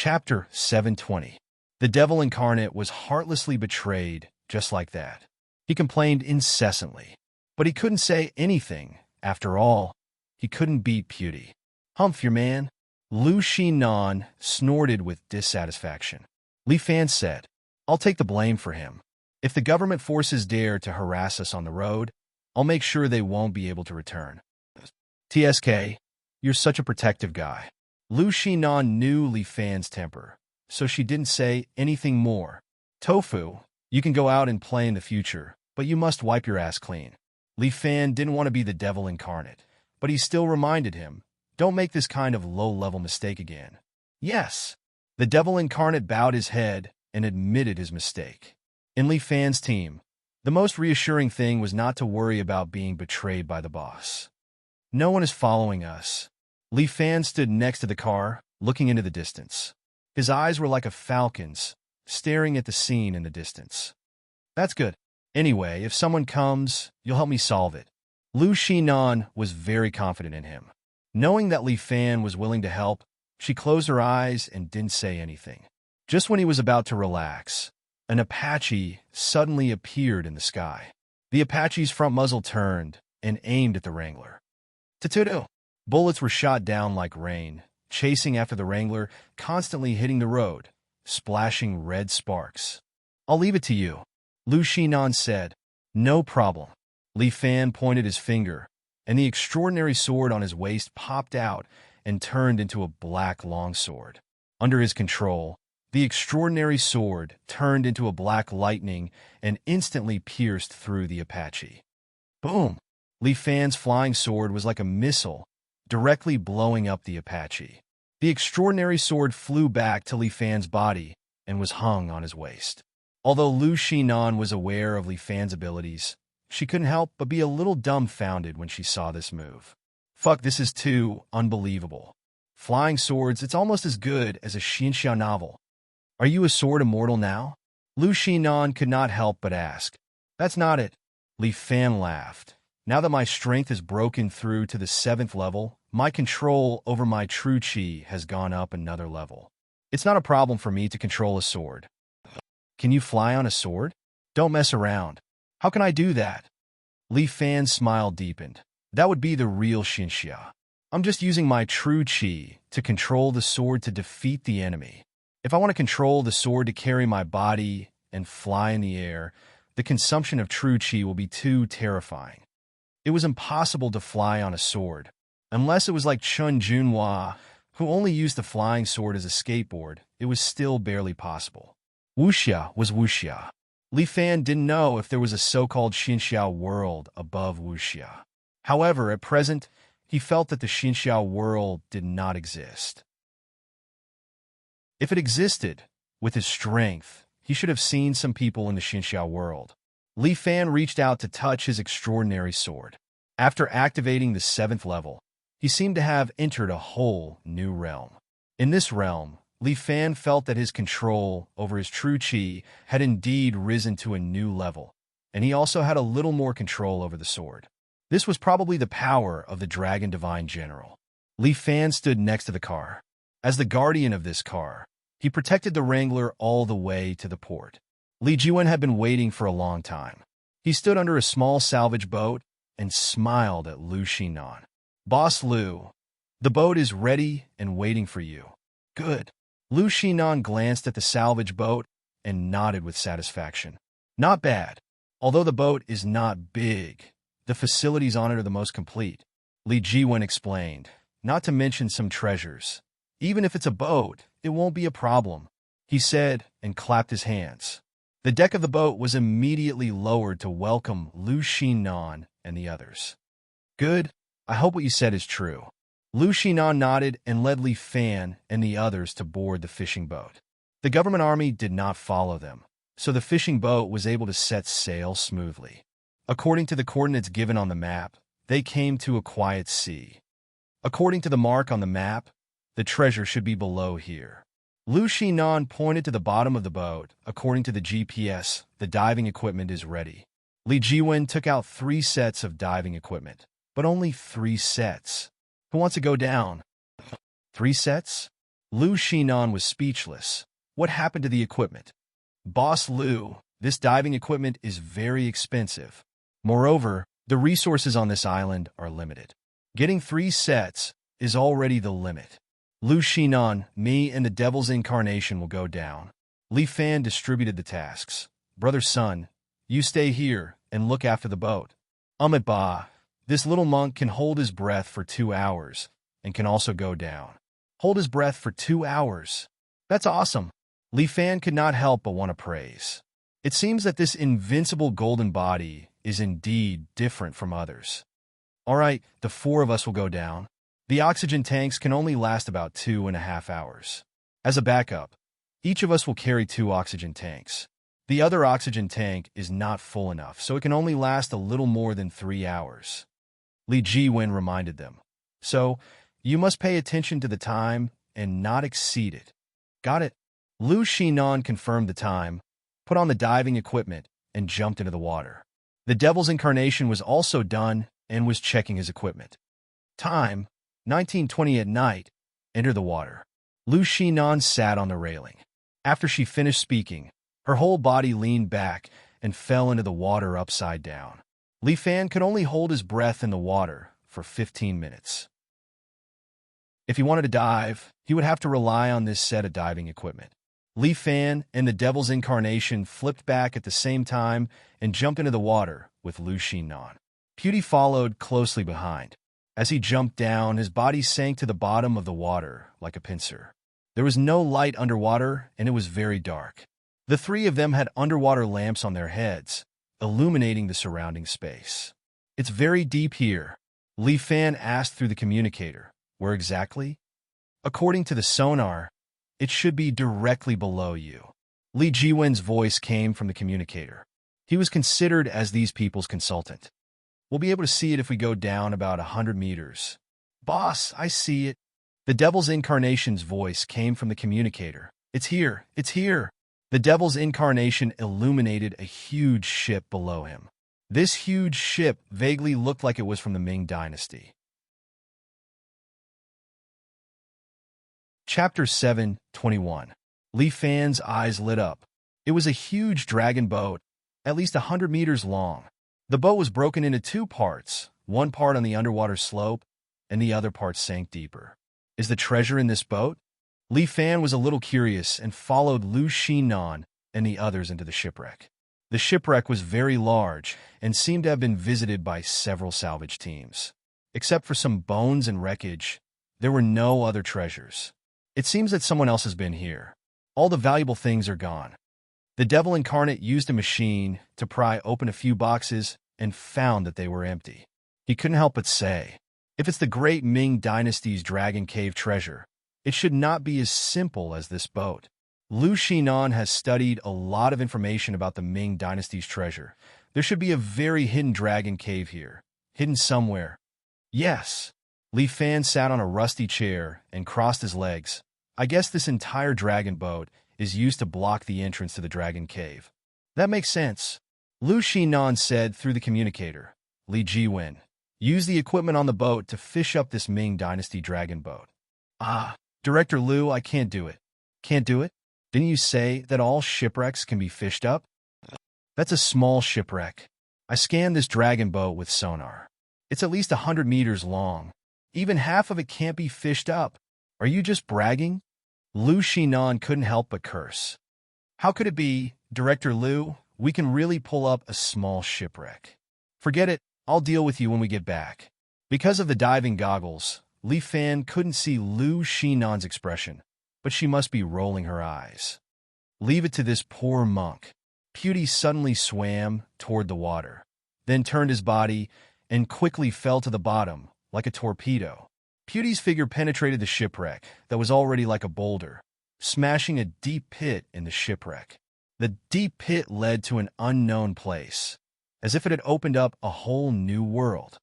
Chapter 720. The devil incarnate was heartlessly betrayed just like that. He complained incessantly, but he couldn't say anything. After all, he couldn't beat Pewdie. Humph, your man. Lu Xinan snorted with dissatisfaction. Li Fan said, I'll take the blame for him. If the government forces dare to harass us on the road, I'll make sure they won't be able to return. TSK, you're such a protective guy. Lu Xinan knew Li Fan's temper, so she didn't say anything more. Tofu, you can go out and play in the future, but you must wipe your ass clean. Li Fan didn't want to be the devil incarnate, but he still reminded him, don't make this kind of low-level mistake again. Yes. The devil incarnate bowed his head and admitted his mistake. In Li Fan's team, the most reassuring thing was not to worry about being betrayed by the boss. No one is following us. Li Fan stood next to the car, looking into the distance. His eyes were like a falcon's, staring at the scene in the distance. That's good. Anyway, if someone comes, you'll help me solve it. Lu Xinan was very confident in him. Knowing that Li Fan was willing to help, she closed her eyes and didn't say anything. Just when he was about to relax, an Apache suddenly appeared in the sky. The Apache's front muzzle turned and aimed at the Wrangler. Tututu! Bullets were shot down like rain, chasing after the Wrangler, constantly hitting the road, splashing red sparks. I'll leave it to you, Lu Xinan said. No problem. Li Fan pointed his finger, and the extraordinary sword on his waist popped out and turned into a black longsword. Under his control, the extraordinary sword turned into a black lightning and instantly pierced through the Apache. Boom! Li Fan's flying sword was like a missile, directly blowing up the Apache. The extraordinary sword flew back to Li Fan's body and was hung on his waist. Although Lu Xinan was aware of Li Fan's abilities, she couldn't help but be a little dumbfounded when she saw this move. Fuck, this is too unbelievable. Flying swords, it's almost as good as a Xinxia novel. Are you a sword immortal now? Lu Xinan could not help but ask. That's not it. Li Fan laughed. Now that my strength is broken through to the 7th level, my control over my true chi has gone up another level. It's not a problem for me to control a sword. Can you fly on a sword? Don't mess around. How can I do that? Li Fan's smile deepened. That would be the real Xinxia. I'm just using my true chi to control the sword to defeat the enemy. If I want to control the sword to carry my body and fly in the air, the consumption of true chi will be too terrifying. It was impossible to fly on a sword, unless it was like Chun Junhua, who only used the flying sword as a skateboard. It was still barely possible. Wuxia was Wuxia. Li Fan didn't know if there was a so-called Xinxia world above Wuxia. However, at present, he felt that the Xinxia world did not exist. If it existed, with his strength, he should have seen some people in the Xinxia world. Li Fan reached out to touch his extraordinary sword. After activating the 7th level, he seemed to have entered a whole new realm. In this realm, Li Fan felt that his control over his true chi had indeed risen to a new level, and he also had a little more control over the sword. This was probably the power of the Dragon Divine General. Li Fan stood next to the car. As the guardian of this car, he protected the Wrangler all the way to the port. Li Jiwen had been waiting for a long time. He stood under a small salvage boat and smiled at Lu Xinan. Boss Lu, the boat is ready and waiting for you. Good. Lu Xinan glanced at the salvage boat and nodded with satisfaction. Not bad. Although the boat is not big, the facilities on it are the most complete. Li Jiwen explained, not to mention some treasures. Even if it's a boat, it won't be a problem, he said and clapped his hands. The deck of the boat was immediately lowered to welcome Lu Xinan and the others. Good. I hope what you said is true. Lu Xinan nodded and led Li Fan and the others to board the fishing boat. The government army did not follow them, so the fishing boat was able to set sail smoothly. According to the coordinates given on the map, they came to a quiet sea. According to the mark on the map, the treasure should be below here. Lu Xinan pointed to the bottom of the boat. According to the GPS, the diving equipment is ready. Li Jiwen took out 3 sets of diving equipment, but only 3 sets. Who wants to go down? 3 sets? Lu Shinan was speechless. What happened to the equipment? Boss Lu, this diving equipment is very expensive. Moreover, the resources on this island are limited. Getting 3 sets is already the limit. Lu Shinan, me and the Devil's Incarnation will go down. Li Fan distributed the tasks. Brother Sun, you stay here and look after the boat. Ba, this little monk can hold his breath for 2 hours and can also go down. Hold his breath for 2 hours. That's awesome. Li Fan could not help but want to praise. It seems that this invincible golden body is indeed different from others. All right, the 4 of us will go down. The oxygen tanks can only last about 2.5 hours. As a backup, each of us will carry 2 oxygen tanks. The other oxygen tank is not full enough, so it can only last a little more than 3 hours. Li Jiwen reminded them. So, you must pay attention to the time and not exceed it. Got it. Lu Shinan confirmed the time, put on the diving equipment, and jumped into the water. The Devil's Incarnation was also done and was checking his equipment. Time, 19:20 at night. Enter the water. Lu Shinan sat on the railing. After she finished speaking, her whole body leaned back and fell into the water upside down. Li Fan could only hold his breath in the water for 15 minutes. If he wanted to dive, he would have to rely on this set of diving equipment. Li Fan and the Devil's Incarnation flipped back at the same time and jumped into the water with Lu Shinan. Pewdie followed closely behind. As he jumped down, his body sank to the bottom of the water like a pincer. There was no light underwater, and it was very dark. The 3 of them had underwater lamps on their heads, illuminating the surrounding space. It's very deep here, Li Fan asked through the communicator. Where exactly? According to the sonar, it should be directly below you. Li Jiwen's voice came from the communicator. He was considered as these people's consultant. We'll be able to see it if we go down about 100 meters. Boss, I see it. The Devil's Incarnation's voice came from the communicator. It's here, it's here. The Devil's Incarnation illuminated a huge ship below him. This huge ship vaguely looked like it was from the Ming Dynasty. Chapter 7:21. Li Fan's eyes lit up. It was a huge dragon boat, at least 100 meters long. The boat was broken into 2 parts, one part on the underwater slope, and the other part sank deeper. Is the treasure in this boat? Li Fan was a little curious and followed Lu Shinan and the others into the shipwreck. The shipwreck was very large and seemed to have been visited by several salvage teams. Except for some bones and wreckage, there were no other treasures. It seems that someone else has been here. All the valuable things are gone. The Devil Incarnate used a machine to pry open a few boxes and found that they were empty. He couldn't help but say, if it's the great Ming Dynasty's Dragon Cave treasure, it should not be as simple as this boat. Lu Shinan has studied a lot of information about the Ming Dynasty's treasure. There should be a very hidden dragon cave here, hidden somewhere. Yes. Li Fan sat on a rusty chair and crossed his legs. I guess this entire dragon boat is used to block the entrance to the dragon cave. That makes sense. Lu Shinan said through the communicator. Li Jiwen, use the equipment on the boat to fish up this Ming Dynasty dragon boat. Director Lu, I can't do it. Can't do it? Didn't you say that all shipwrecks can be fished up? That's a small shipwreck. I scanned this dragon boat with sonar. It's at least 100 meters long. Even half of it can't be fished up. Are you just bragging? Lu Shinan couldn't help but curse. How could it be, Director Lu? We can really pull up a small shipwreck. Forget it, I'll deal with you when we get back. Because of the diving goggles, Li Fan couldn't see Lu Shinan's expression, but she must be rolling her eyes. Leave it to this poor monk. Pewdie suddenly swam toward the water, then turned his body and quickly fell to the bottom like a torpedo. Pewdie's figure penetrated the shipwreck that was already like a boulder, smashing a deep pit in the shipwreck. The deep pit led to an unknown place, as if it had opened up a whole new world.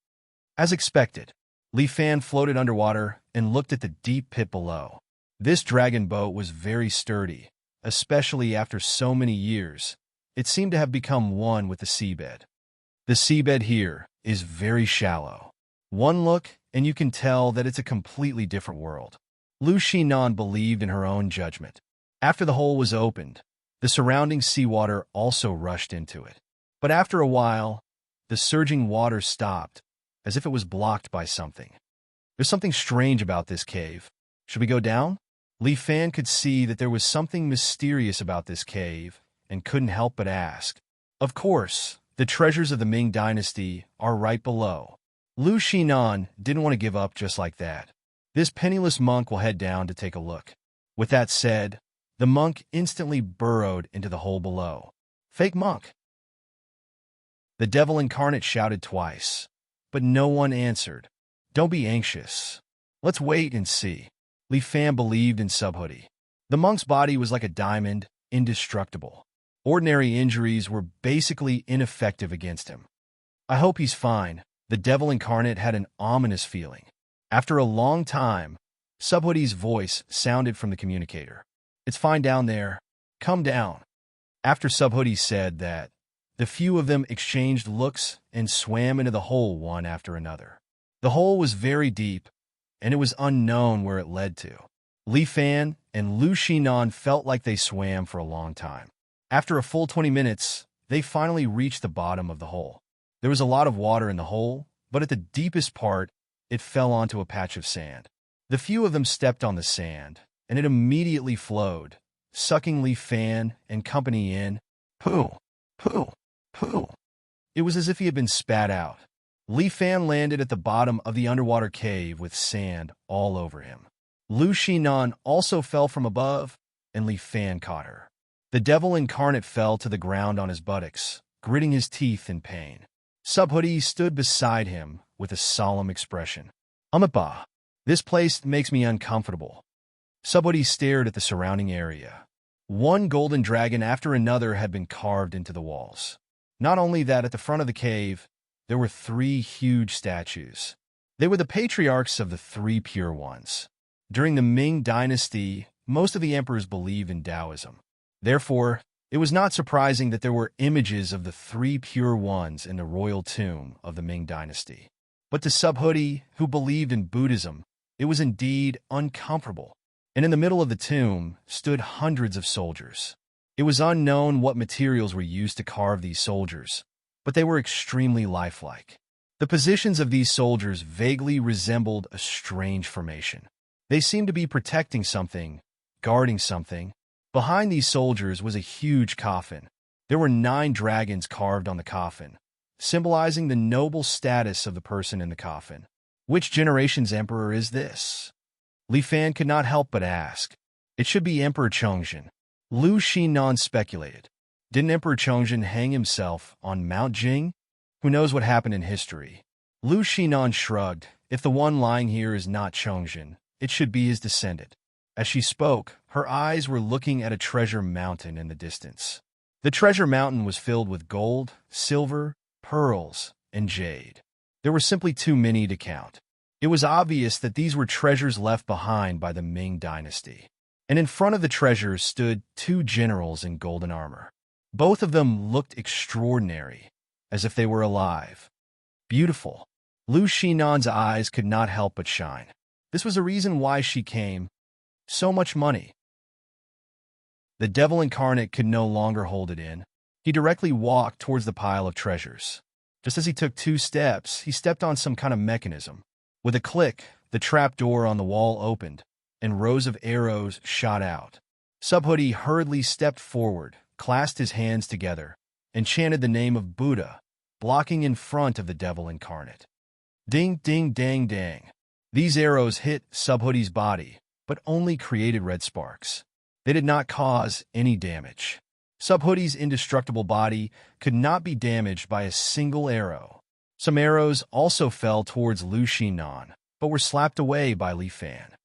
As expected, Li Fan floated underwater and looked at the deep pit below. This dragon boat was very sturdy, especially after so many years. It seemed to have become one with the seabed. The seabed here is very shallow. One look, and you can tell that it's a completely different world. Lu Xinan believed in her own judgment. After the hole was opened, the surrounding seawater also rushed into it. But after a while, the surging water stopped, as if it was blocked by something. There's something strange about this cave. Should we go down? Li Fan could see that there was something mysterious about this cave and couldn't help but ask. Of course, the treasures of the Ming Dynasty are right below. Lu Xinan didn't want to give up just like that. This penniless monk will head down to take a look. With that said, the monk instantly burrowed into the hole below. Fake monk! The devil incarnate shouted twice, but no one answered. Don't be anxious. Let's wait and see. Li Fan believed in Subhoodie. The monk's body was like a diamond, indestructible. Ordinary injuries were basically ineffective against him. I hope he's fine. The devil incarnate had an ominous feeling. After a long time, Subhoodie's voice sounded from the communicator. It's fine down there. Come down. After Subhoodie said that, the few of them exchanged looks and swam into the hole one after another. The hole was very deep, and it was unknown where it led to. Li Fan and Lu Xinan felt like they swam for a long time. After a full 20 minutes, they finally reached the bottom of the hole. There was a lot of water in the hole, but at the deepest part, it fell onto a patch of sand. The few of them stepped on the sand, and it immediately flowed, sucking Li Fan and company in. Pooh! Pooh! Pooh! It was as if he had been spat out. Li Fan landed at the bottom of the underwater cave with sand all over him. Lu Xinan also fell from above, and Li Fan caught her. The devil incarnate fell to the ground on his buttocks, gritting his teeth in pain. Subhoodie stood beside him with a solemn expression. Bah. This place makes me uncomfortable. Subhoodie stared at the surrounding area. One golden dragon after another had been carved into the walls. Not only that, at the front of the cave, there were 3 huge statues. They were the patriarchs of the 3 pure ones. During the Ming Dynasty, most of the emperors believed in Taoism. Therefore, it was not surprising that there were images of the 3 pure ones in the royal tomb of the Ming Dynasty. But to Subhoodie, who believed in Buddhism, it was indeed uncomfortable. And in the middle of the tomb stood hundreds of soldiers. It was unknown what materials were used to carve these soldiers, but they were extremely lifelike. The positions of these soldiers vaguely resembled a strange formation. They seemed to be protecting something, guarding something. Behind these soldiers was a huge coffin. There were 9 dragons carved on the coffin, symbolizing the noble status of the person in the coffin. Which generation's emperor is this? Li Fan could not help but ask. It should be Emperor Chongzhen. Lu Xinan speculated. Didn't Emperor Chongzhen hang himself on Mount Jing? Who knows what happened in history? Lu Xinan shrugged. If the one lying here is not Chongzhen, it should be his descendant. As she spoke, her eyes were looking at a treasure mountain in the distance. The treasure mountain was filled with gold, silver, pearls, and jade. There were simply too many to count. It was obvious that these were treasures left behind by the Ming Dynasty. And in front of the treasures stood 2 generals in golden armor. Both of them looked extraordinary, as if they were alive. Beautiful. Lu Xinan's eyes could not help but shine. This was the reason why she came. So much money. The devil incarnate could no longer hold it in. He directly walked towards the pile of treasures. Just as he took 2 steps, he stepped on some kind of mechanism. With a click, the trap door on the wall opened, and rows of arrows shot out. Subhoodie hurriedly stepped forward, clasped his hands together, and chanted the name of Buddha, blocking in front of the devil incarnate. Ding, ding, dang, dang. These arrows hit Subhoodie's body, but only created red sparks. They did not cause any damage. Subhoodie's indestructible body could not be damaged by a single arrow. Some arrows also fell towards Lu Xinan, but were slapped away by Li Fan.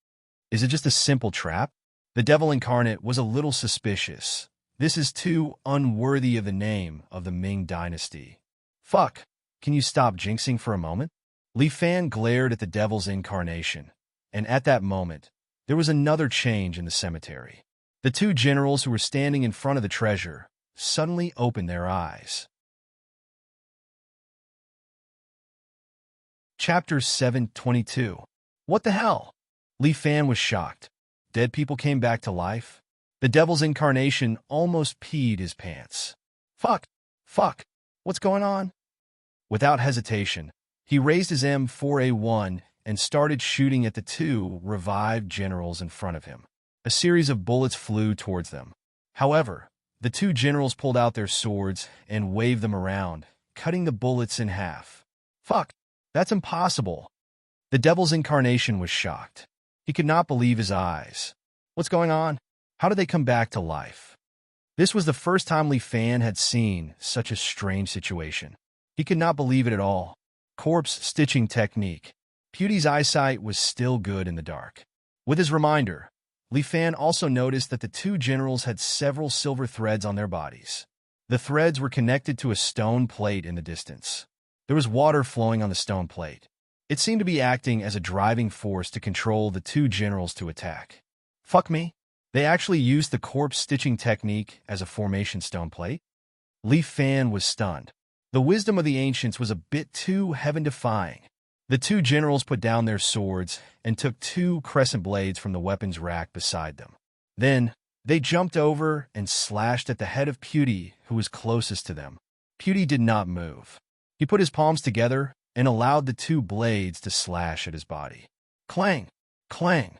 Is it just a simple trap? The devil incarnate was a little suspicious. This is too unworthy of the name of the Ming Dynasty. Fuck, can you stop jinxing for a moment? Li Fan glared at the devil's incarnation, and at that moment, there was another change in the cemetery. The 2 generals who were standing in front of the treasure suddenly opened their eyes. Chapter 722. What the hell? Li Fan was shocked. Dead people came back to life? The devil's incarnation almost peed his pants. Fuck! Fuck! What's going on? Without hesitation, he raised his M4A1 and started shooting at the two revived generals in front of him. A series of bullets flew towards them. However, the two generals pulled out their swords and waved them around, cutting the bullets in half. Fuck! That's impossible! The devil's incarnation was shocked. He could not believe his eyes. What's going on? How did they come back to life? This was the first time Li Fan had seen such a strange situation. He could not believe it at all. Corpse stitching technique. Pewdie's eyesight was still good in the dark. With his reminder, Li Fan also noticed that the two generals had several silver threads on their bodies. The threads were connected to a stone plate in the distance. There was water flowing on the stone plate. It seemed to be acting as a driving force to control the two generals to attack. Fuck me. They actually used the corpse stitching technique as a formation stone plate? Li Fan was stunned. The wisdom of the ancients was a bit too heaven-defying. The two generals put down their swords and took two crescent blades from the weapons rack beside them. Then, they jumped over and slashed at the head of Pewdie, who was closest to them. Pewdie did not move. He put his palms together and allowed the two blades to slash at his body. Clang! Clang!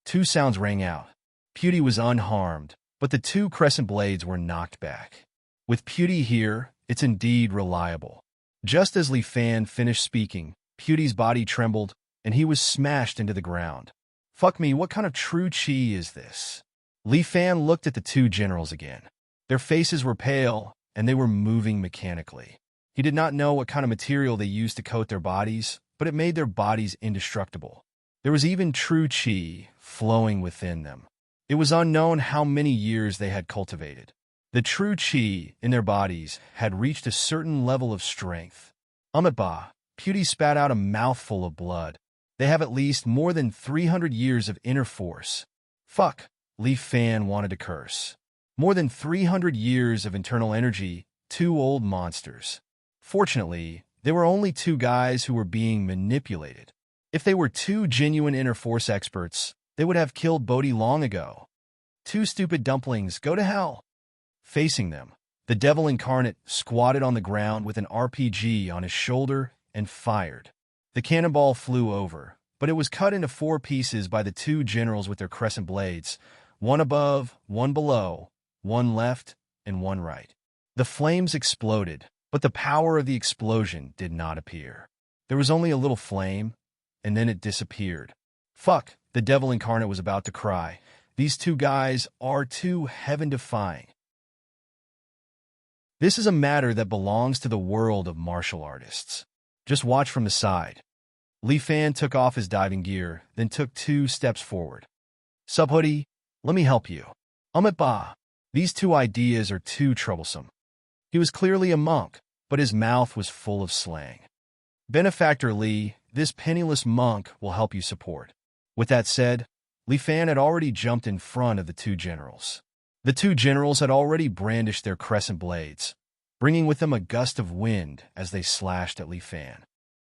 Two sounds rang out. Pewdie was unharmed, but the two crescent blades were knocked back. With Pewdie here, it's indeed reliable. Just as Li Fan finished speaking, Pewdie's body trembled, and he was smashed into the ground. Fuck me, what kind of true chi is this? Li Fan looked at the two generals again. Their faces were pale, and they were moving mechanically. He did not know what kind of material they used to coat their bodies, but it made their bodies indestructible. There was even true chi flowing within them. It was unknown how many years they had cultivated. The true chi in their bodies had reached a certain level of strength. Bah! Pewdie spat out a mouthful of blood. They have at least more than 300 years of inner force. Fuck, Li Fan wanted to curse. More than 300 years of internal energy, two old monsters. Fortunately, they were only two guys who were being manipulated. If they were two genuine inner force experts, they would have killed Bodhi long ago. Two stupid dumplings, go to hell. Facing them, the devil incarnate squatted on the ground with an RPG on his shoulder and fired. The cannonball flew over, but it was cut into 4 pieces by the two generals with their crescent blades, one above, one below, one left, and one right. The flames exploded, but the power of the explosion did not appear. There was only a little flame, and then it disappeared. Fuck, the devil incarnate was about to cry. These two guys are too heaven-defying. This is a matter that belongs to the world of martial artists. Just watch from the side. Li Fan took off his diving gear, then took 2 steps forward. Subhoodie, let me help you. Bah! These two ideas are too troublesome. He was clearly a monk, but his mouth was full of slang. Benefactor Li, this penniless monk will help you support. With that said, Li Fan had already jumped in front of the two generals. The two generals had already brandished their crescent blades, bringing with them a gust of wind as they slashed at Li Fan.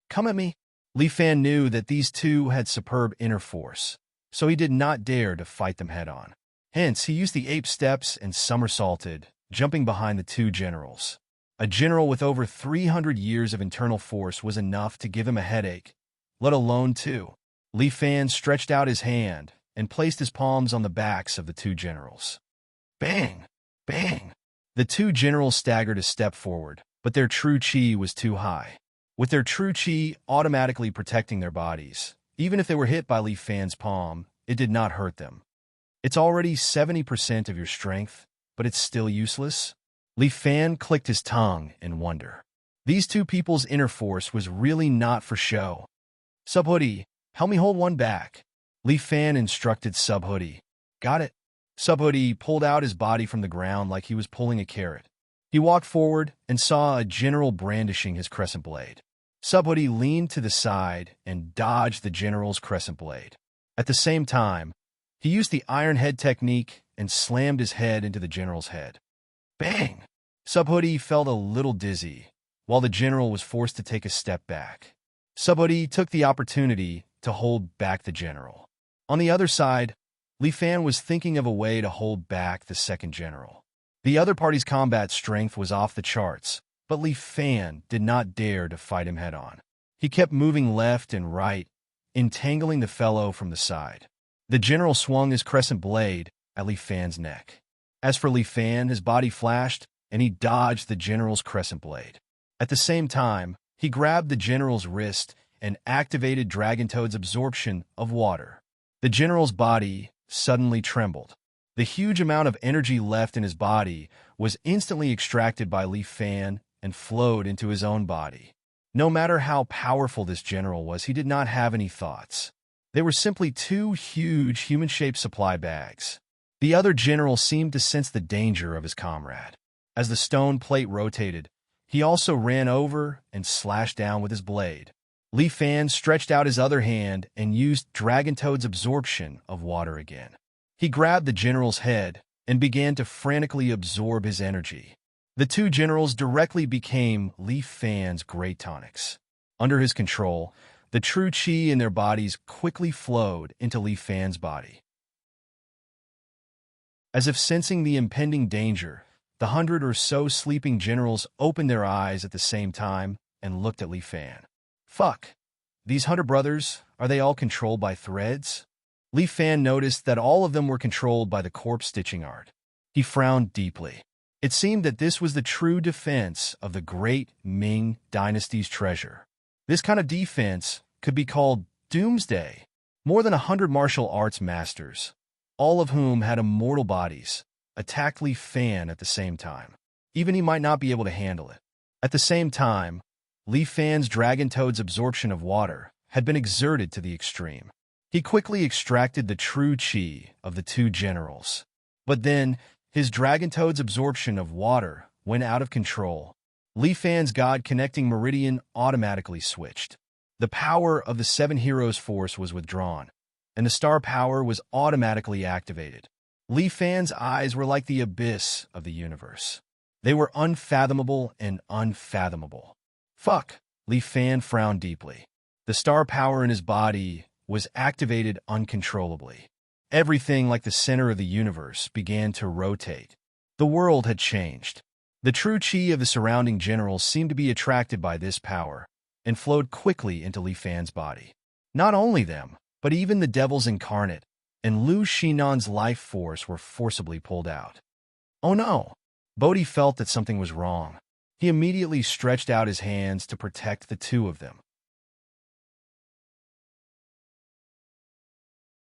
Come at me. Li Fan knew that these two had superb inner force, so he did not dare to fight them head-on. Hence, he used the ape steps and somersaulted, jumping behind the two generals. A general with over 300 years of internal force was enough to give him a headache, let alone 2. Li Fan stretched out his hand and placed his palms on the backs of the two generals. Bang! Bang! The two generals staggered a step forward, but their true chi was too high. With their true chi automatically protecting their bodies, even if they were hit by Li Fan's palm, it did not hurt them. It's already 70% of your strength, but it's still useless? Li Fan clicked his tongue in wonder. These two people's inner force was really not for show. Subhoodie, help me hold one back. Li Fan instructed Subhoodie. Got it. Subhoodie pulled out his body from the ground like he was pulling a carrot. He walked forward and saw a general brandishing his crescent blade. Subhoodie leaned to the side and dodged the general's crescent blade. At the same time, he used the iron head technique and slammed his head into the general's head. Bang! Subhoodie felt a little dizzy, while the general was forced to take a step back. Subhoodie took the opportunity to hold back the general. On the other side, Li Fan was thinking of a way to hold back the second general. The other party's combat strength was off the charts, but Li Fan did not dare to fight him head-on. He kept moving left and right, entangling the fellow from the side. The general swung his crescent blade at Li Fan's neck. As for Li Fan, his body flashed, and he dodged the general's crescent blade. At the same time, he grabbed the general's wrist and activated Dragon Toad's absorption of water. The general's body suddenly trembled. The huge amount of energy left in his body was instantly extracted by Li Fan and flowed into his own body. No matter how powerful this general was, he did not have any thoughts. They were simply two huge human-shaped supply bags. The other general seemed to sense the danger of his comrade. As the stone plate rotated, he also ran over and slashed down with his blade. Li Fan stretched out his other hand and used Dragon Toad's absorption of water again. He grabbed the general's head and began to frantically absorb his energy. The two generals directly became Li Fan's great tonics. Under his control, the true qi in their bodies quickly flowed into Li Fan's body. As if sensing the impending danger, the 100 or so sleeping generals opened their eyes at the same time and looked at Li Fan. Fuck. These 100 brothers, are they all controlled by threads? Li Fan noticed that all of them were controlled by the corpse stitching art. He frowned deeply. It seemed that this was the true defense of the great Ming dynasty's treasure. This kind of defense could be called doomsday. More than 100 martial arts masters, all of whom had immortal bodies, attacked Li Fan at the same time. Even he might not be able to handle it. At the same time, Li Fan's Dragon Toad's absorption of water had been exerted to the extreme. He quickly extracted the true qi of the two generals. But then, his Dragon Toad's absorption of water went out of control. Li Fan's God-connecting meridian automatically switched. The power of the 7 heroes' force was withdrawn, and the star power was automatically activated. Li Fan's eyes were like the abyss of the universe. They were unfathomable and unfathomable. Fuck! Li Fan frowned deeply. The star power in his body was activated uncontrollably. Everything, like the center of the universe, began to rotate. The world had changed. The true qi of the surrounding generals seemed to be attracted by this power and flowed quickly into Li Fan's body. Not only them, but even the devils incarnate and Lu Xinan's life force were forcibly pulled out. Oh no! Bodhi felt that something was wrong. He immediately stretched out his hands to protect the two of them.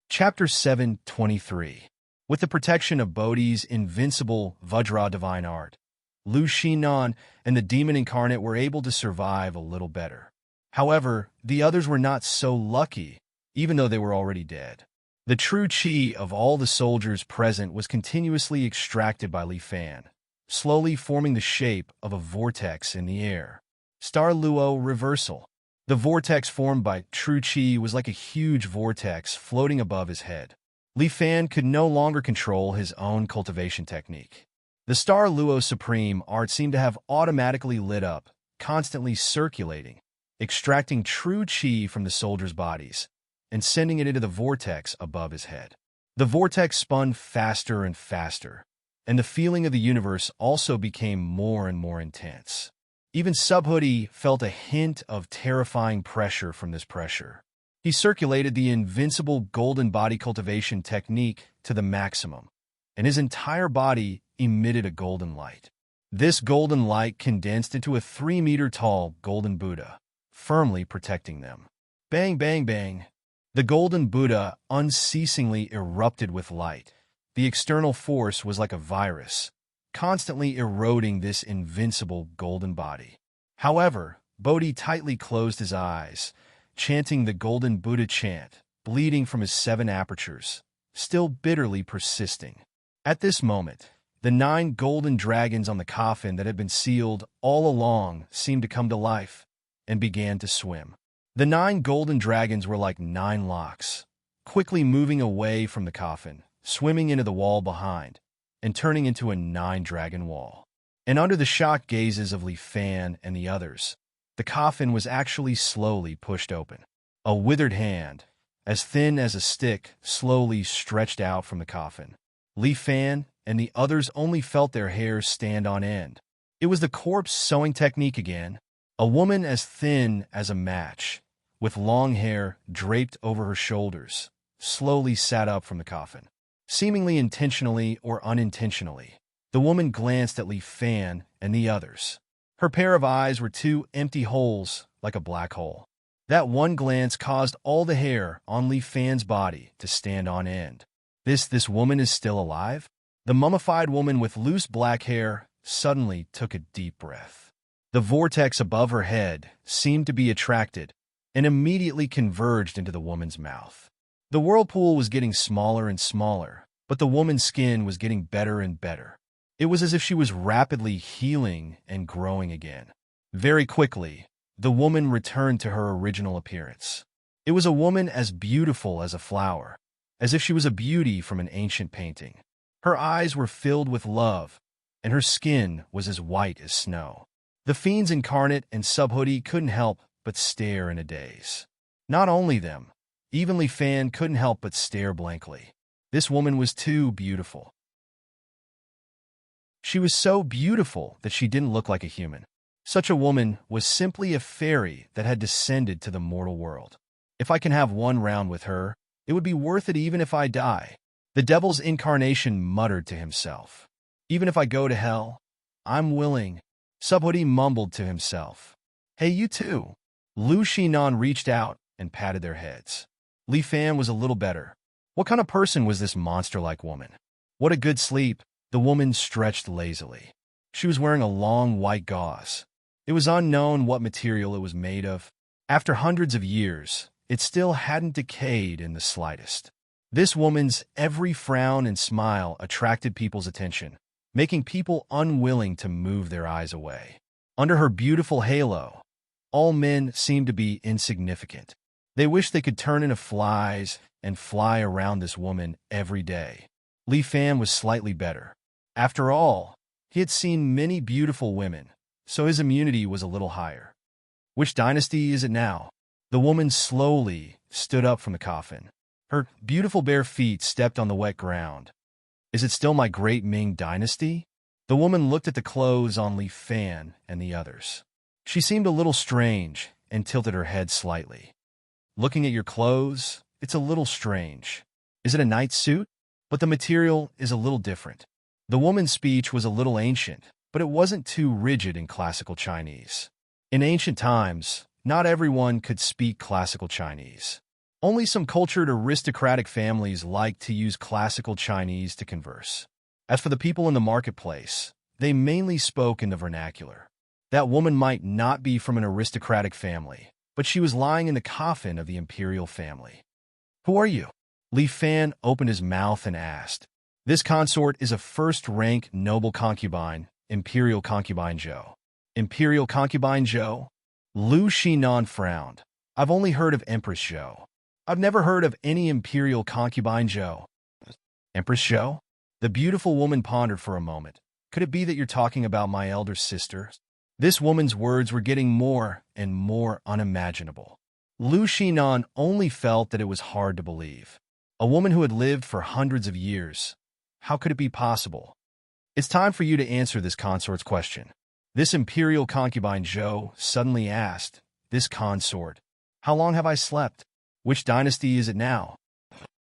Chapter 7:23. With the protection of Bodhi's invincible Vajra divine art, Lu Xinan and the demon incarnate were able to survive a little better. However, the others were not so lucky, even though they were already dead. The true qi of all the soldiers present was continuously extracted by Li Fan, slowly forming the shape of a vortex in the air. Star Luo reversal. The vortex formed by true qi was like a huge vortex floating above his head. Li Fan could no longer control his own cultivation technique. The Star Luo Supreme art seemed to have automatically lit up, constantly circulating, extracting true qi from the soldiers' bodies, and sending it into the vortex above his head. The vortex spun faster and faster, and the feeling of the universe also became more and more intense. Even Subhoodie felt a hint of terrifying pressure from this pressure. He circulated the invincible golden body cultivation technique to the maximum, and his entire body emitted a golden light. This golden light condensed into a 3-meter-tall golden Buddha, firmly protecting them. Bang, bang, bang. The golden Buddha unceasingly erupted with light. The external force was like a virus, constantly eroding this invincible golden body. However, Bodhi tightly closed his eyes, chanting the golden Buddha chant, bleeding from his 7 apertures, still bitterly persisting. At this moment, the 9 golden dragons on the coffin that had been sealed all along seemed to come to life and began to swim. The 9 golden dragons were like 9 locks, quickly moving away from the coffin, swimming into the wall behind, and turning into a 9-dragon wall. And under the shocked gazes of Li Fan and the others, the coffin was actually slowly pushed open. A withered hand, as thin as a stick, slowly stretched out from the coffin. Li Fan and the others only felt their hair stand on end. It was the corpse sewing technique again. A woman as thin as a match, with long hair draped over her shoulders, slowly sat up from the coffin. Seemingly intentionally or unintentionally, the woman glanced at Li Fan and the others. Her pair of eyes were two empty holes like a black hole. That one glance caused all the hair on Li Fan's body to stand on end. This woman is still alive? The mummified woman with loose black hair suddenly took a deep breath. The vortex above her head seemed to be attracted and immediately converged into the woman's mouth. The whirlpool was getting smaller and smaller, but the woman's skin was getting better and better. It was as if she was rapidly healing and growing again. Very quickly, the woman returned to her original appearance. It was a woman as beautiful as a flower, as if she was a beauty from an ancient painting. Her eyes were filled with love, and her skin was as white as snow. The fiends incarnate and Subhoodie couldn't help but stare in a daze. Not only them, even Li Fan couldn't help but stare blankly. This woman was too beautiful. She was so beautiful that she didn't look like a human. Such a woman was simply a fairy that had descended to the mortal world. If I can have one round with her, it would be worth it even if I die. The devil's incarnation muttered to himself. Even if I go to hell, I'm willing. Subhoodie mumbled to himself. Hey, you too. Lu Shinan reached out and patted their heads. Li Fan was a little better. What kind of person was this monster-like woman? What a good sleep. The woman stretched lazily. She was wearing a long white gauze. It was unknown what material it was made of. After hundreds of years, it still hadn't decayed in the slightest. This woman's every frown and smile attracted people's attention, making people unwilling to move their eyes away. Under her beautiful halo, all men seemed to be insignificant. They wished they could turn into flies and fly around this woman every day. Li Fan was slightly better. After all, he had seen many beautiful women, so his immunity was a little higher. Which dynasty is it now? The woman slowly stood up from the coffin. Her beautiful bare feet stepped on the wet ground. Is it still my great Ming dynasty? The woman looked at the clothes on Li Fan and the others. She seemed a little strange and tilted her head slightly. Looking at your clothes, it's a little strange. Is it a night suit? But the material is a little different. The woman's speech was a little ancient, but it wasn't too rigid in classical Chinese. In ancient times, not everyone could speak classical Chinese. Only some cultured aristocratic families liked to use classical Chinese to converse. As for the people in the marketplace, they mainly spoke in the vernacular. That woman might not be from an aristocratic family, but she was lying in the coffin of the imperial family. Who are you? Li Fan opened his mouth and asked. This consort is a first-rank noble concubine, Imperial Concubine Zhou. Imperial Concubine Zhou? Lu Shinan frowned. I've only heard of Empress Zhou. I've never heard of any Imperial Concubine Zhou. Empress Zhou? The beautiful woman pondered for a moment. Could it be that you're talking about my elder sister? This woman's words were getting more and more unimaginable. Lu Shinan only felt that it was hard to believe. A woman who had lived for hundreds of years. How could it be possible? It's time for you to answer this consort's question. This Imperial Concubine Zhou suddenly asked, this consort, how long have I slept? Which dynasty is it now?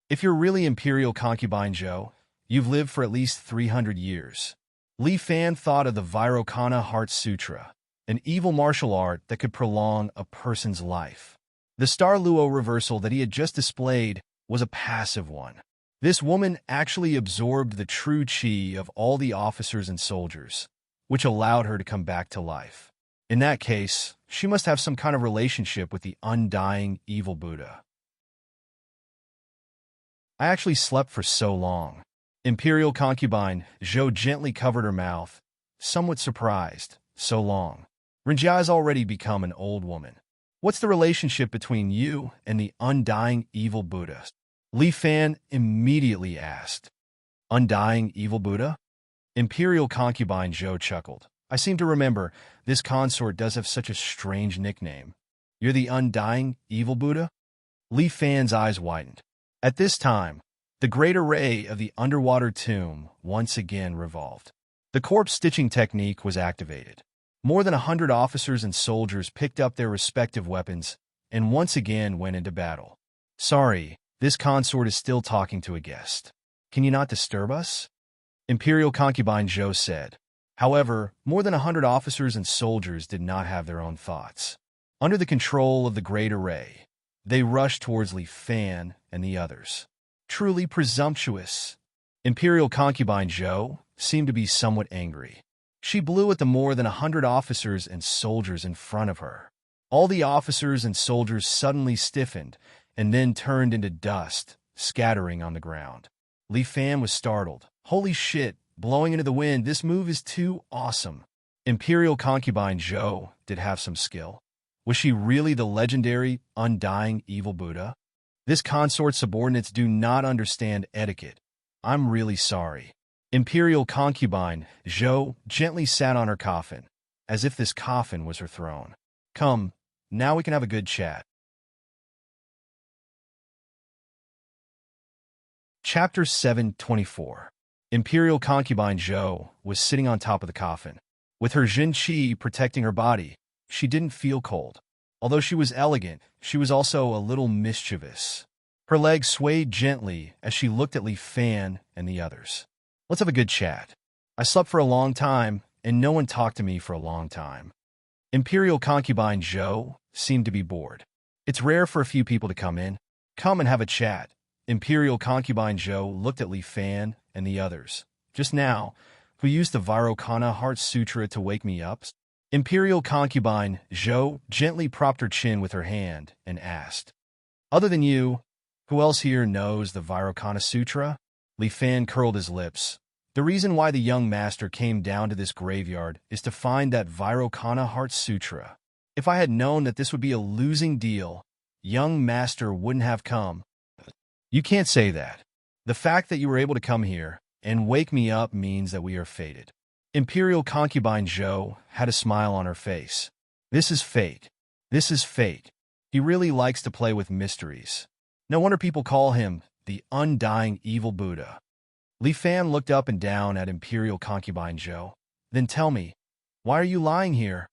If you're really Imperial Concubine Zhou, you've lived for at least 300 years. Li Fan thought of the Vairocana Heart Sutra, an evil martial art that could prolong a person's life. The Star Luo reversal that he had just displayed was a passive one. This woman actually absorbed the true chi of all the officers and soldiers, which allowed her to come back to life. In that case, she must have some kind of relationship with the undying evil Buddha. I actually slept for so long. Imperial Concubine Zhou gently covered her mouth, somewhat surprised. So long. Renjia has already become an old woman. What's the relationship between you and the undying evil Buddha? Li Fan immediately asked. Undying evil Buddha? Imperial Concubine Zhou chuckled. I seem to remember, this consort does have such a strange nickname. You're the undying evil Buddha? Li Fan's eyes widened. At this time, the great array of the underwater tomb once again revolved. The corpse stitching technique was activated. More than 100 officers and soldiers picked up their respective weapons and once again went into battle. Sorry, this consort is still talking to a guest. Can you not disturb us? Imperial concubine Zhou said. However, more than 100 officers and soldiers did not have their own thoughts. Under the control of the great array, they rushed towards Li Fan and the others. Truly presumptuous. Imperial concubine Zhou seemed to be somewhat angry. She blew at the more than 100 officers and soldiers in front of her. All the officers and soldiers suddenly stiffened and then turned into dust, scattering on the ground. Li Fan was startled. Holy shit, blowing into the wind, this move is too awesome. Imperial concubine Zhou did have some skill. Was she really the legendary, undying evil Buddha? This consort subordinates do not understand etiquette. I'm really sorry. Imperial concubine Zhou gently sat on her coffin, as if this coffin was her throne. Come, now we can have a good chat. Chapter 724. Imperial concubine Zhou was sitting on top of the coffin. With her Jin Qi protecting her body, she didn't feel cold. Although she was elegant, she was also a little mischievous. Her legs swayed gently as she looked at Li Fan and the others. Let's have a good chat. I slept for a long time, and no one talked to me for a long time. Imperial concubine Zhou seemed to be bored. It's rare for a few people to come in. Come and have a chat. Imperial concubine Zhou looked at Li Fan and the others. Just now, who used the Vairocana Heart Sutra to wake me up? Imperial concubine Zhou gently propped her chin with her hand and asked, Other than you, who else here knows the Vairocana Sutra? Li Fan curled his lips. The reason why the young master came down to this graveyard is to find that Vairocana Heart Sutra. If I had known that this would be a losing deal, young master wouldn't have come. You can't say that. The fact that you were able to come here and wake me up means that we are fated. Imperial concubine Zhou had a smile on her face. This is fate. This is fate. He really likes to play with mysteries. No wonder people call him the undying evil Buddha. Li Fan looked up and down at Imperial concubine Zhou. Then tell me, why are you lying here?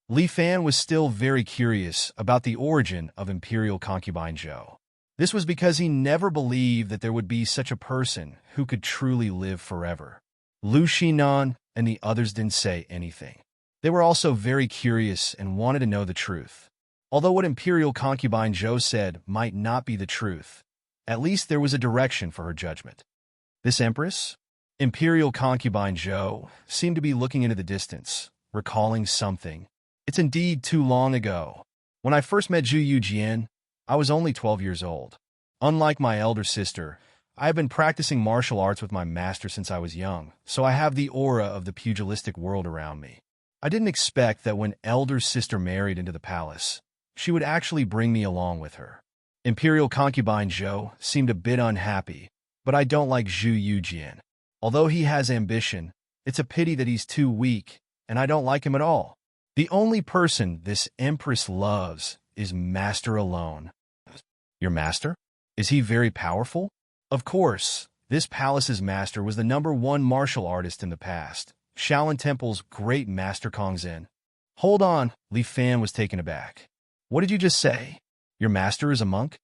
Li Fan was still very curious about the origin of Imperial concubine Zhou. This was because he never believed that there would be such a person who could truly live forever. Lu Xinan and the others didn't say anything. They were also very curious and wanted to know the truth. Although what Imperial concubine Zhou said might not be the truth, at least there was a direction for her judgment. This empress? Imperial concubine Zhou seemed to be looking into the distance, recalling something. It's indeed too long ago. When I first met Zhu Yujian, I was only 12 years old. Unlike my elder sister, I have been practicing martial arts with my master since I was young, so I have the aura of the pugilistic world around me. I didn't expect that when elder sister married into the palace, she would actually bring me along with her. Imperial concubine Zhou seemed a bit unhappy, but I don't like Zhu Yujian. Although he has ambition, it's a pity that he's too weak, and I don't like him at all. The only person this empress loves is master alone. Your master? Is he very powerful? Of course, this palace's master was the #1 martial artist in the past, Shaolin Temple's great master Kongzhen. Hold on, Li Fan was taken aback. What did you just say? Your master is a monk?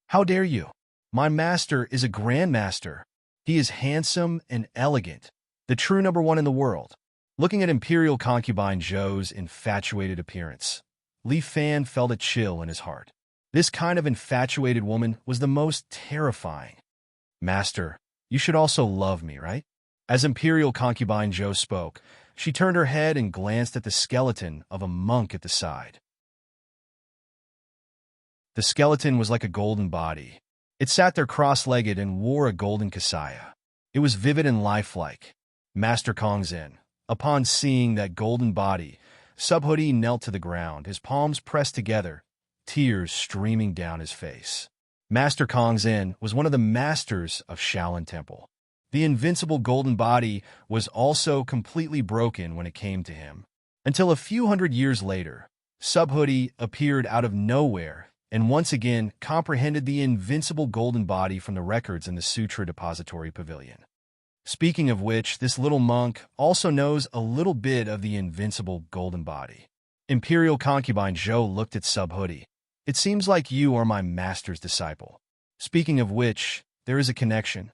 How dare you? My master is a grandmaster. He is handsome and elegant, the true #1 in the world. Looking at Imperial concubine Zhou's infatuated appearance, Li Fan felt a chill in his heart. This kind of infatuated woman was the most terrifying. Master, you should also love me, right? As Imperial concubine Zhou spoke, she turned her head and glanced at the skeleton of a monk at the side. The skeleton was like a golden body. It sat there cross-legged and wore a golden kasaya. It was vivid and lifelike. Master Kongzhen, upon seeing that golden body, Subhoodie knelt to the ground, his palms pressed together, tears streaming down his face. Master Kongzhen was one of the masters of Shaolin Temple. The invincible golden body was also completely broken when it came to him. Until a few hundred years later, Subhoodie appeared out of nowhere and once again comprehended the invincible golden body from the records in the Sutra Depository Pavilion. Speaking of which, this little monk also knows a little bit of the invincible golden body. Imperial concubine Zhou looked at Subhoodie. It seems like you are my master's disciple. Speaking of which, there is a connection.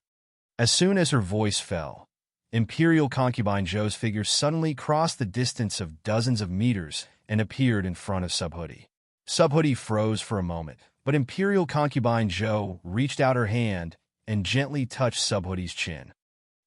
As soon as her voice fell, Imperial concubine Zhou's figure suddenly crossed the distance of dozens of meters and appeared in front of Subhoodie. Subhoodie froze for a moment, but Imperial concubine Zhou reached out her hand and gently touched Subhoodie's chin.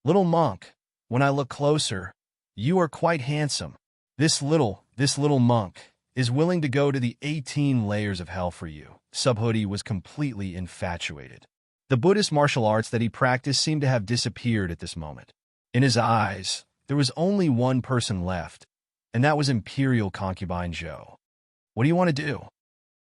Little monk, when I look closer, you are quite handsome. This little monk is willing to go to the 18 layers of hell for you. Subhoodie was completely infatuated. The Buddhist martial arts that he practiced seemed to have disappeared at this moment. In his eyes, there was only one person left, and that was Imperial concubine Zhou. What do you want to do?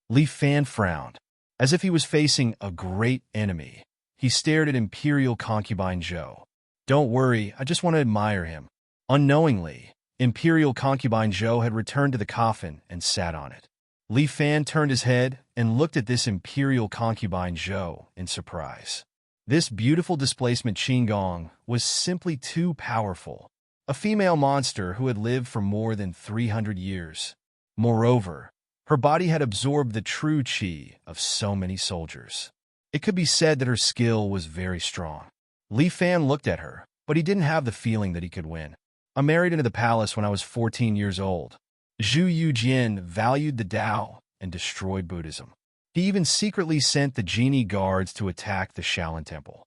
Li Fan frowned. As if he was facing a great enemy, he stared at Imperial concubine Zhou. Don't worry, I just want to admire him. Unknowingly, Imperial concubine Zhou had returned to the coffin and sat on it. Li Fan turned his head and looked at this Imperial concubine Zhou in surprise. This beautiful displacement Qinggong was simply too powerful. A female monster who had lived for more than 300 years. Moreover, her body had absorbed the true qi of so many soldiers. It could be said that her skill was very strong. Li Fan looked at her, but he didn't have the feeling that he could win. I married into the palace when I was 14 years old. Zhu Yujian valued the Tao and destroyed Buddhism. He even secretly sent the genie guards to attack the Shaolin Temple.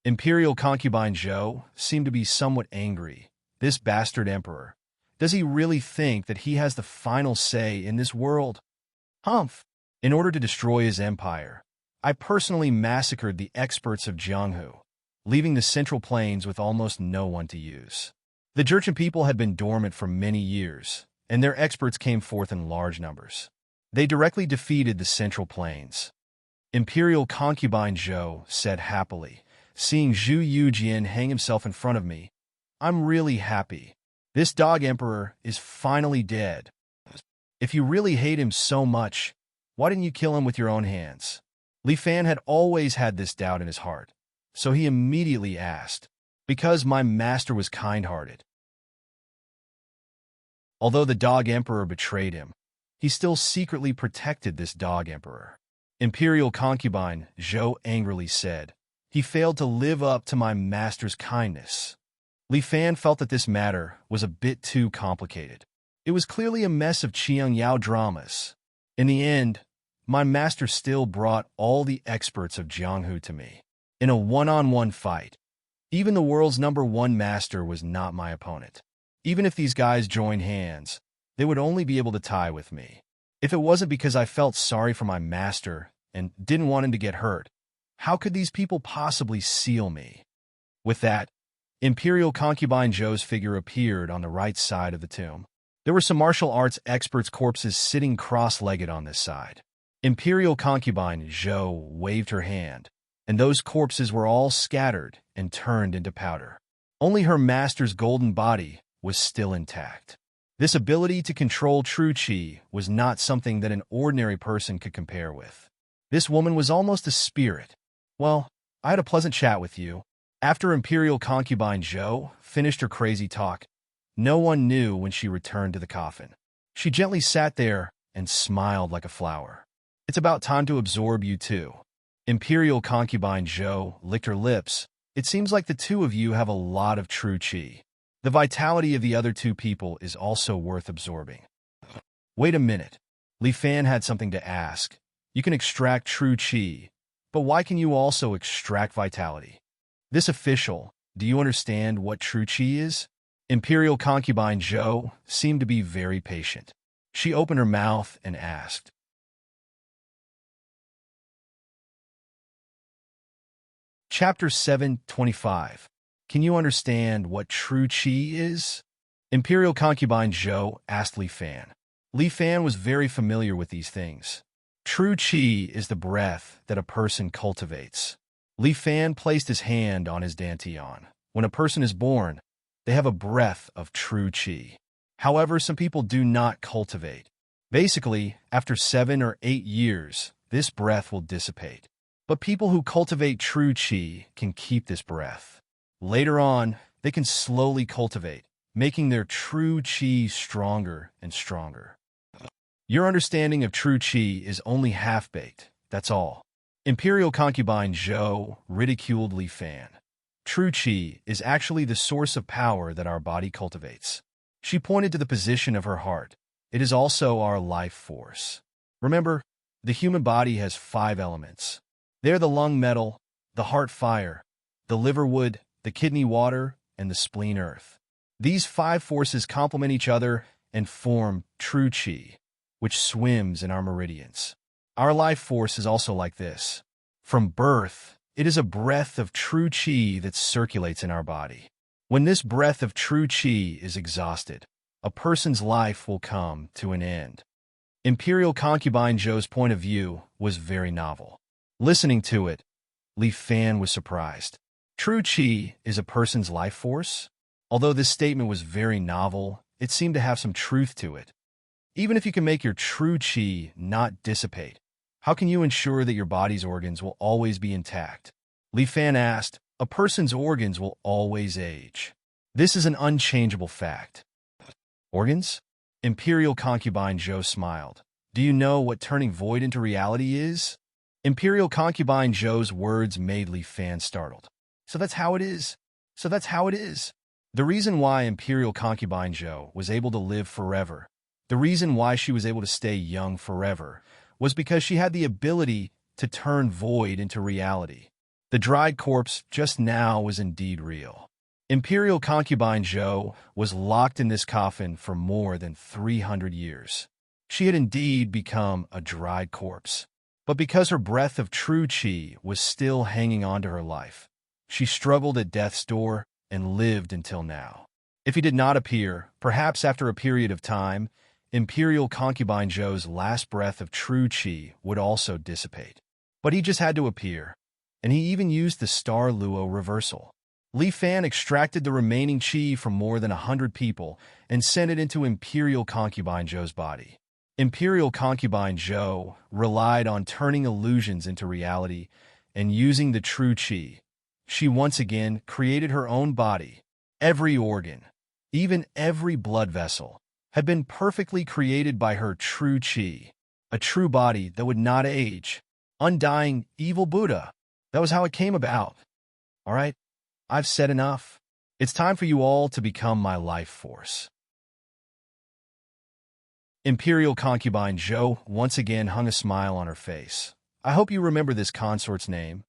Imperial concubine Zhou seemed to be somewhat angry. This bastard emperor. Does he really think that he has the final say in this world? Humph! In order to destroy his empire, I personally massacred the experts of Jianghu, leaving the Central Plains with almost no one to use. The Jurchen people had been dormant for many years, and their experts came forth in large numbers. They directly defeated the Central Plains. Imperial concubine Zhou said happily, seeing Zhu Yujian hang himself in front of me. I'm really happy. This dog emperor is finally dead. If you really hate him so much, why didn't you kill him with your own hands? Li Fan had always had this doubt in his heart, so he immediately asked, because my master was kind-hearted. Although the dog emperor betrayed him, he still secretly protected this dog emperor. Imperial concubine Zhou angrily said, he failed to live up to my master's kindness. Li Fan felt that this matter was a bit too complicated. It was clearly a mess of Qiang Yao dramas. In the end, my master still brought all the experts of Jianghu to me. In a one-on-one fight, even the world's #1 master was not my opponent. Even if these guys joined hands, they would only be able to tie with me. If it wasn't because I felt sorry for my master and didn't want him to get hurt, how could these people possibly seal me? With that, Imperial concubine Zhou's figure appeared on the right side of the tomb. There were some martial arts experts' corpses sitting cross-legged on this side. Imperial concubine Zhou waved her hand, and those corpses were all scattered and turned into powder. Only her master's golden body was still intact. This ability to control true qi was not something that an ordinary person could compare with. This woman was almost a spirit. Well, I had a pleasant chat with you. After Imperial concubine Zhou finished her crazy talk, no one knew when she returned to the coffin. She gently sat there and smiled like a flower. It's about time to absorb you too. Imperial concubine Zhou licked her lips. It seems like the two of you have a lot of true qi. The vitality of the other two people is also worth absorbing. Wait a minute. Li Fan had something to ask. You can extract true qi, but why can you also extract vitality? This official, do you understand what true qi is? Imperial concubine Zhou seemed to be very patient. She opened her mouth and asked. Chapter 725. Can you understand what true qi is? Imperial concubine Zhou asked Li Fan. Li Fan was very familiar with these things. True qi is the breath that a person cultivates. Li Fan placed his hand on his dantian. When a person is born, they have a breath of true qi. However, some people do not cultivate. Basically, after 7 or 8 years, this breath will dissipate. But people who cultivate true qi can keep this breath. Later on, they can slowly cultivate, making their true qi stronger and stronger. Your understanding of true qi is only half-baked, that's all. Imperial concubine Zhou ridiculed Li Fan. True qi is actually the source of power that our body cultivates. She pointed to the position of her heart. It is also our life force. Remember, the human body has 5 elements. They are the lung metal, the heart fire, the liver wood, the kidney water, and the spleen earth. These 5 forces complement each other and form true qi, which swims in our meridians. Our life force is also like this. From birth, it is a breath of true qi that circulates in our body. When this breath of true qi is exhausted, a person's life will come to an end. Imperial concubine Zhou's point of view was very novel. Listening to it, Li Fan was surprised. True qi is a person's life force? Although this statement was very novel, it seemed to have some truth to it. Even if you can make your true qi not dissipate, how can you ensure that your body's organs will always be intact? Li Fan asked. A person's organs will always age. This is an unchangeable fact. Organs? Imperial concubine Zhou smiled. Do you know what turning void into reality is? Imperial concubine Zhou's words made Li Fan startled. So that's how it is. The reason why Imperial concubine Zhou was able to live forever, the reason why she was able to stay young forever, was because she had the ability to turn void into reality. The dried corpse just now was indeed real. Imperial concubine Zhou was locked in this coffin for more than 300 years. She had indeed become a dried corpse. But because her breath of true qi was still hanging on to her life, she struggled at death's door and lived until now. If he did not appear, perhaps after a period of time, Imperial concubine Zhou's last breath of true qi would also dissipate. But he just had to appear, and he even used the Star Luo reversal. Li Fan extracted the remaining qi from more than 100 people and sent it into Imperial concubine Zhou's body. Imperial concubine Zhou relied on turning illusions into reality and using the true qi. She once again created her own body. Every organ, even every blood vessel, had been perfectly created by her true qi. A true body that would not age. Undying, evil Buddha. That was how it came about. All right, I've said enough. It's time for you all to become my life force. Imperial concubine Zhou once again hung a smile on her face. I hope you remember this consort's name,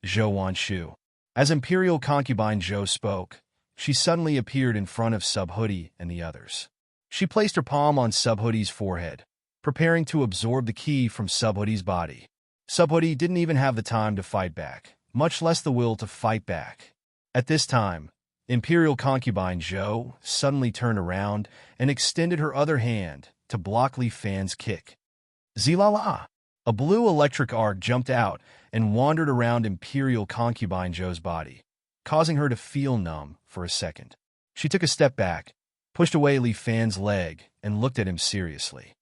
Zhou Wanshu. As Imperial concubine Zhou spoke, she suddenly appeared in front of Subhoodie and the others. She placed her palm on Subhoodie's forehead, preparing to absorb the ki from Subhoodie's body. Subhoodie didn't even have the time to fight back, much less the will to fight back. At this time, Imperial concubine Zhou suddenly turned around and extended her other hand to block Li Fan's kick. Zilala! A blue electric arc jumped out and wandered around Imperial concubine Zhou's body, causing her to feel numb for a second. She took a step back, pushed away Li Fan's leg, and looked at him seriously.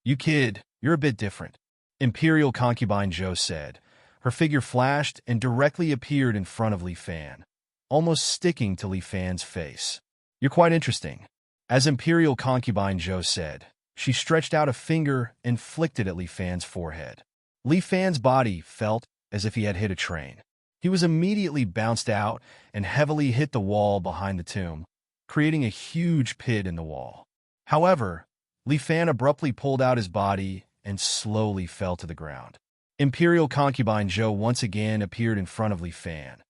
You kid, you're a bit different, Imperial concubine Zhou said. Her figure flashed and directly appeared in front of Li Fan, almost sticking to Li Fan's face. You're quite interesting. As Imperial concubine Zhou said, she stretched out a finger and flicked it at Li Fan's forehead. Li Fan's body felt as if he had hit a train. He was immediately bounced out and heavily hit the wall behind the tomb, creating a huge pit in the wall. However, Li Fan abruptly pulled out his body and slowly fell to the ground. Imperial concubine Zhou once again appeared in front of Li Fan,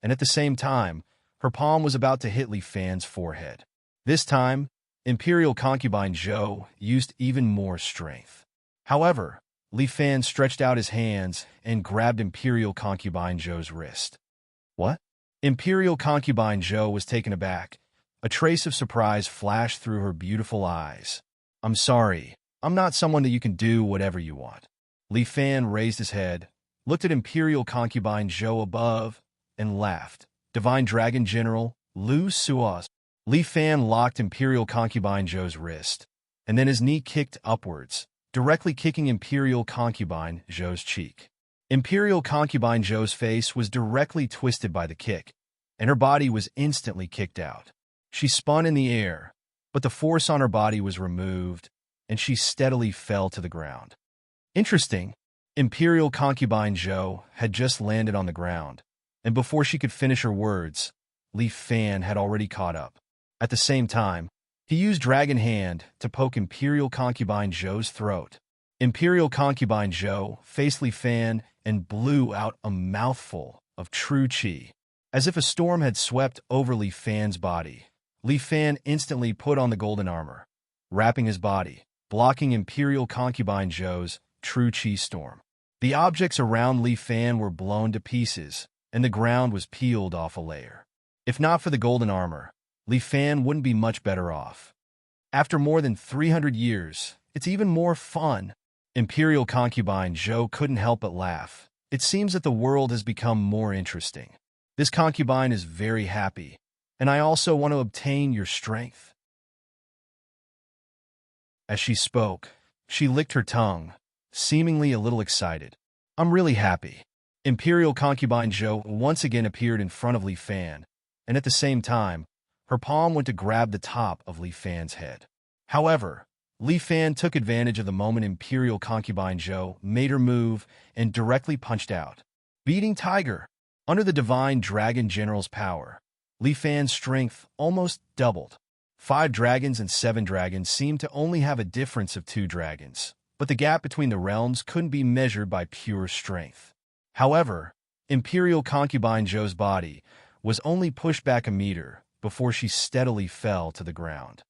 and at the same time, her palm was about to hit Li Fan's forehead. This time, Imperial concubine Zhou used even more strength. However, Li Fan stretched out his hands and grabbed Imperial concubine Zhou's wrist. What? Imperial concubine Zhou was taken aback. A trace of surprise flashed through her beautiful eyes. I'm sorry, I'm not someone that you can do whatever you want. Li Fan raised his head, looked at Imperial concubine Zhou above, and laughed. Divine Dragon General Lu Suaz. Li Fan locked Imperial concubine Zhou's wrist, and then his knee kicked upwards, directly kicking Imperial Concubine Zhou's cheek. Imperial Concubine Zhou's face was directly twisted by the kick, and her body was instantly kicked out. She spun in the air, but the force on her body was removed, and she steadily fell to the ground. Interesting, Imperial Concubine Zhou had just landed on the ground, and before she could finish her words, Li Fan had already caught up. At the same time, he used Dragon Hand to poke Imperial Concubine Zhou's throat. Imperial Concubine Zhou faced Li Fan and blew out a mouthful of true qi. As if a storm had swept over Li Fan's body, Li Fan instantly put on the golden armor, wrapping his body, blocking Imperial Concubine Zhou's true qi storm. The objects around Li Fan were blown to pieces, and the ground was peeled off a layer. If not for the golden armor, Li Fan wouldn't be much better off. After more than 300 years, it's even more fun. Imperial Concubine Zhou couldn't help but laugh. It seems that the world has become more interesting. This concubine is very happy, and I also want to obtain your strength. As she spoke, she licked her tongue, seemingly a little excited. I'm really happy. Imperial Concubine Zhou once again appeared in front of Li Fan, and at the same time, her palm went to grab the top of Li Fan's head. However, Li Fan took advantage of the moment Imperial Concubine Zhou made her move and directly punched out. Beating Tiger. Under the Divine Dragon General's power, Li Fan's strength almost doubled. 5 dragons and 7 dragons seemed to only have a difference of 2 dragons, but the gap between the realms couldn't be measured by pure strength. However, Imperial Concubine Zhou's body was only pushed back a meter before she steadily fell to the ground.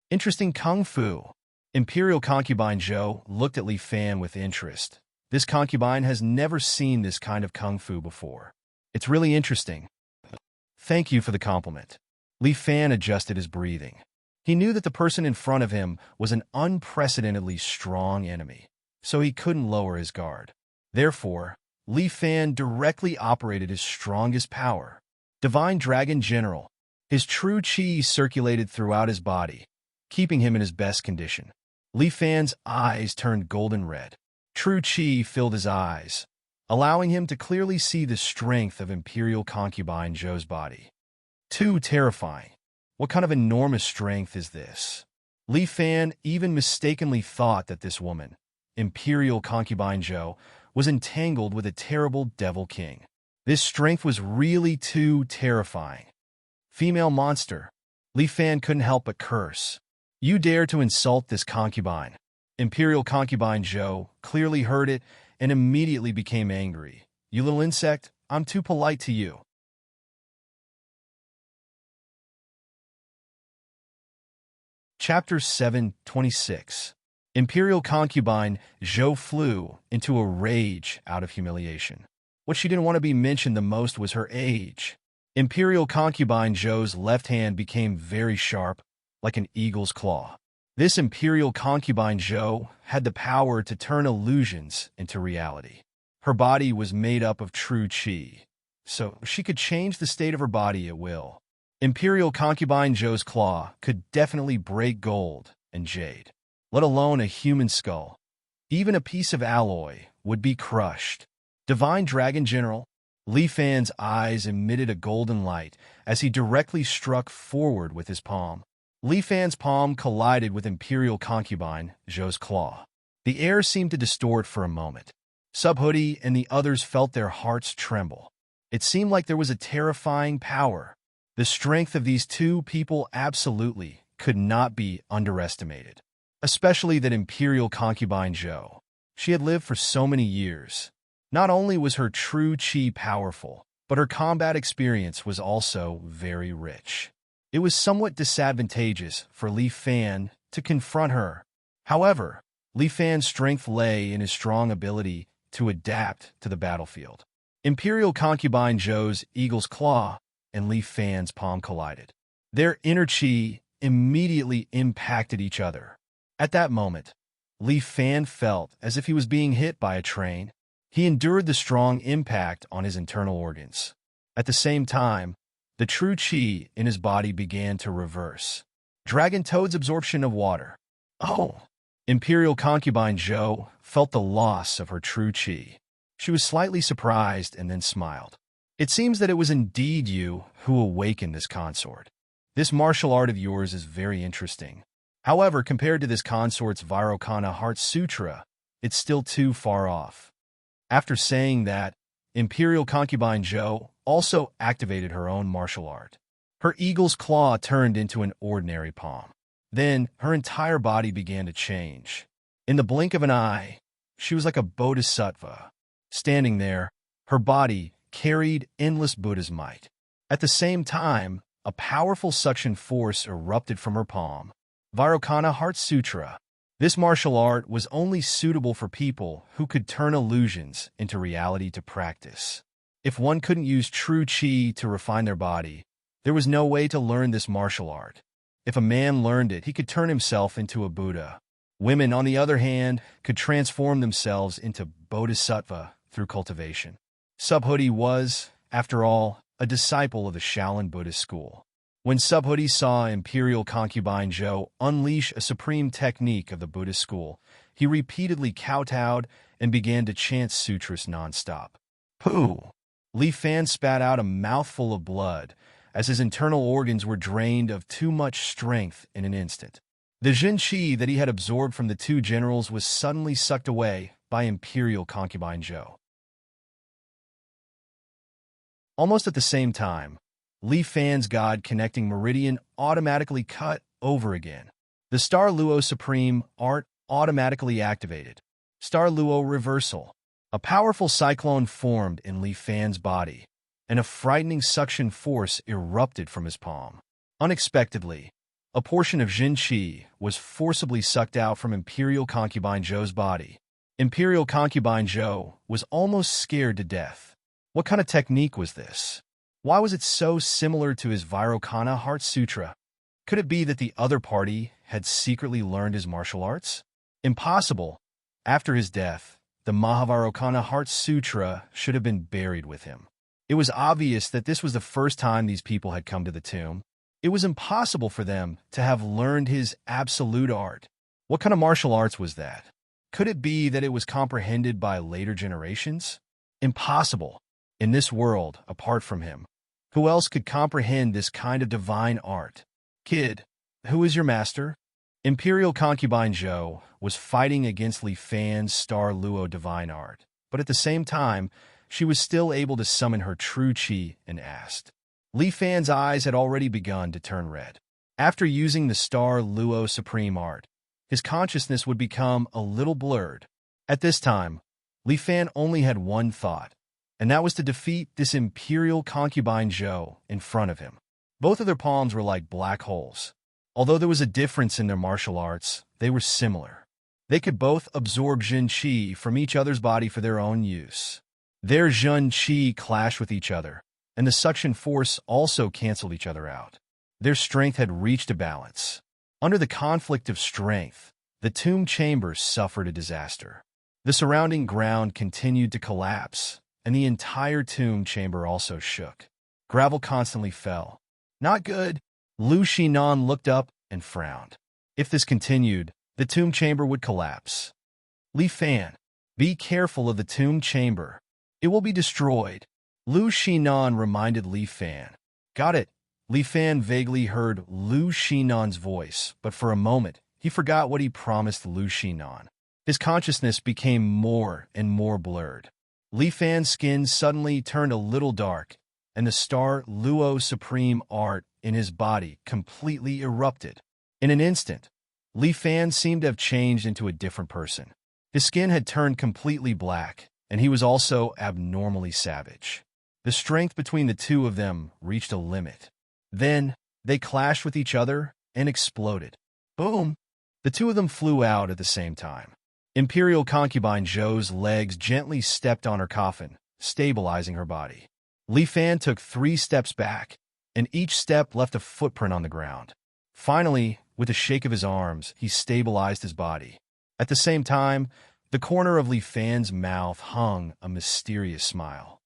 Interesting kung fu. Imperial Concubine Zhou looked at Li Fan with interest. This concubine has never seen this kind of kung fu before. It's really interesting. Thank you for the compliment. Li Fan adjusted his breathing. He knew that the person in front of him was an unprecedentedly strong enemy, so he couldn't lower his guard. Therefore, Li Fan directly operated his strongest power. Divine Dragon General. His true qi circulated throughout his body, keeping him in his best condition. Li Fan's eyes turned golden red. True qi filled his eyes, allowing him to clearly see the strength of Imperial Concubine Zhou's body. Too terrifying. What kind of enormous strength is this? Li Fan even mistakenly thought that this woman, Imperial Concubine Zhou, was entangled with a terrible Devil King. This strength was really too terrifying. Female monster. Li Fan couldn't help but curse. You dare to insult this concubine. Imperial Concubine Zhou clearly heard it and immediately became angry. You little insect, I'm too polite to you. Chapter 7:26. Imperial Concubine Zhou flew into a rage out of humiliation. What she didn't want to be mentioned the most was her age. Imperial Concubine Zhou's left hand became very sharp, like an eagle's claw. This Imperial Concubine Zhou had the power to turn illusions into reality. Her body was made up of true qi, so she could change the state of her body at will. Imperial Concubine Zhou's claw could definitely break gold and jade, let alone a human skull. Even a piece of alloy would be crushed. Divine Dragon General. Li Fan's eyes emitted a golden light as he directly struck forward with his palm. Li Fan's palm collided with Imperial Concubine Zhou's claw. The air seemed to distort for a moment. Subhoodie and the others felt their hearts tremble. It seemed like there was a terrifying power. The strength of these two people absolutely could not be underestimated. Especially that Imperial Concubine Zhou. She had lived for so many years. Not only was her true qi powerful, but her combat experience was also very rich. It was somewhat disadvantageous for Li Fan to confront her. However, Li Fan's strength lay in his strong ability to adapt to the battlefield. Imperial Concubine Zhou's eagle's claw and Li Fan's palm collided. Their inner qi immediately impacted each other. At that moment, Li Fan felt as if he was being hit by a train. He endured the strong impact on his internal organs. At the same time, the true qi in his body began to reverse. Dragon Toad's absorption of water. Oh! Imperial concubine Zhou felt the loss of her true qi. She was slightly surprised and then smiled. It seems that it was indeed you who awakened this consort. This martial art of yours is very interesting. However, compared to this consort's Vairocana Heart Sutra, it's still too far off. After saying that, Imperial concubine Zhou also activated her own martial art. Her eagle's claw turned into an ordinary palm. Then, her entire body began to change. In the blink of an eye, she was like a bodhisattva. Standing there, her body carried endless Buddha's might. At the same time, a powerful suction force erupted from her palm. Vairocana Heart Sutra. This martial art was only suitable for people who could turn illusions into reality to practice. If one couldn't use true qi to refine their body, there was no way to learn this martial art. If a man learned it, he could turn himself into a Buddha. Women, on the other hand, could transform themselves into bodhisattva through cultivation. Subhuti was, after all, a disciple of the Shaolin Buddhist school. When Subhuti saw Imperial concubine Zhou unleash a supreme technique of the Buddhist school, he repeatedly kowtowed and began to chant sutras nonstop. Pooh! Li Fan spat out a mouthful of blood, as his internal organs were drained of too much strength in an instant. The Jin Qi that he had absorbed from the two generals was suddenly sucked away by Imperial concubine Zhou. Almost at the same time, Li Fan's God-connecting meridian automatically cut over again. The Star Luo Supreme art automatically activated. Star Luo Reversal. A powerful cyclone formed in Li Fan's body, and a frightening suction force erupted from his palm. Unexpectedly, a portion of Jin Qi was forcibly sucked out from Imperial concubine Zhou's body. Imperial concubine Zhou was almost scared to death. What kind of technique was this? Why was it so similar to his Vairocana Heart Sutra? Could it be that the other party had secretly learned his martial arts? Impossible. After his death, the Mahavairocana Heart Sutra should have been buried with him. It was obvious that this was the first time these people had come to the tomb. It was impossible for them to have learned his absolute art. What kind of martial arts was that? Could it be that it was comprehended by later generations? Impossible. In this world, apart from him, who else could comprehend this kind of divine art? Kid, who is your master? Imperial concubine Zhou was fighting against Li Fan's Star Luo divine art, but at the same time, she was still able to summon her true qi and asked. Li Fan's eyes had already begun to turn red. After using the Star Luo Supreme art, his consciousness would become a little blurred. At this time, Li Fan only had one thought, and that was to defeat this Imperial concubine Zhou in front of him. Both of their palms were like black holes. Although there was a difference in their martial arts, they were similar. They could both absorb Jin Qi from each other's body for their own use. Their Jin Qi clashed with each other, and the suction force also canceled each other out. Their strength had reached a balance. Under the conflict of strength, the tomb chamber suffered a disaster. The surrounding ground continued to collapse, and the entire tomb chamber also shook. Gravel constantly fell. Not good. Lu Shinan looked up and frowned. If this continued, the tomb chamber would collapse. Li Fan, be careful of the tomb chamber. It will be destroyed. Lu Shinan reminded Li Fan. Got it. Li Fan vaguely heard Lu Shinan's voice, but for a moment, he forgot what he promised Lu Shinan. His consciousness became more and more blurred. Li Fan's skin suddenly turned a little dark, and the Star Luo Supreme art in his body completely erupted. In an instant, Li Fan seemed to have changed into a different person. His skin had turned completely black, and he was also abnormally savage. The strength between the two of them reached a limit. Then, they clashed with each other and exploded. Boom! The two of them flew out at the same time. Imperial concubine Zhou's legs gently stepped on her coffin, stabilizing her body. Li Fan took 3 steps back, and each step left a footprint on the ground. Finally, with a shake of his arms, he stabilized his body. At the same time, the corner of Li Fan's mouth hung a mysterious smile.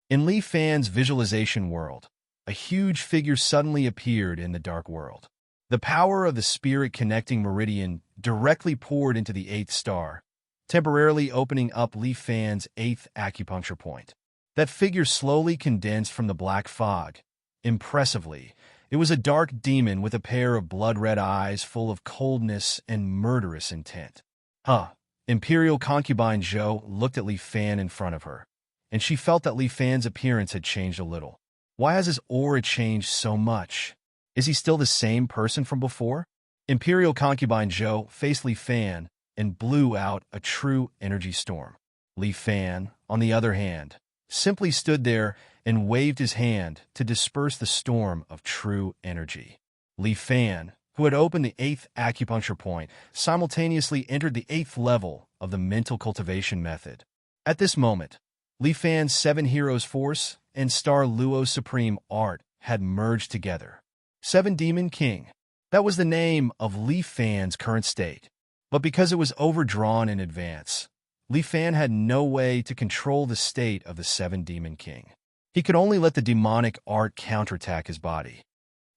In Li Fan's visualization world, a huge figure suddenly appeared in the dark world. The power of the spirit-connecting meridian directly poured into the eighth star, temporarily opening up Li Fan's eighth acupuncture point. That figure slowly condensed from the black fog. Impressively, it was a dark demon with a pair of blood-red eyes full of coldness and murderous intent. Huh. Imperial concubine Zhou looked at Li Fan in front of her, and she felt that Li Fan's appearance had changed a little. Why has his aura changed so much? Is he still the same person from before? Imperial concubine Zhou faced Li Fan and blew out a true energy storm. Li Fan, on the other hand, simply stood there and waved his hand to disperse the storm of true energy. Li Fan, who had opened the eighth acupuncture point, simultaneously entered the eighth level of the mental cultivation method. At this moment, Li Fan's Seven Heroes Force and Star Luo's Supreme Art had merged together. Seven Demon King. That was the name of Li Fan's current state. But because it was overdrawn in advance, Li Fan had no way to control the state of the Seven Demon King. He could only let the demonic art counterattack his body.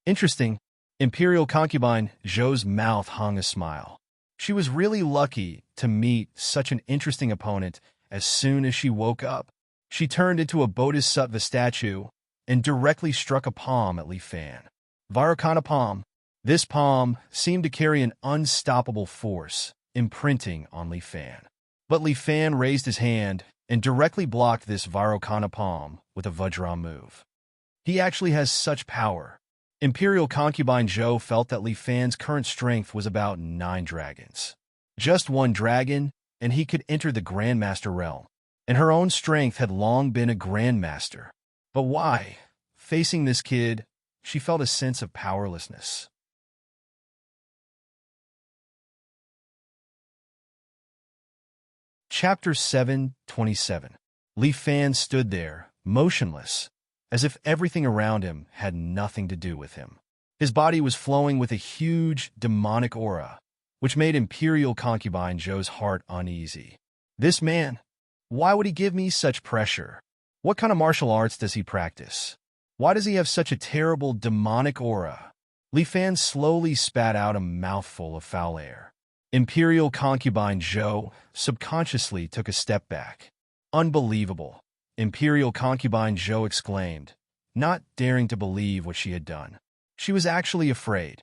Interesting. Imperial concubine Zhou's mouth hung a smile. She was really lucky to meet such an interesting opponent. As soon as she woke up, she turned into a bodhisattva statue and directly struck a palm at Li Fan. Vairocana palm. This palm seemed to carry an unstoppable force, imprinting on Li Fan. But Li Fan raised his hand and directly blocked this Vairocana palm with a Vajra move. He actually has such power. Imperial concubine Zhou felt that Li Fan's current strength was about 9 dragons. Just one dragon, and he could enter the Grandmaster realm. And her own strength had long been a Grandmaster. But why? Facing this kid, she felt a sense of powerlessness. Chapter 7:27. Li Fan stood there, motionless, as if everything around him had nothing to do with him. His body was flowing with a huge, demonic aura, which made Imperial concubine Zhou's heart uneasy. This man, why would he give me such pressure? What kind of martial arts does he practice? Why does he have such a terrible, demonic aura? Li Fan slowly spat out a mouthful of foul air. Imperial concubine Zhou subconsciously took a step back. Unbelievable, Imperial concubine Zhou exclaimed, not daring to believe what she had done. She was actually afraid.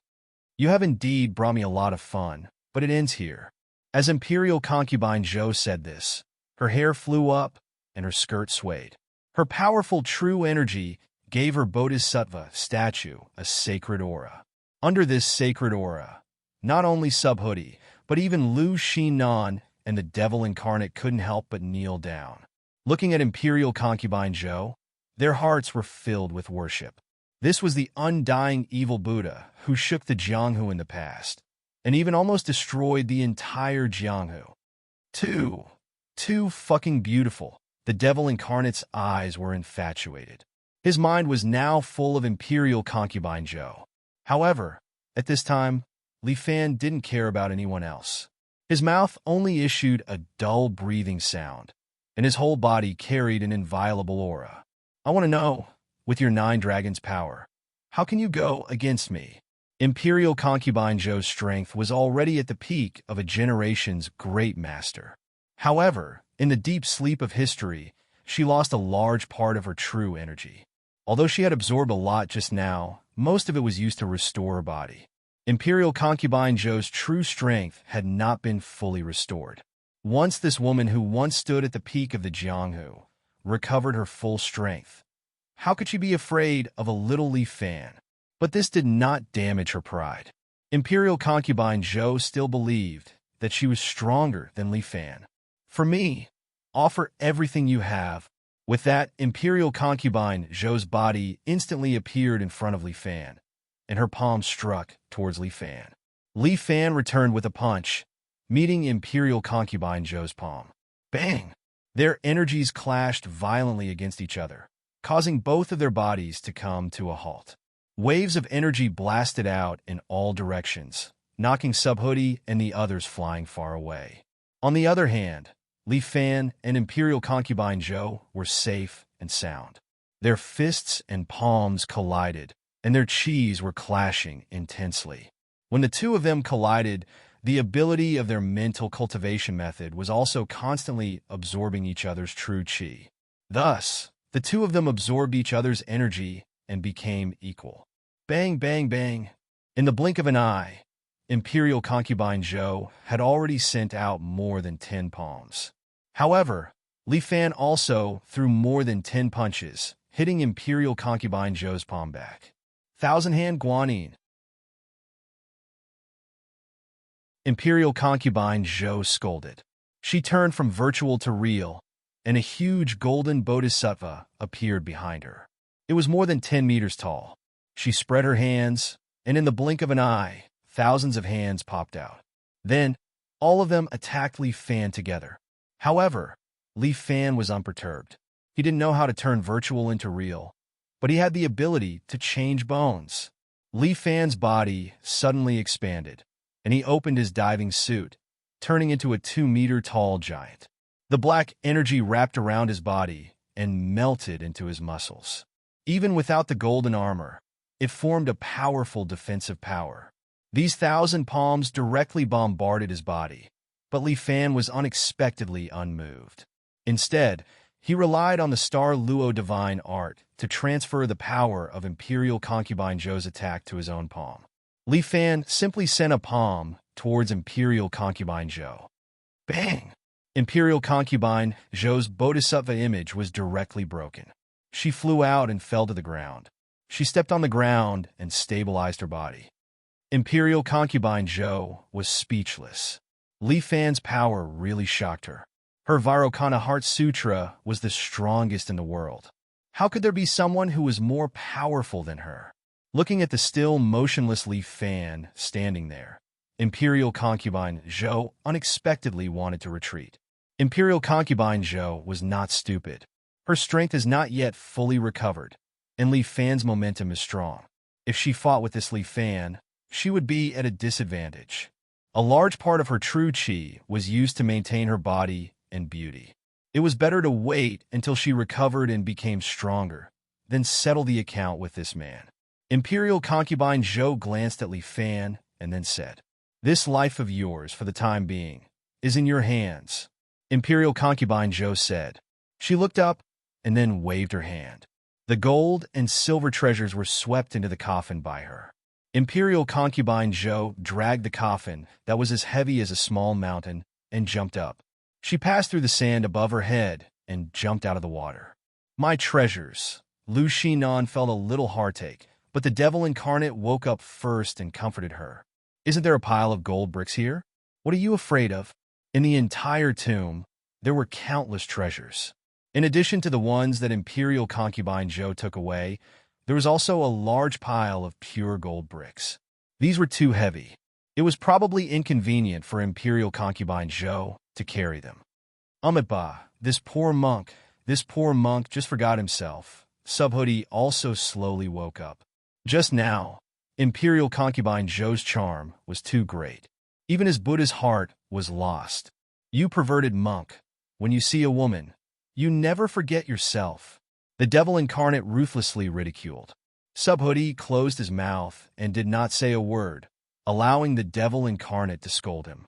You have indeed brought me a lot of fun, but it ends here. As Imperial concubine Zhou said this, her hair flew up and her skirt swayed. Her powerful true energy gave her bodhisattva statue a sacred aura. Under this sacred aura, not only Subhoodie, but even Lu Xinan and the devil incarnate couldn't help but kneel down. Looking at Imperial concubine Zhou, their hearts were filled with worship. This was the undying evil Buddha who shook the Jianghu in the past, and even almost destroyed the entire Jianghu. Too fucking beautiful. The devil incarnate's eyes were infatuated. His mind was now full of Imperial concubine Zhou. However, at this time, Li Fan didn't care about anyone else. His mouth only issued a dull breathing sound, and his whole body carried an inviolable aura. I want to know, with your 9 dragons' power, how can you go against me? Imperial concubine Zhou's strength was already at the peak of a generation's great master. However, in the deep sleep of history, she lost a large part of her true energy. Although she had absorbed a lot just now, most of it was used to restore her body. Imperial concubine Zhou's true strength had not been fully restored. Once this woman who once stood at the peak of the Jianghu recovered her full strength, how could she be afraid of a little Li Fan? But this did not damage her pride. Imperial concubine Zhou still believed that she was stronger than Li Fan. For me, offer everything you have. With that, Imperial concubine Zhou's body instantly appeared in front of Li Fan, and her palm struck towards Li Fan. Li Fan returned with a punch, meeting Imperial concubine Zhou's palm. Bang! Their energies clashed violently against each other, causing both of their bodies to come to a halt. Waves of energy blasted out in all directions, knocking Subhoodie and the others flying far away. On the other hand, Li Fan and Imperial concubine Zhou were safe and sound. Their fists and palms collided, and their chis were clashing intensely. When the two of them collided, the ability of their mental cultivation method was also constantly absorbing each other's true chi. Thus, the two of them absorbed each other's energy and became equal. Bang, bang, bang. In the blink of an eye, Imperial Concubine Zhou had already sent out more than 10 palms. However, Li Fan also threw more than 10 punches, hitting Imperial Concubine Zhou's palm back. Thousand-hand Guanyin. Imperial Concubine Zhou scolded. She turned from virtual to real, and a huge golden bodhisattva appeared behind her. It was more than 10 meters tall. She spread her hands, and in the blink of an eye, thousands of hands popped out. Then, all of them attacked Li Fan together. However, Li Fan was unperturbed. He didn't know how to turn virtual into real, but he had the ability to change bones. Li Fan's body suddenly expanded, and he opened his diving suit, turning into a 2-meter-tall giant. The black energy wrapped around his body and melted into his muscles. Even without the golden armor, it formed a powerful defensive power. These 1,000 palms directly bombarded his body, but Li Fan was unexpectedly unmoved. Instead, he relied on the Star Luo divine art to transfer the power of Imperial Concubine Zhou's attack to his own palm. Li Fan simply sent a palm towards Imperial Concubine Zhou. Bang! Imperial Concubine Zhou's bodhisattva image was directly broken. She flew out and fell to the ground. She stepped on the ground and stabilized her body. Imperial Concubine Zhou was speechless. Li Fan's power really shocked her. Her Vairocana Heart Sutra was the strongest in the world. How could there be someone who was more powerful than her? Looking at the still motionless Li Fan standing there, Imperial Concubine Zhou unexpectedly wanted to retreat. Imperial Concubine Zhou was not stupid. Her strength is not yet fully recovered, and Li Fan's momentum is strong. If she fought with this Li Fan, she would be at a disadvantage. A large part of her true chi was used to maintain her body and beauty. It was better to wait until she recovered and became stronger, than settle the account with this man. Imperial Concubine Zhou glanced at Li Fan and then said, "This life of yours, for the time being, is in your hands." Imperial Concubine Zhou said. She looked up and then waved her hand. The gold and silver treasures were swept into the coffin by her. Imperial Concubine Zhou dragged the coffin that was as heavy as a small mountain and jumped up. She passed through the sand above her head and jumped out of the water. "My treasures." Lu Xinan felt a little heartache, but the devil incarnate woke up first and comforted her. "Isn't there a pile of gold bricks here? What are you afraid of?" In the entire tomb, there were countless treasures. In addition to the ones that Imperial Concubine Zhou took away, there was also a large pile of pure gold bricks. These were too heavy. It was probably inconvenient for Imperial Concubine Zhou to carry them. Amitabha, this poor monk just forgot himself. Subhoodie also slowly woke up. Just now, Imperial Concubine Zhou's charm was too great. Even his Buddha's heart was lost. "You perverted monk, when you see a woman, you never forget yourself," the devil incarnate ruthlessly ridiculed. Subhoodie closed his mouth and did not say a word, allowing the devil incarnate to scold him.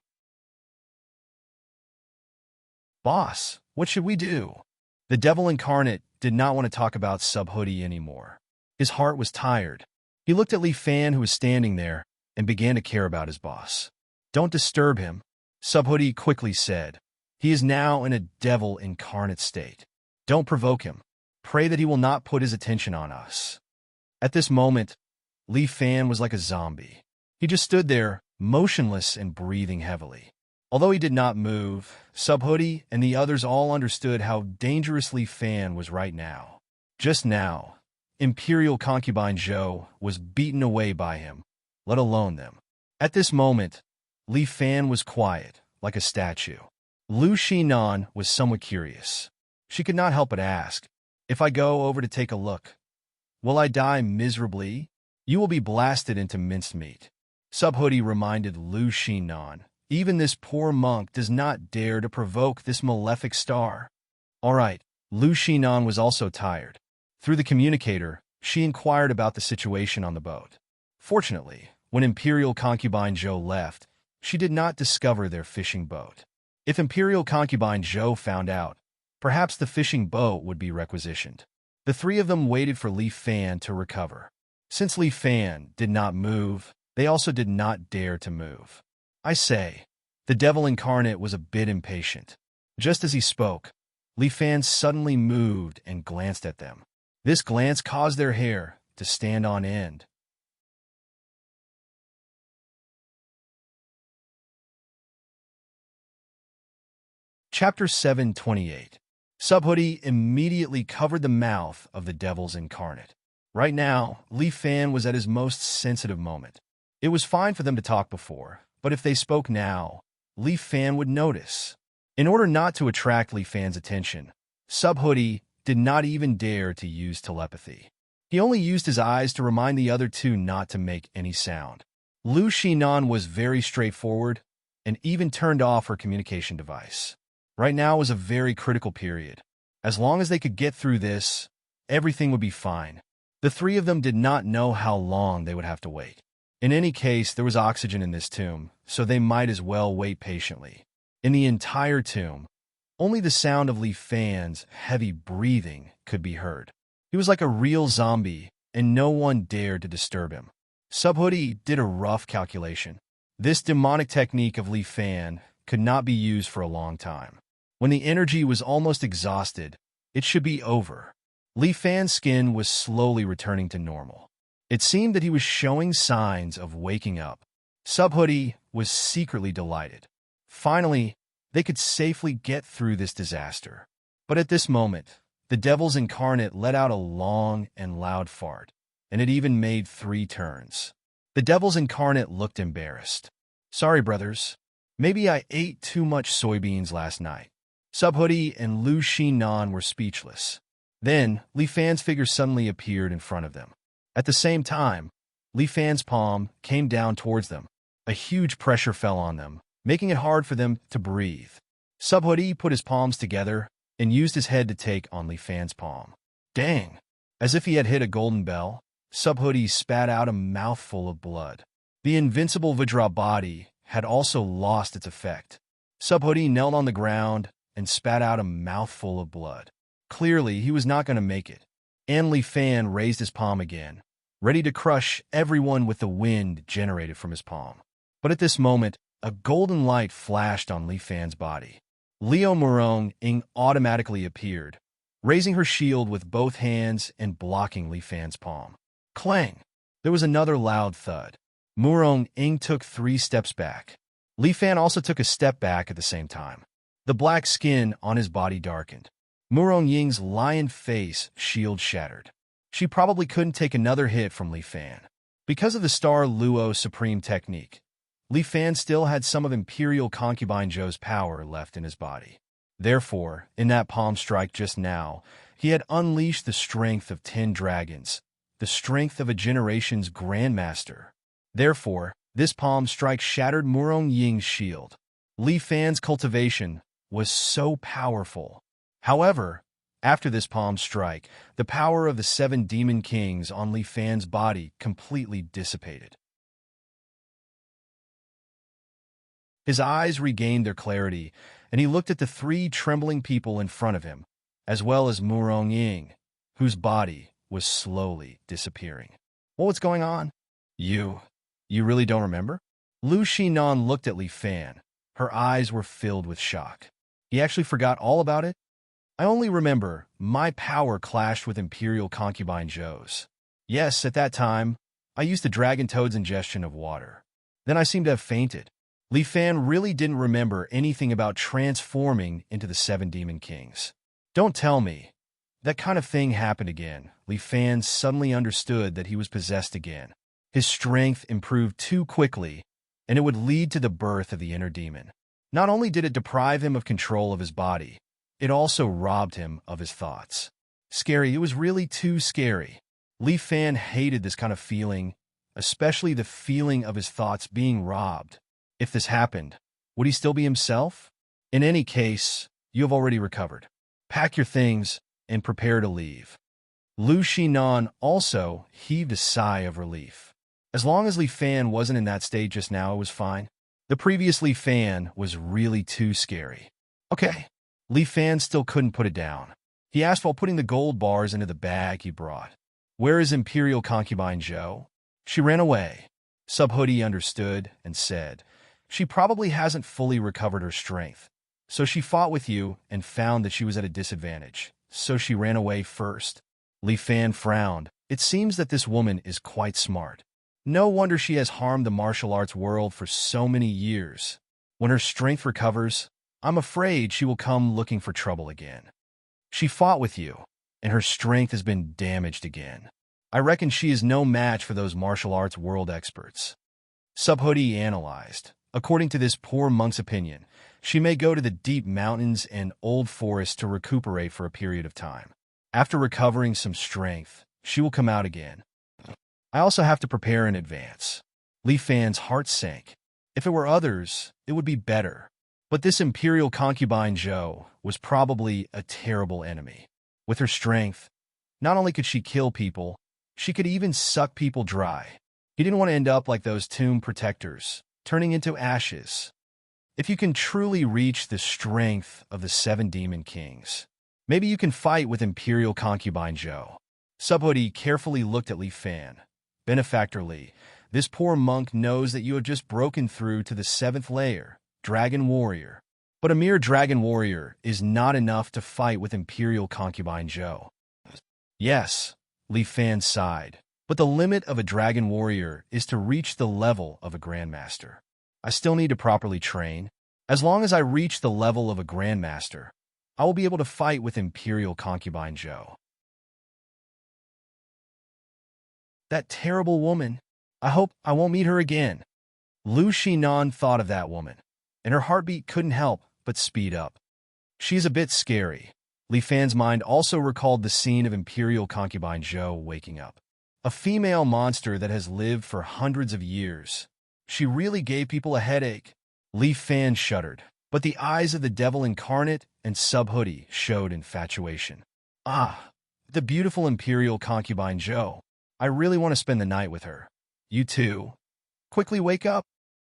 "Boss, what should we do?" The devil incarnate did not want to talk about Subhoodie anymore. His heart was tired. He looked at Li Fan, who was standing there, and began to care about his boss. "Don't disturb him," Subhoodie quickly said. "He is now in a devil incarnate state. Don't provoke him. Pray that he will not put his attention on us." At this moment, Li Fan was like a zombie. He just stood there, motionless and breathing heavily. Although he did not move, Subhoodie and the others all understood how dangerous Li Fan was right now. Just now, Imperial Concubine Zhou was beaten away by him, let alone them. At this moment, Li Fan was quiet, like a statue. Lu Xinan was somewhat curious. She could not help but ask, "If I go over to take a look, will I die miserably?" "You will be blasted into mincemeat," Subhoodie reminded Lu Xinan. "Even this poor monk does not dare to provoke this malefic star." "All right." Lu Xinan was also tired. Through the communicator, she inquired about the situation on the boat. Fortunately, When Imperial Concubine Zhou left, she did not discover their fishing boat. If Imperial Concubine Zhou found out, perhaps the fishing boat would be requisitioned. The three of them waited for Li Fan to recover. Since Li Fan did not move, they also did not dare to move. I say, the devil incarnate was a bit impatient. Just as he spoke, Li Fan suddenly moved and glanced at them. This glance caused their hair to stand on end. Chapter 728. Subhoodie immediately covered the mouth of the devil's incarnate. Right now, Li Fan was at his most sensitive moment. It was fine for them to talk before, but if they spoke now, Li Fan would notice. In order not to attract Li Fan's attention, Subhoodie did not even dare to use telepathy. He only used his eyes to remind the other two not to make any sound. Lu Xinan was very straightforward and even turned off her communication device. Right now was a very critical period. As long as they could get through this, everything would be fine. The three of them did not know how long they would have to wait. In any case, there was oxygen in this tomb, so they might as well wait patiently. In the entire tomb, only the sound of Li Fan's heavy breathing could be heard. He was like a real zombie, and no one dared to disturb him. Subhoodie did a rough calculation. This demonic technique of Li Fan could not be used for a long time. When the energy was almost exhausted, it should be over. Li Fan's skin was slowly returning to normal. It seemed that he was showing signs of waking up. Subhoodie was secretly delighted. Finally, they could safely get through this disaster. But at this moment, the devil's incarnate let out a long and loud fart, and it even made 3 turns. The devil's incarnate looked embarrassed. Sorry, brothers. Maybe I ate too much soybeans last night. Subhoodie and Lu Xinan were speechless. Then, Li Fan's figure suddenly appeared in front of them. At the same time, Li Fan's palm came down towards them. A huge pressure fell on them, making it hard for them to breathe. Subhoodie put his palms together and used his head to take on Li Fan's palm. Dang! As if he had hit a golden bell, Subhoodie spat out a mouthful of blood. The invincible Vajra body had also lost its effect. Subhoodie knelt on the ground and spat out a mouthful of blood. Clearly, he was not going to make it. And Li Fan raised his palm again, ready to crush everyone with the wind generated from his palm. But at this moment, a golden light flashed on Li Fan's body. Liu Murong Ying automatically appeared, raising her shield with both hands and blocking Li Fan's palm. Clang! There was another loud thud. Murong Ying took 3 steps back. Li Fan also took a step back at the same time. The black skin on his body darkened. Murong Ying's lion face shield shattered. She probably couldn't take another hit from Li Fan. Because of the Star Luo Supreme technique, Li Fan still had some of Imperial Concubine Zhou's power left in his body. Therefore, in that palm strike just now, he had unleashed the strength of 10 dragons, the strength of a generation's grandmaster. Therefore, this palm strike shattered Murong Ying's shield. Li Fan's cultivation was so powerful. However, after this palm strike, the power of the 7 demon kings on Li Fan's body completely dissipated. His eyes regained their clarity, and he looked at the 3 trembling people in front of him, as well as Murong Ying, whose body was slowly disappearing. Well, what's going on? You really don't remember? Lu Xinan looked at Li Fan. Her eyes were filled with shock. He actually forgot all about it? I only remember my power clashed with Imperial Concubine Zhou's. Yes, at that time, I used the Dragon Toad's ingestion of water. Then I seemed to have fainted. Li Fan really didn't remember anything about transforming into the 7 Demon Kings. Don't tell me. That kind of thing happened again. Li Fan suddenly understood that he was possessed again. His strength improved too quickly, and it would lead to the birth of the inner demon. Not only did it deprive him of control of his body, it also robbed him of his thoughts. Scary, it was really too scary. Li Fan hated this kind of feeling, especially the feeling of his thoughts being robbed. If this happened, would he still be himself? In any case, you have already recovered. Pack your things and prepare to leave. Lu Xinan also heaved a sigh of relief. As long as Li Fan wasn't in that state just now, it was fine. The previous Li Fan was really too scary. Okay. Li Fan still couldn't put it down. He asked while putting the gold bars into the bag he brought. Where is Imperial Concubine Zhou? She ran away. Subhoodie understood and said, she probably hasn't fully recovered her strength. So she fought with you and found that she was at a disadvantage. So she ran away first. Li Fan frowned. It seems that this woman is quite smart. No wonder she has harmed the martial arts world for so many years. When her strength recovers, I'm afraid she will come looking for trouble again. She fought with you, and her strength has been damaged again. I reckon she is no match for those martial arts world experts. Subhoodie analyzed. According to this poor monk's opinion, she may go to the deep mountains and old forests to recuperate for a period of time. After recovering some strength, she will come out again. I also have to prepare in advance. Li Fan's heart sank. If it were others, it would be better. But this Imperial Concubine Zhou was probably a terrible enemy. With her strength, not only could she kill people, she could even suck people dry. He didn't want to end up like those tomb protectors, turning into ashes. If you can truly reach the strength of the 7 demon kings, maybe you can fight with Imperial Concubine Zhou. Subhoodie carefully looked at Li Fan. Benefactor Li, this poor monk knows that you have just broken through to the 7th layer, Dragon Warrior. But a mere Dragon Warrior is not enough to fight with Imperial Concubine Zhou. Yes, Li Fan sighed, but the limit of a Dragon Warrior is to reach the level of a Grandmaster. I still need to properly train. As long as I reach the level of a Grandmaster, I will be able to fight with Imperial Concubine Zhou. That terrible woman. I hope I won't meet her again. Lu Shinan thought of that woman, and her heartbeat couldn't help but speed up. She's a bit scary. Li Fan's mind also recalled the scene of Imperial Concubine Zhou waking up. A female monster that has lived for hundreds of years. She really gave people a headache. Li Fan shuddered, but the eyes of the devil incarnate and Subhoodie showed infatuation. Ah, the beautiful Imperial Concubine Zhou. I really want to spend the night with her. You too. Quickly wake up.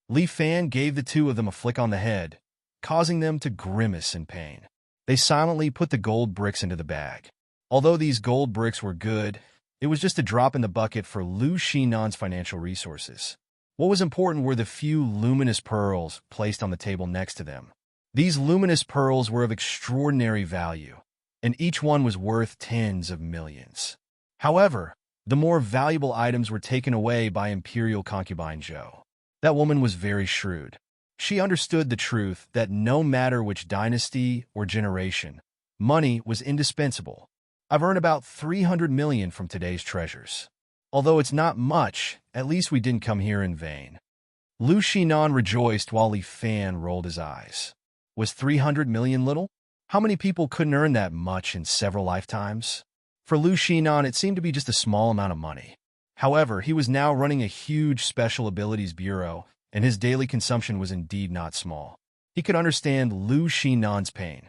Li Fan gave the two of them a flick on the head, causing them to grimace in pain. They silently put the gold bricks into the bag. Although these gold bricks were good, it was just a drop in the bucket for Lu Shinan's financial resources. What was important were the few luminous pearls placed on the table next to them. These luminous pearls were of extraordinary value, and each one was worth tens of millions. However, the more valuable items were taken away by Imperial Concubine Zhou. That woman was very shrewd. She understood the truth that no matter which dynasty or generation, money was indispensable. I've earned about 300 million from today's treasures. Although it's not much, at least we didn't come here in vain. Lu Shinan rejoiced while Li Fan rolled his eyes. Was 300 million little? How many people couldn't earn that much in several lifetimes? For Lu Shinan, it seemed to be just a small amount of money. However, he was now running a huge special abilities bureau, and his daily consumption was indeed not small. He could understand Lu Shinan's pain.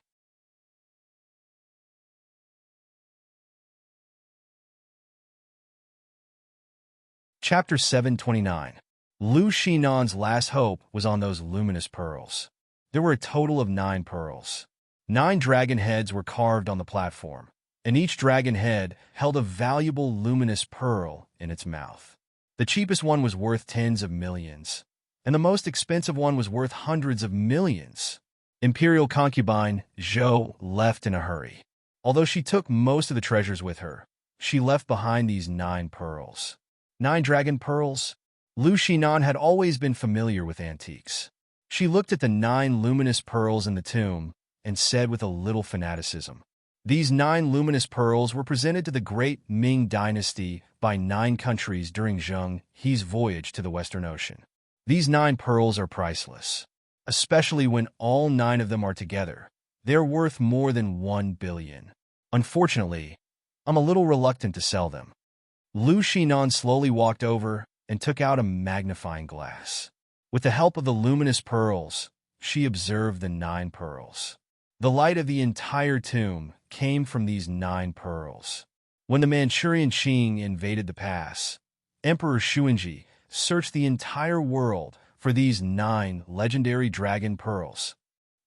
Chapter 729. Lu Shinan's last hope was on those luminous pearls. There were a total of 9 pearls. 9 dragon heads were carved on the platform, and each dragon head held a valuable luminous pearl in its mouth. The cheapest one was worth tens of millions, and the most expensive one was worth hundreds of millions. Imperial Concubine Zhou left in a hurry. Although she took most of the treasures with her, she left behind these 9 pearls. 9 dragon pearls? Lu Shinan had always been familiar with antiques. She looked at the 9 luminous pearls in the tomb and said with a little fanaticism, these 9 luminous pearls were presented to the great Ming dynasty by 9 countries during Zheng He's voyage to the Western Ocean. These 9 pearls are priceless, especially when all 9 of them are together. They're worth more than 1 billion. Unfortunately, I'm a little reluctant to sell them. Lu Shinan slowly walked over and took out a magnifying glass. With the help of the luminous pearls, she observed the 9 pearls. The light of the entire tomb came from these 9 pearls. When the Manchurian Qing invaded the pass, Emperor Xuanji searched the entire world for these 9 legendary dragon pearls.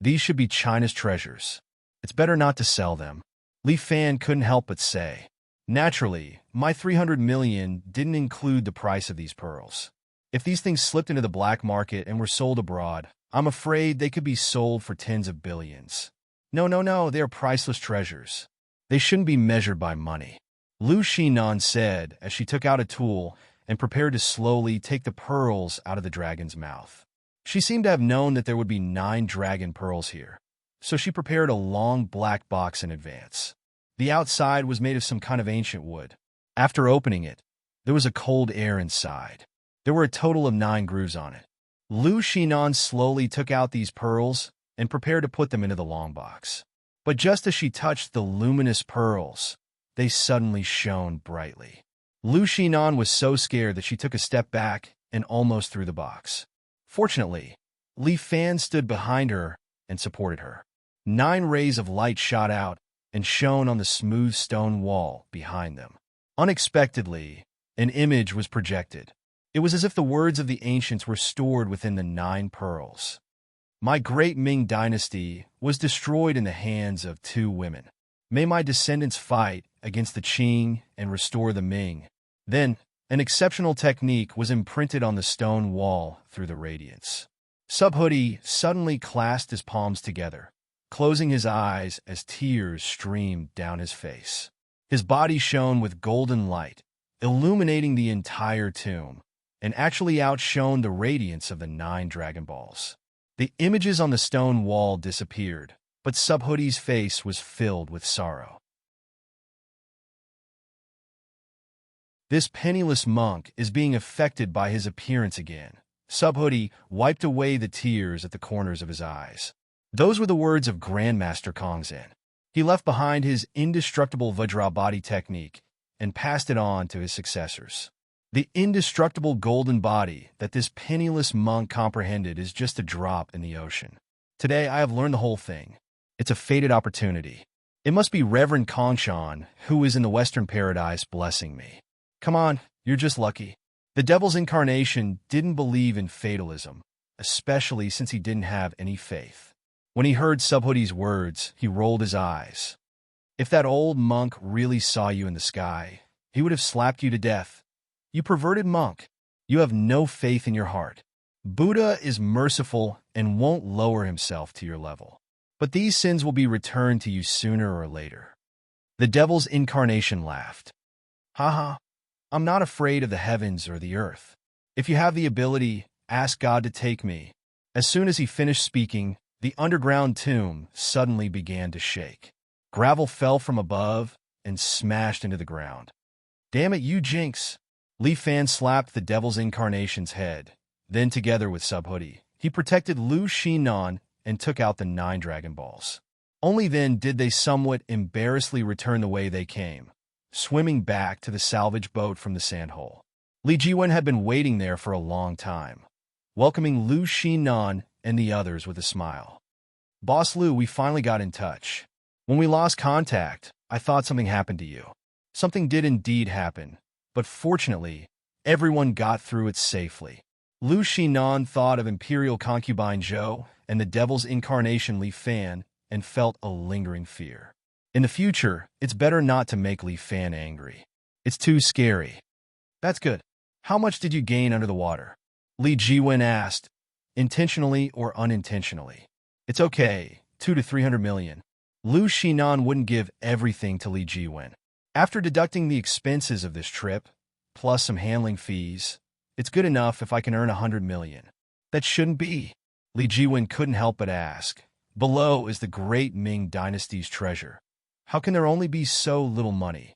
These should be China's treasures. It's better not to sell them. Li Fan couldn't help but say. Naturally, my 300 million didn't include the price of these pearls. If these things slipped into the black market and were sold abroad, I'm afraid they could be sold for tens of billions. No, they are priceless treasures. They shouldn't be measured by money. Lu Xinan said as she took out a tool and prepared to slowly take the pearls out of the dragon's mouth. She seemed to have known that there would be 9 dragon pearls here, so she prepared a long black box in advance. The outside was made of some kind of ancient wood. After opening it, there was a cold air inside. There were a total of 9 grooves on it. Lu Xinan slowly took out these pearls and prepared to put them into the long box. But just as she touched the luminous pearls, they suddenly shone brightly. Lu Xinan was so scared that she took a step back and almost threw the box. Fortunately, Li Fan stood behind her and supported her. 9 rays of light shot out and shone on the smooth stone wall behind them. Unexpectedly, an image was projected. It was as if the words of the ancients were stored within the 9 pearls. My great Ming dynasty was destroyed in the hands of 2 women. May my descendants fight against the Qing and restore the Ming. Then, an exceptional technique was imprinted on the stone wall through the radiance. Subhoodie suddenly clasped his palms together, closing his eyes as tears streamed down his face. His body shone with golden light, illuminating the entire tomb, and actually outshone the radiance of the 9 Dragon Balls. The images on the stone wall disappeared, but Subhoodie's face was filled with sorrow. This penniless monk is being affected by his appearance again. Subhoodie wiped away the tears at the corners of his eyes. Those were the words of Grandmaster Kongzhen. He left behind his indestructible Vajrabody technique and passed it on to his successors. The indestructible golden body that this penniless monk comprehended is just a drop in the ocean. Today I have learned the whole thing. It's a fated opportunity. It must be Reverend Kongshan, who is in the Western Paradise, blessing me. Come on, you're just lucky. The devil's incarnation didn't believe in fatalism, especially since he didn't have any faith. When he heard Subhoodie's words, he rolled his eyes. If that old monk really saw you in the sky, he would have slapped you to death. You perverted monk. You have no faith in your heart. Buddha is merciful and won't lower himself to your level. But these sins will be returned to you sooner or later. The devil's incarnation laughed. Haha, I'm not afraid of the heavens or the earth. If you have the ability, ask God to take me. As soon as he finished speaking, the underground tomb suddenly began to shake. Gravel fell from above and smashed into the ground. Damn it, you jinx! Li Fan slapped the devil's incarnation's head. Then, together with Subhoodie, he protected Lu Xinan and took out the 9 Dragon Balls. Only then did they somewhat embarrassedly return the way they came, swimming back to the salvage boat from the sandhole. Li Jiwen had been waiting there for a long time, welcoming Lu Xinan and the others with a smile. Boss Lu, we finally got in touch. When we lost contact, I thought something happened to you. Something did indeed happen, but fortunately, everyone got through it safely. Lu Xinan thought of Imperial Concubine Zhou and the devil's incarnation Li Fan and felt a lingering fear. In the future, it's better not to make Li Fan angry. It's too scary. That's good. How much did you gain under the water? Li Jiwen asked, intentionally or unintentionally. It's okay, 200 to 300 million. Lu Xinan wouldn't give everything to Li Jiwen. After deducting the expenses of this trip, plus some handling fees, it's good enough if I can earn 100 million. That shouldn't be. Li Jiwen couldn't help but ask. Below is the great Ming dynasty's treasure. How can there only be so little money?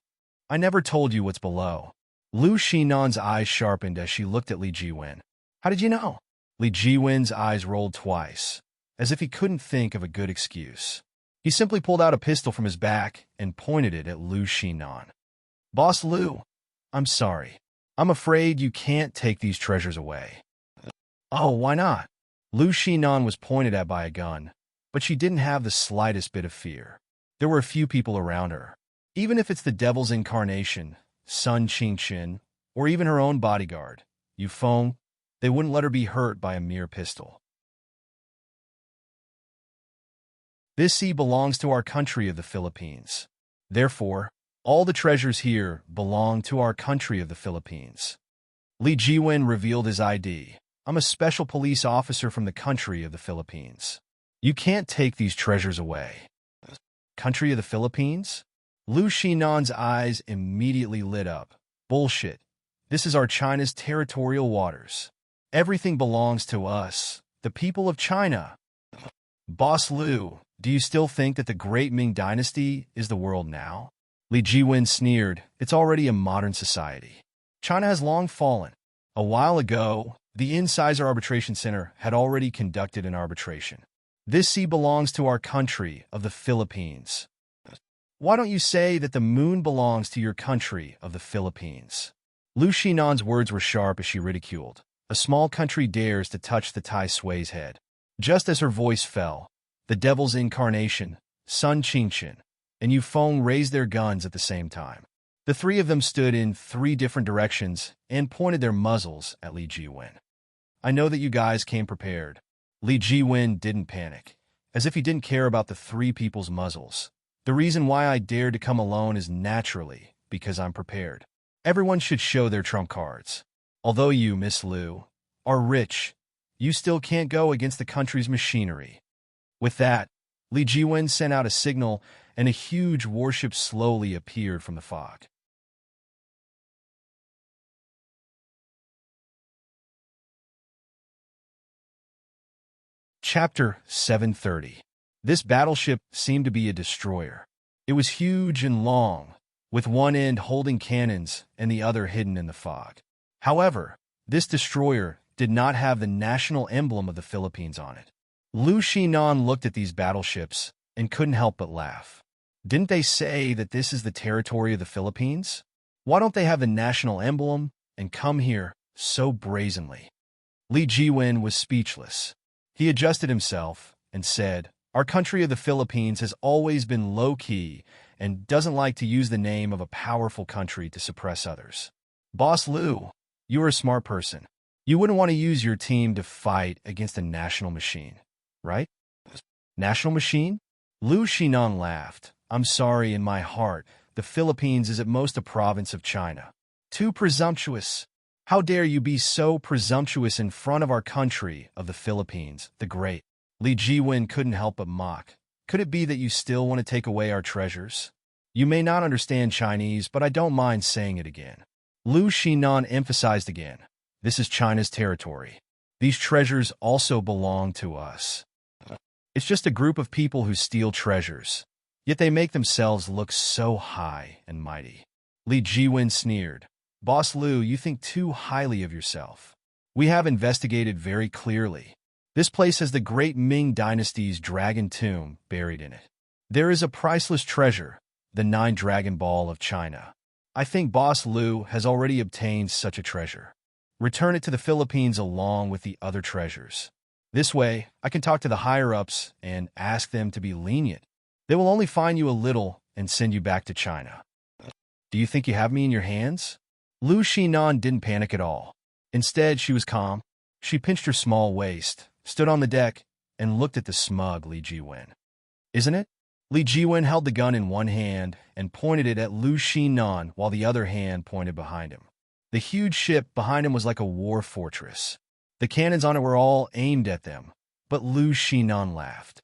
I never told you what's below. Lu Xinan's eyes sharpened as she looked at Li Jiwen. How did you know? Li Jiwen's eyes rolled twice, as if he couldn't think of a good excuse. He simply pulled out a pistol from his back and pointed it at Lu Xinan. Boss Lu, I'm sorry. I'm afraid you can't take these treasures away. Oh, why not? Lu Xinan was pointed at by a gun, but she didn't have the slightest bit of fear. There were a few people around her. Even if it's the devil's incarnation, Sun Qingqin, or even her own bodyguard, Yufeng, they wouldn't let her be hurt by a mere pistol. This sea belongs to our country of the Philippines. Therefore, all the treasures here belong to our country of the Philippines. Li Jiwen revealed his ID. I'm a special police officer from the country of the Philippines. You can't take these treasures away. Country of the Philippines? Lu Xinan's eyes immediately lit up. Bullshit. This is our China's territorial waters. Everything belongs to us, the people of China. Boss Lu, do you still think that the great Ming dynasty is the world now? Li Jiwen sneered. It's already a modern society. China has long fallen. A while ago, the Incisor Arbitration Center had already conducted an arbitration. This sea belongs to our country of the Philippines. Why don't you say that the moon belongs to your country of the Philippines? Lu Xinan's words were sharp as she ridiculed. A small country dares to touch the Tai Sui's head. Just as her voice fell, the devil's incarnation, Sun Qingqian, and Yufeng raised their guns at the same time. The three of them stood in three different directions and pointed their muzzles at Li Jiwen. I know that you guys came prepared. Li Jiwen didn't panic, as if he didn't care about the three people's muzzles. The reason why I dared to come alone is naturally because I'm prepared. Everyone should show their trump cards. Although you, Miss Liu, are rich, you still can't go against the country's machinery. With that, Li Jiwen sent out a signal, and a huge warship slowly appeared from the fog. Chapter 730. This battleship seemed to be a destroyer. It was huge and long, with one end holding cannons and the other hidden in the fog. However, this destroyer did not have the national emblem of the Philippines on it. Lu Xinan looked at these battleships and couldn't help but laugh. Didn't they say that this is the territory of the Philippines? Why don't they have the national emblem and come here so brazenly? Li Jiwen was speechless. He adjusted himself and said, Our country of the Philippines has always been low-key and doesn't like to use the name of a powerful country to suppress others. Boss Liu, you're a smart person. You wouldn't want to use your team to fight against a national machine, right? National machine? Lu Xinan laughed. I'm sorry, in my heart, the Philippines is at most a province of China. Too presumptuous. How dare you be so presumptuous in front of our country of the Philippines, the great? Li Jiwen couldn't help but mock. Could it be that you still want to take away our treasures? You may not understand Chinese, but I don't mind saying it again. Lu Xinan emphasized again. This is China's territory. These treasures also belong to us. It's just a group of people who steal treasures, yet they make themselves look so high and mighty. Li Jiwen sneered. Boss Liu, you think too highly of yourself. We have investigated very clearly. This place has the great Ming dynasty's dragon tomb buried in it. There is a priceless treasure, the 9-Dragon Ball of China. I think Boss Liu has already obtained such a treasure. Return it to the Philippines along with the other treasures. This way, I can talk to the higher-ups and ask them to be lenient. They will only fine you a little and send you back to China. Do you think you have me in your hands? Lu Xinan didn't panic at all. Instead, she was calm. She pinched her small waist, stood on the deck, and looked at the smug Li Jiwen. Isn't it? Li Jiwen held the gun in one hand and pointed it at Lu Xinan while the other hand pointed behind him. The huge ship behind him was like a war fortress. The cannons on it were all aimed at them, but Lu Xinan laughed.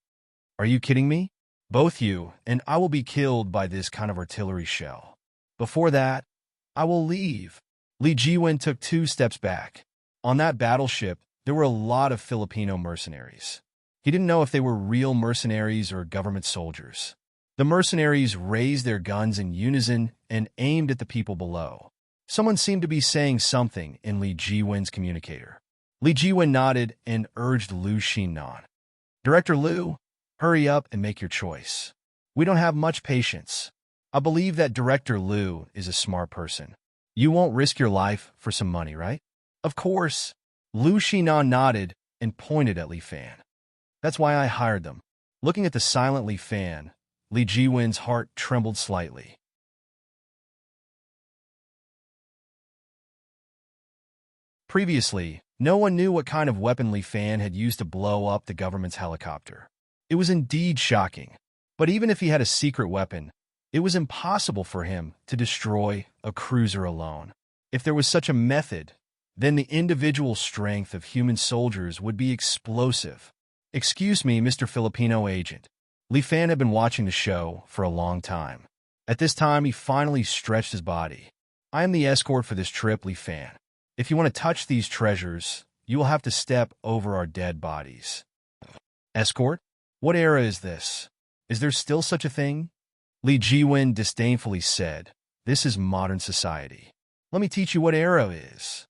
Are you kidding me? Both you and I will be killed by this kind of artillery shell. Before that, I will leave. Li Jiwen took 2 steps back. On that battleship, there were a lot of Filipino mercenaries. He didn't know if they were real mercenaries or government soldiers. The mercenaries raised their guns in unison and aimed at the people below. Someone seemed to be saying something in Li Jiwen's communicator. Li Jiwen nodded and urged Lu Xinan. Director Liu, hurry up and make your choice. We don't have much patience. I believe that Director Liu is a smart person. You won't risk your life for some money, right? Of course. Lu Xinan nodded and pointed at Li Fan. That's why I hired them. Looking at the silent Li Fan, Li Jiwen's heart trembled slightly. Previously, no one knew what kind of weapon Li Fan had used to blow up the government's helicopter. It was indeed shocking. But even if he had a secret weapon, it was impossible for him to destroy a cruiser alone. If there was such a method, then the individual strength of human soldiers would be explosive. Excuse me, Mr. Filipino agent. Li Fan had been watching the show for a long time. At this time, he finally stretched his body. I am the escort for this trip, Li Fan. If you want to touch these treasures, you will have to step over our dead bodies. Escort? What era is this? Is there still such a thing? Li Jiwen disdainfully said, This is modern society. Let me teach you what era is.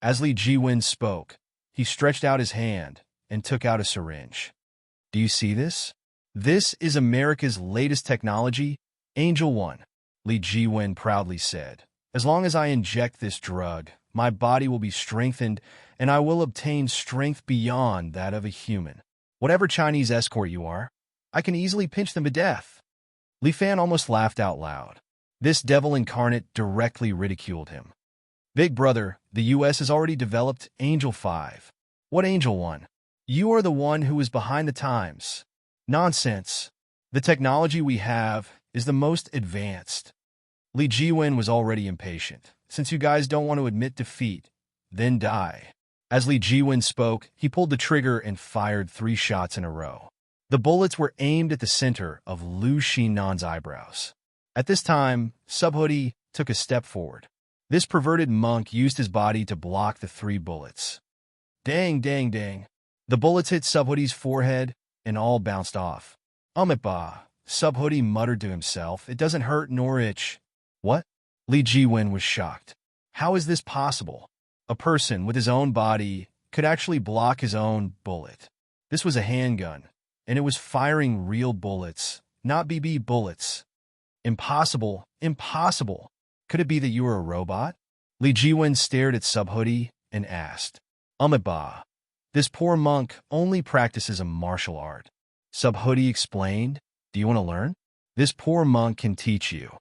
As Li Jiwen spoke, he stretched out his hand and took out a syringe. Do you see this? This is America's latest technology, Angel One, Li Jiwen proudly said. As long as I inject this drug, my body will be strengthened and I will obtain strength beyond that of a human. Whatever Chinese escort you are, I can easily pinch them to death. Li Fan almost laughed out loud. This devil incarnate directly ridiculed him. Big brother, the US has already developed Angel 5. What Angel 1? You are the one who is behind the times. Nonsense. The technology we have is the most advanced. Li Jiwen was already impatient. Since you guys don't want to admit defeat, then die. As Li Jiwen spoke, he pulled the trigger and fired 3 shots in a row. The bullets were aimed at the center of Lu Xinan's eyebrows. At this time, Subhoodie took a step forward. This perverted monk used his body to block the 3 bullets. Dang, dang, dang. The bullets hit Subhoodie's forehead and all bounced off. Bah, Subhoodie muttered to himself. It doesn't hurt nor itch. What? Li Jiwen was shocked. How is this possible? A person with his own body could actually block his own bullet. This was a handgun, and it was firing real bullets, not BB bullets. Impossible, impossible. Could it be that you were a robot? Li Jiwen stared at Subhoodie and asked. Bah. This poor monk only practices a martial art. Subhoodie explained. Do you want to learn? This poor monk can teach you.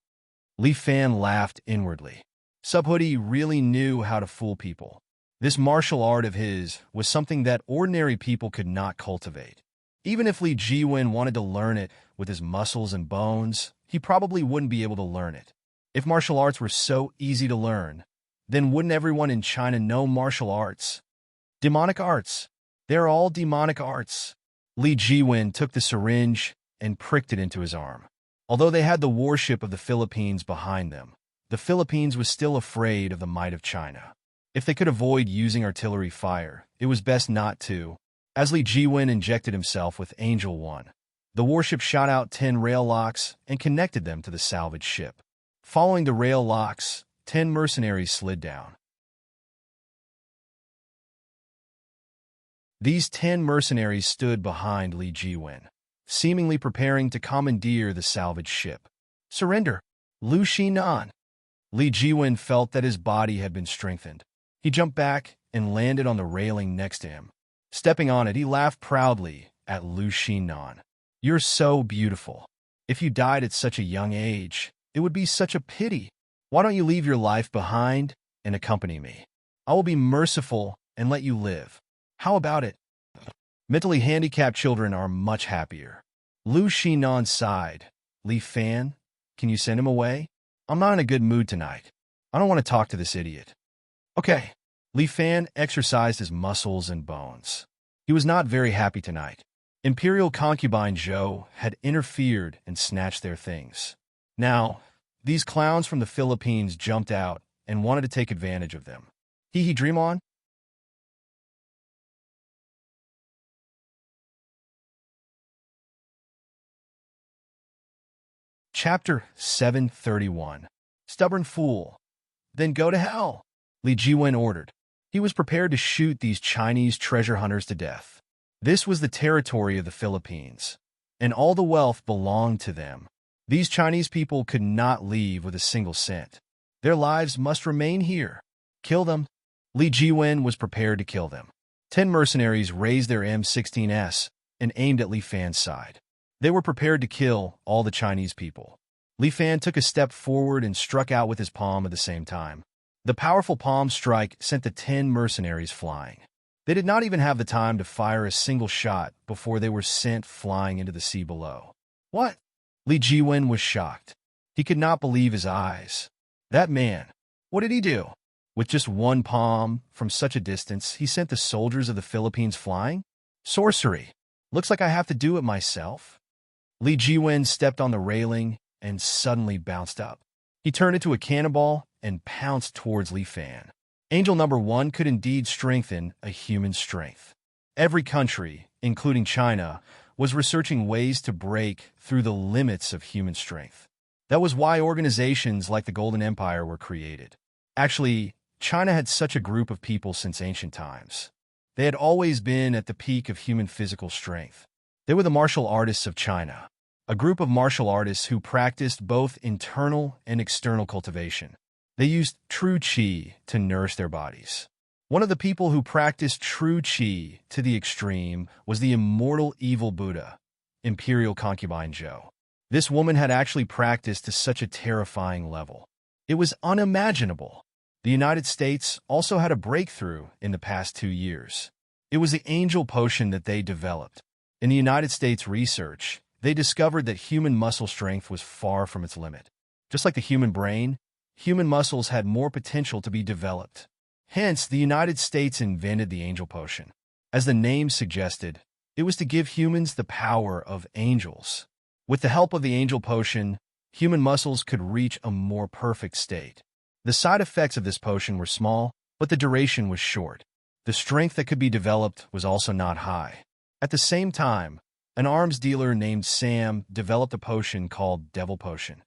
Li Fan laughed inwardly. Subhoodie really knew how to fool people. This martial art of his was something that ordinary people could not cultivate. Even if Li Jiwen wanted to learn it with his muscles and bones, he probably wouldn't be able to learn it. If martial arts were so easy to learn, then wouldn't everyone in China know martial arts? Demonic arts. They're all demonic arts. Li Jiwen took the syringe and pricked it into his arm. Although they had the warship of the Philippines behind them, the Philippines was still afraid of the might of China. If they could avoid using artillery fire, it was best not to. As Li Jiwen injected himself with Angel 1, the warship shot out 10 rail locks and connected them to the salvage ship. Following the rail locks, 10 mercenaries slid down. These 10 mercenaries stood behind Li Jiwen, seemingly preparing to commandeer the salvage ship. Surrender, Lu Xinan. Li Jiwen felt that his body had been strengthened. He jumped back and landed on the railing next to him. Stepping on it, he laughed proudly at Lu Xinan. You're so beautiful. If you died at such a young age, it would be such a pity. Why don't you leave your life behind and accompany me? I will be merciful and let you live. How about it? Mentally handicapped children are much happier. Lu Xinan sighed. Li Fan, can you send him away? I'm not in a good mood tonight. I don't want to talk to this idiot. Okay. Li Fan exercised his muscles and bones. He was not very happy tonight. Imperial concubine Zhou had interfered and snatched their things. Now, these clowns from the Philippines jumped out and wanted to take advantage of them. He dream on? Chapter 731. Stubborn fool. Then go to hell, Li Jiwen ordered. He was prepared to shoot these Chinese treasure hunters to death. This was the territory of the Philippines, and all the wealth belonged to them. These Chinese people could not leave with a single cent. Their lives must remain here. Kill them. Li Jiwen was prepared to kill them. 10 mercenaries raised their M16s and aimed at Li Fan's side. They were prepared to kill all the Chinese people. Li Fan took a step forward and struck out with his palm at the same time. The powerful palm strike sent the 10 mercenaries flying. They did not even have the time to fire a single shot before they were sent flying into the sea below. What? Li Jiwen was shocked. He could not believe his eyes. That man, what did he do? With just one palm, from such a distance, he sent the soldiers of the Philippines flying? Sorcery. Looks like I have to do it myself. Li Jiwen stepped on the railing and suddenly bounced up. He turned into a cannonball and pounced towards Li Fan. Angel number 1 could indeed strengthen a human's strength. Every country, including China, was researching ways to break through the limits of human strength. That was why organizations like the Golden Empire were created. Actually, China had such a group of people since ancient times. They had always been at the peak of human physical strength. They were the martial artists of China, a group of martial artists who practiced both internal and external cultivation. They used true qi to nourish their bodies. One of the people who practiced true qi to the extreme was the immortal evil Buddha, Imperial Concubine Zhou. This woman had actually practiced to such a terrifying level. It was unimaginable. The United States also had a breakthrough in the past 2 years. It was the angel potion that they developed. In the United States research, they discovered that human muscle strength was far from its limit. Just like the human brain, human muscles had more potential to be developed. Hence, the United States invented the angel potion. As the name suggested, it was to give humans the power of angels. With the help of the angel potion, human muscles could reach a more perfect state. The side effects of this potion were small, but the duration was short. The strength that could be developed was also not high. At the same time, an arms dealer named Sam developed a potion called Devil Potion.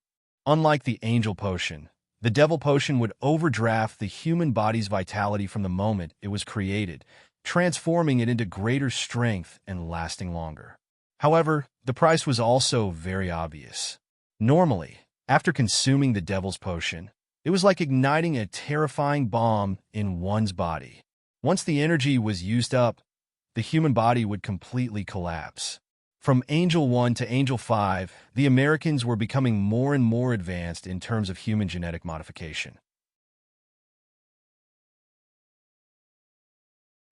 Unlike the Angel Potion, the Devil Potion would overdraft the human body's vitality from the moment it was created, transforming it into greater strength and lasting longer. However, the price was also very obvious. Normally, after consuming the Devil's Potion, it was like igniting a terrifying bomb in one's body. Once the energy was used up, the human body would completely collapse. From Angel 1 to Angel 5, the Americans were becoming more and more advanced in terms of human genetic modification.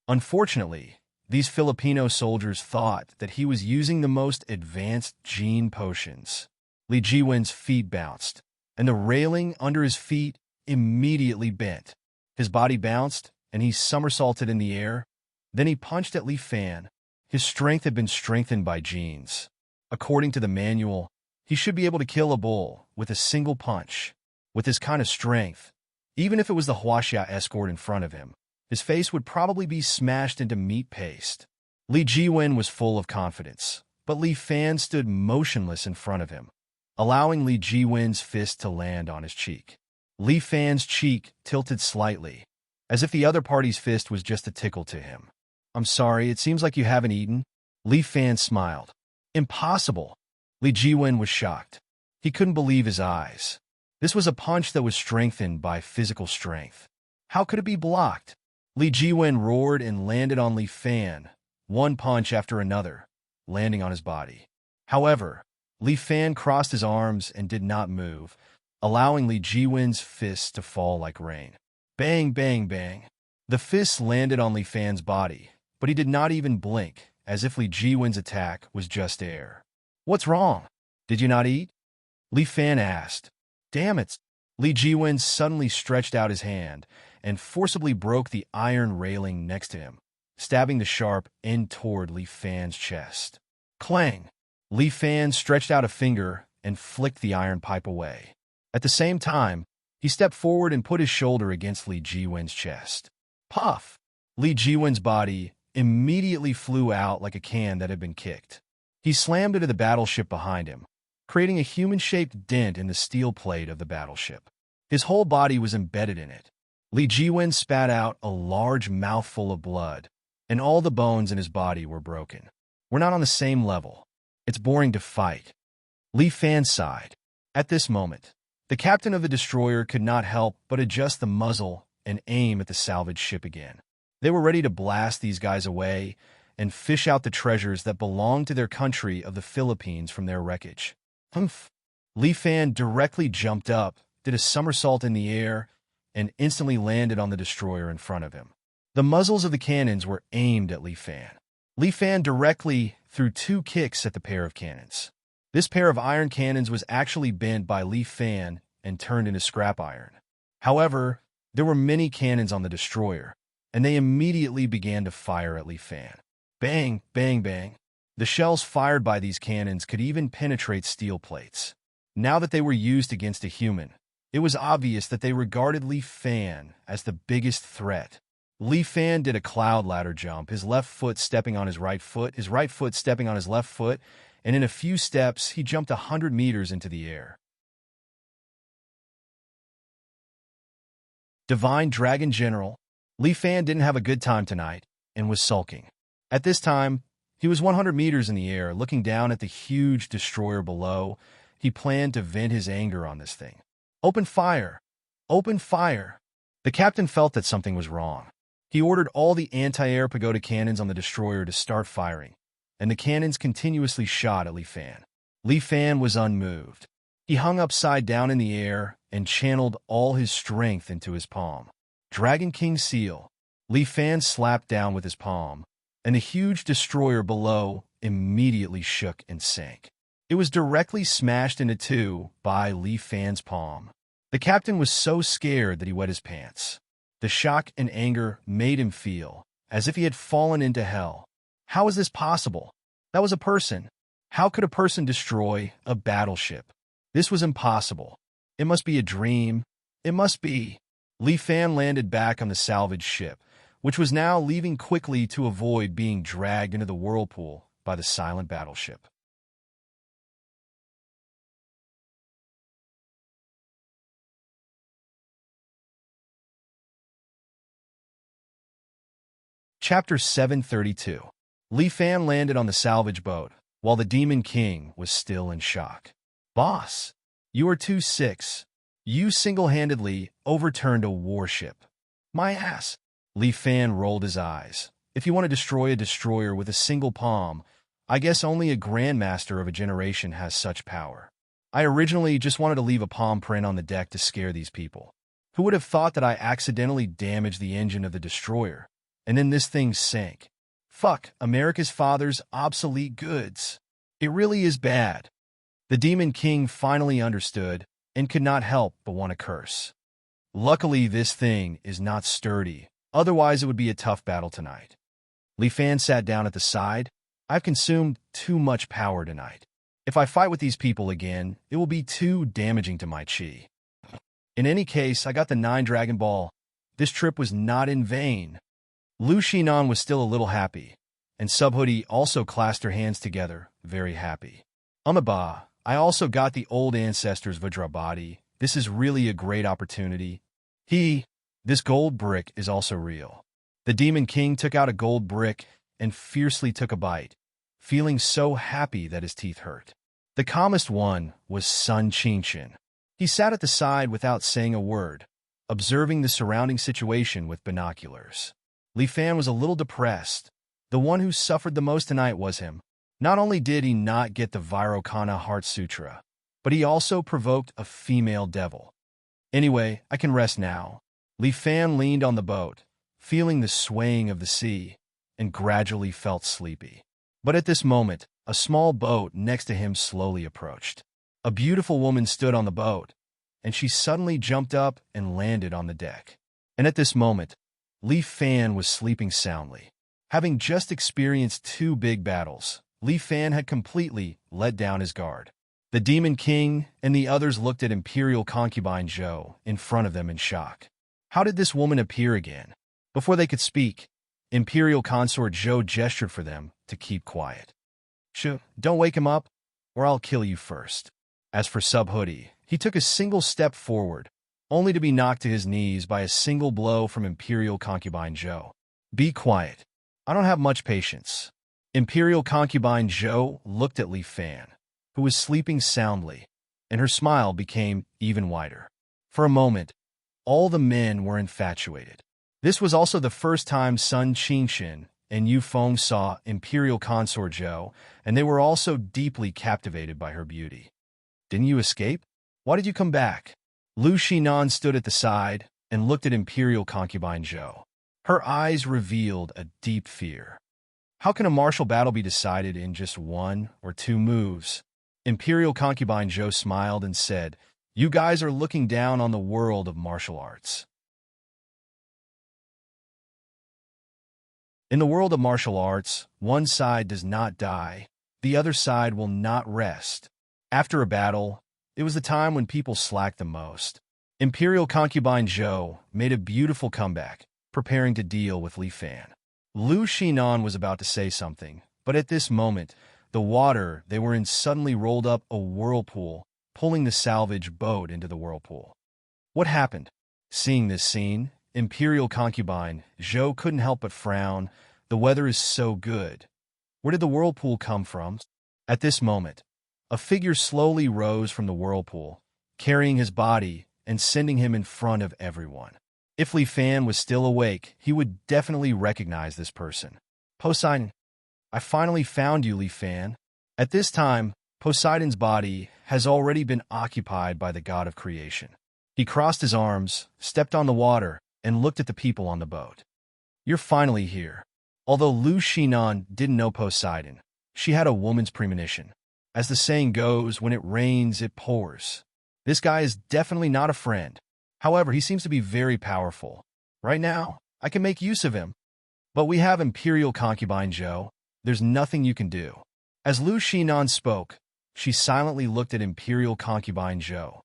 Unfortunately, these Filipino soldiers thought that he was using the most advanced gene potions. Li Jiwen's feet bounced, and the railing under his feet immediately bent. His body bounced, and he somersaulted in the air. Then he punched at Li Fan. His strength had been strengthened by genes. According to the manual, he should be able to kill a bull with a single punch. With his kind of strength, even if it was the Huaxia escort in front of him, his face would probably be smashed into meat paste. Li Jiwen was full of confidence, but Li Fan stood motionless in front of him, allowing Li Jiwen's fist to land on his cheek. Li Fan's cheek tilted slightly, as if the other party's fist was just a tickle to him. "I'm sorry, it seems like you haven't eaten." Li Fan smiled. "Impossible." Li Jiwen was shocked. He couldn't believe his eyes. This was a punch that was strengthened by physical strength. How could it be blocked? Li Jiwen roared and landed on Li Fan, one punch after another, landing on his body. However, Li Fan crossed his arms and did not move, allowing Li Jiwen's fists to fall like rain. Bang, bang, bang. The fists landed on Li Fan's body, but he did not even blink, as if Li Jiwen's attack was just air. "What's wrong? Did you not eat?" Li Fan asked. "Damn it!" Li Jiwen suddenly stretched out his hand and forcibly broke the iron railing next to him, stabbing the sharp end toward Li Fan's chest. Clang! Li Fan stretched out a finger and flicked the iron pipe away. At the same time, he stepped forward and put his shoulder against Li Jiwen's chest. Puff! Li Jiwen's body immediately flew out like a can that had been kicked. He slammed into the battleship behind him, creating a human-shaped dent in the steel plate of the battleship. His whole body was embedded in it. Li Jiwen spat out a large mouthful of blood, and all the bones in his body were broken. "We're not on the same level. It's boring to fight." Li Fan sighed. At this moment, the captain of the destroyer could not help but adjust the muzzle and aim at the salvage ship again. They were ready to blast these guys away and fish out the treasures that belonged to their country of the Philippines from their wreckage. Humph! Li Fan directly jumped up, did a somersault in the air, and instantly landed on the destroyer in front of him. The muzzles of the cannons were aimed at Li Fan. Li Fan directly threw 2 kicks at the pair of cannons. This pair of iron cannons was actually bent by Li Fan and turned into scrap iron. However, there were many cannons on the destroyer, and they immediately began to fire at Li Fan. Bang, bang, bang. The shells fired by these cannons could even penetrate steel plates. Now that they were used against a human, it was obvious that they regarded Li Fan as the biggest threat. Li Fan did a cloud ladder jump, his left foot stepping on his right foot stepping on his left foot, and in a few steps, he jumped 100 meters into the air. Divine Dragon General, Li Fan didn't have a good time tonight and was sulking. At this time, he was 100 meters in the air, looking down at the huge destroyer below. He planned to vent his anger on this thing. Open fire! Open fire! The captain felt that something was wrong. He ordered all the anti-air pagoda cannons on the destroyer to start firing, and the cannons continuously shot at Li Fan. Li Fan was unmoved. He hung upside down in the air and channeled all his strength into his palm. Dragon King Seal. Li Fan slapped down with his palm, and the huge destroyer below immediately shook and sank. It was directly smashed into 2 by Li Fan's palm. The captain was so scared that he wet his pants. The shock and anger made him feel as if he had fallen into hell. How is this possible? That was a person. How could a person destroy a battleship? This was impossible. It must be a dream. It must be. Li Fan landed back on the salvage ship, which was now leaving quickly to avoid being dragged into the whirlpool by the silent battleship. Chapter 732. Li Fan landed on the salvage boat, while the Demon King was still in shock. Boss, you are 2-6. You single-handedly overturned a warship. My ass. Li Fan rolled his eyes. If you want to destroy a destroyer with a single palm, I guess only a grandmaster of a generation has such power. I originally just wanted to leave a palm print on the deck to scare these people. Who would have thought that I accidentally damaged the engine of the destroyer? And then this thing sank. Fuck, America's father's obsolete goods. It really is bad. The Demon King finally understood and could not help but want to curse. Luckily, this thing is not sturdy. Otherwise, it would be a tough battle tonight. Li Fan sat down at the side. I've consumed too much power tonight. If I fight with these people again, it will be too damaging to my chi. In any case, I got the 9 Dragon Ball. This trip was not in vain. Lu Shinan was still a little happy, and Subhoodie also clasped her hands together, very happy. Umaba, I also got the old ancestors Vajrabadi. This is really a great opportunity. This gold brick is also real. The Demon King took out a gold brick and fiercely took a bite, feeling so happy that his teeth hurt. The calmest one was Sun Qingshan. He sat at the side without saying a word, observing the surrounding situation with binoculars. Li Fan was a little depressed. The one who suffered the most tonight was him. Not only did he not get the Vairocana Heart Sutra, but he also provoked a female devil. Anyway, I can rest now. Li Fan leaned on the boat, feeling the swaying of the sea, and gradually felt sleepy. But at this moment, a small boat next to him slowly approached. A beautiful woman stood on the boat, and she suddenly jumped up and landed on the deck. And at this moment, Li Fan was sleeping soundly. Having just experienced 2 big battles, Li Fan had completely let down his guard. The Demon King and the others looked at Imperial Concubine Zhou in front of them in shock. How did this woman appear again? Before they could speak, Imperial Consort Zhou gestured for them to keep quiet. Shh, don't wake him up, or I'll kill you first. As for Subhoodie, he took a single step forward, only to be knocked to his knees by a single blow from Imperial Concubine Zhou. Be quiet. I don't have much patience. Imperial Concubine Zhou looked at Li Fan, who was sleeping soundly, and her smile became even wider. For a moment, all the men were infatuated. This was also the first time Sun Qingshan and Yu Feng saw Imperial Consort Zhou, and they were also deeply captivated by her beauty. Didn't you escape? Why did you come back? Lu Shinan stood at the side, and looked at Imperial Concubine Zhou. Her eyes revealed a deep fear. How can a martial battle be decided in just 1 or 2 moves? Imperial Concubine Zhou smiled and said, "You guys are looking down on the world of martial arts. In the world of martial arts, one side does not die, the other side will not rest. After a battle, it was the time when people slacked the most." Imperial Concubine Zhou made a beautiful comeback, preparing to deal with Li Fan. Lu Xinan was about to say something, but at this moment, the water they were in suddenly rolled up a whirlpool, pulling the salvage boat into the whirlpool. What happened? Seeing this scene, Imperial Concubine Zhou couldn't help but frown. The weather is so good. Where did the whirlpool come from? At this moment, a figure slowly rose from the whirlpool, carrying his body and sending him in front of everyone. If Li Fan was still awake, he would definitely recognize this person. Poseidon, I finally found you, Li Fan. At this time, Poseidon's body has already been occupied by the god of creation. He crossed his arms, stepped on the water, and looked at the people on the boat. You're finally here. Although Lu Xinan didn't know Poseidon, she had a woman's premonition. As the saying goes, when it rains, it pours. This guy is definitely not a friend. However, he seems to be very powerful. Right now, I can make use of him. But we have Imperial Concubine Zhou. There's nothing you can do. As Lu Xinan spoke, she silently looked at Imperial Concubine Zhou.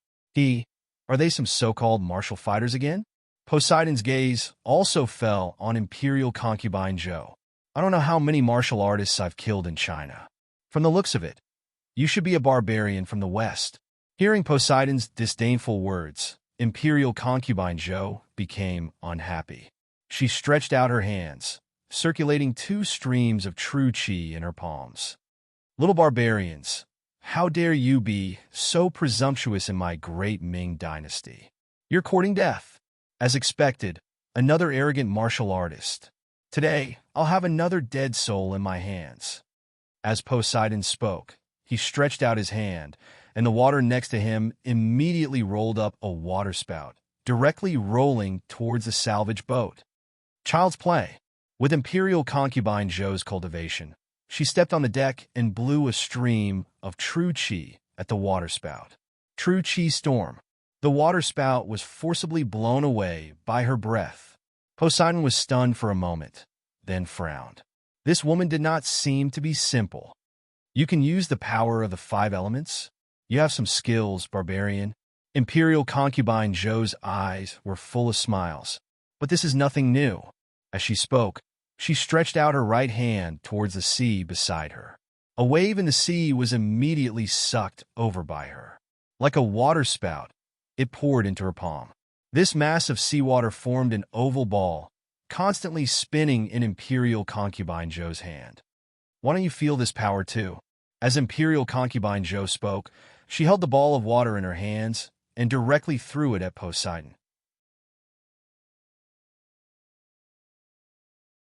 Are they some so-called martial fighters again? Poseidon's gaze also fell on Imperial Concubine Zhou. I don't know how many martial artists I've killed in China. From the looks of it, you should be a barbarian from the West. Hearing Poseidon's disdainful words, Imperial Concubine Zhou became unhappy. She stretched out her hands, circulating 2 streams of true qi in her palms. Little barbarians, how dare you be so presumptuous in my great Ming dynasty? You're courting death. As expected, another arrogant martial artist. Today, I'll have another dead soul in my hands. As Poseidon spoke, he stretched out his hand, and the water next to him immediately rolled up a waterspout, directly rolling towards the salvage boat. Child's play. With Imperial Concubine Zhou's cultivation, she stepped on the deck and blew a stream of true qi at the waterspout. True qi storm. The waterspout was forcibly blown away by her breath. Poseidon was stunned for a moment, then frowned. This woman did not seem to be simple. You can use the power of the 5 elements? You have some skills, barbarian. Imperial Concubine Zhou's eyes were full of smiles. But this is nothing new. As she spoke, she stretched out her right hand towards the sea beside her. A wave in the sea was immediately sucked over by her. Like a waterspout, it poured into her palm. This mass of seawater formed an oval ball, constantly spinning in Imperial Concubine Zhou's hand. Why don't you feel this power too? As Imperial Concubine Zhou spoke, she held the ball of water in her hands and directly threw it at Poseidon.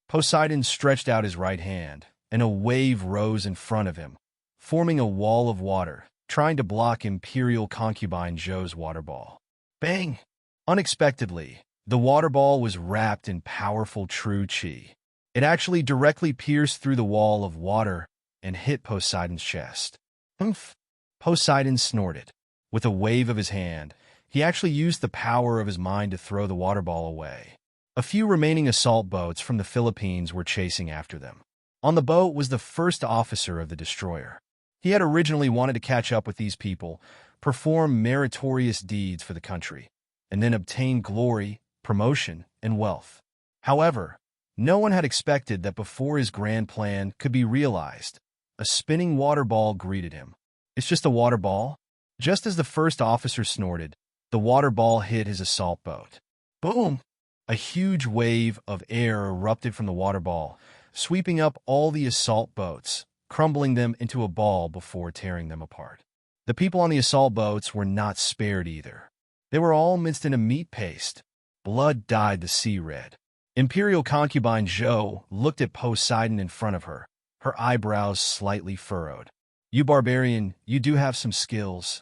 Poseidon stretched out his right hand, and a wave rose in front of him, forming a wall of water, trying to block Imperial Concubine Zhou's water ball. Bang! Unexpectedly, the water ball was wrapped in powerful true qi. It actually directly pierced through the wall of water and hit Poseidon's chest. Humph! Poseidon snorted. With a wave of his hand, he actually used the power of his mind to throw the water ball away. A few remaining assault boats from the Philippines were chasing after them. On the boat was the first officer of the destroyer. He had originally wanted to catch up with these people, perform meritorious deeds for the country, and then obtain glory, promotion, and wealth. However, no one had expected that before his grand plan could be realized, a spinning water ball greeted him. It's just a water ball? Just as the first officer snorted, the water ball hit his assault boat. Boom! A huge wave of air erupted from the water ball, sweeping up all the assault boats, crumbling them into a ball before tearing them apart. The people on the assault boats were not spared either. They were all minced in a meat paste. Blood dyed the sea red. Imperial Concubine Zhou looked at Poseidon in front of her, her eyebrows slightly furrowed. You barbarian, you do have some skills.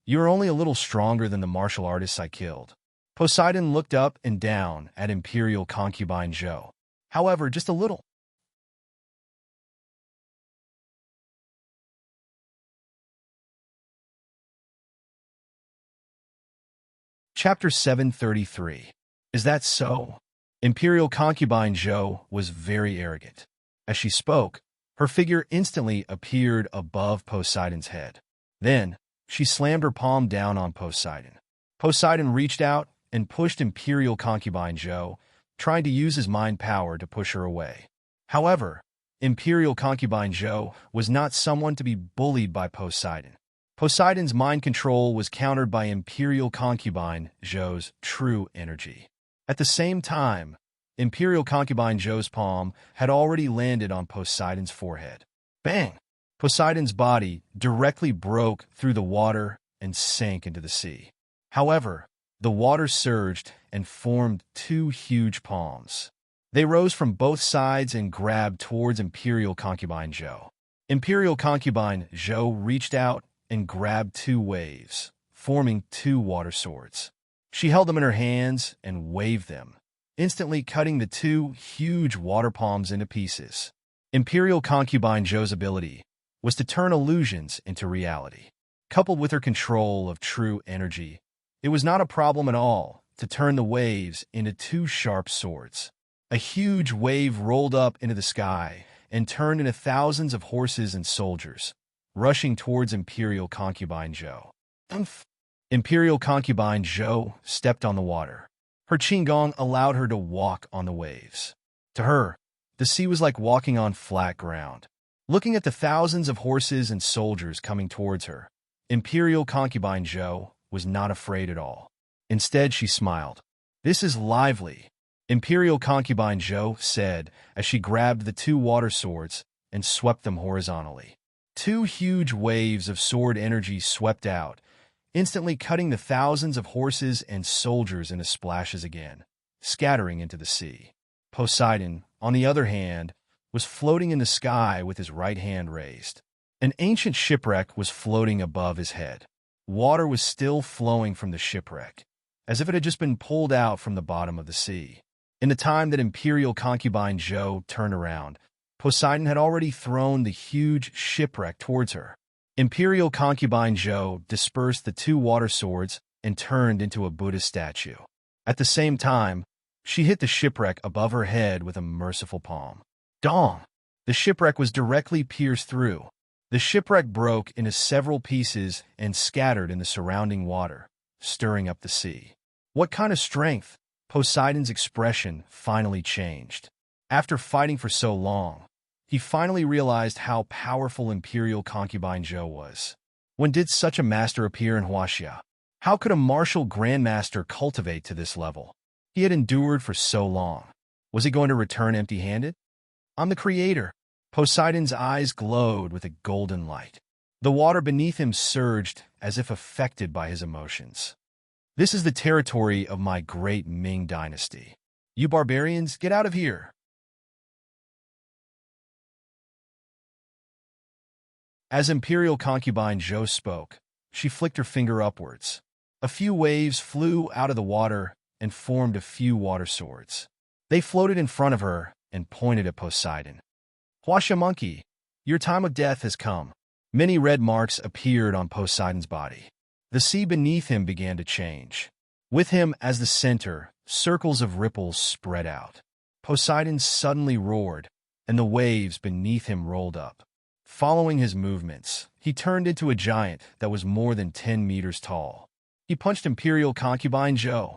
You are only a little stronger than the martial artists I killed. Poseidon looked up and down at Imperial concubine Zhou. However, just a little. Chapter 733. Is that so? Imperial concubine Zhou was very arrogant. As she spoke, her figure instantly appeared above Poseidon's head. Then, she slammed her palm down on Poseidon. Poseidon reached out and pushed Imperial concubine Zhou, trying to use his mind power to push her away. However, Imperial concubine Zhou was not someone to be bullied by Poseidon. Poseidon's mind control was countered by Imperial concubine Zhou's true energy. At the same time, Imperial concubine Zhou's palm had already landed on Poseidon's forehead. Bang! Poseidon's body directly broke through the water and sank into the sea. However, the water surged and formed two huge palms. They rose from both sides and grabbed towards Imperial concubine Zhou. Imperial concubine Zhou reached out and grabbed two waves, forming two water swords. She held them in her hands and waved them, instantly cutting the two huge water palms into pieces. Imperial concubine Zhou's ability was to turn illusions into reality. Coupled with her control of true energy, it was not a problem at all to turn the waves into two sharp swords. A huge wave rolled up into the sky and turned into thousands of horses and soldiers, rushing towards Imperial concubine Zhou. Imperial concubine Zhou stepped on the water. Her qigong allowed her to walk on the waves. To her, the sea was like walking on flat ground. Looking at the thousands of horses and soldiers coming towards her, Imperial concubine Zhou was not afraid at all. Instead, she smiled. "This is lively," Imperial concubine Zhou said as she grabbed the two water swords and swept them horizontally. Two huge waves of sword energy swept out, instantly cutting the thousands of horses and soldiers into splashes again, scattering into the sea. Poseidon, on the other hand, was floating in the sky with his right hand raised. An ancient shipwreck was floating above his head. Water was still flowing from the shipwreck, as if it had just been pulled out from the bottom of the sea. In the time that Imperial concubine Zhou turned around, Poseidon had already thrown the huge shipwreck towards her. Imperial concubine Zhou dispersed the two water swords and turned into a Buddhist statue. At the same time, she hit the shipwreck above her head with a merciful palm. Dong! The shipwreck was directly pierced through. The shipwreck broke into several pieces and scattered in the surrounding water, stirring up the sea. What kind of strength? Poseidon's expression finally changed. After fighting for so long, he finally realized how powerful Imperial concubine Zhou was. When did such a master appear in Huaxia? How could a martial grandmaster cultivate to this level? He had endured for so long. Was he going to return empty-handed? "I'm the creator." Poseidon's eyes glowed with a golden light. The water beneath him surged as if affected by his emotions. "This is the territory of my great Ming dynasty. You barbarians, get out of here." As Imperial concubine Zhou spoke, she flicked her finger upwards. A few waves flew out of the water and formed a few water swords. They floated in front of her and pointed at Poseidon. "Huaxia monkey, your time of death has come." Many red marks appeared on Poseidon's body. The sea beneath him began to change. With him as the center, circles of ripples spread out. Poseidon suddenly roared, and the waves beneath him rolled up. Following his movements, he turned into a giant that was more than 10 meters tall. He punched Imperial concubine Zhou.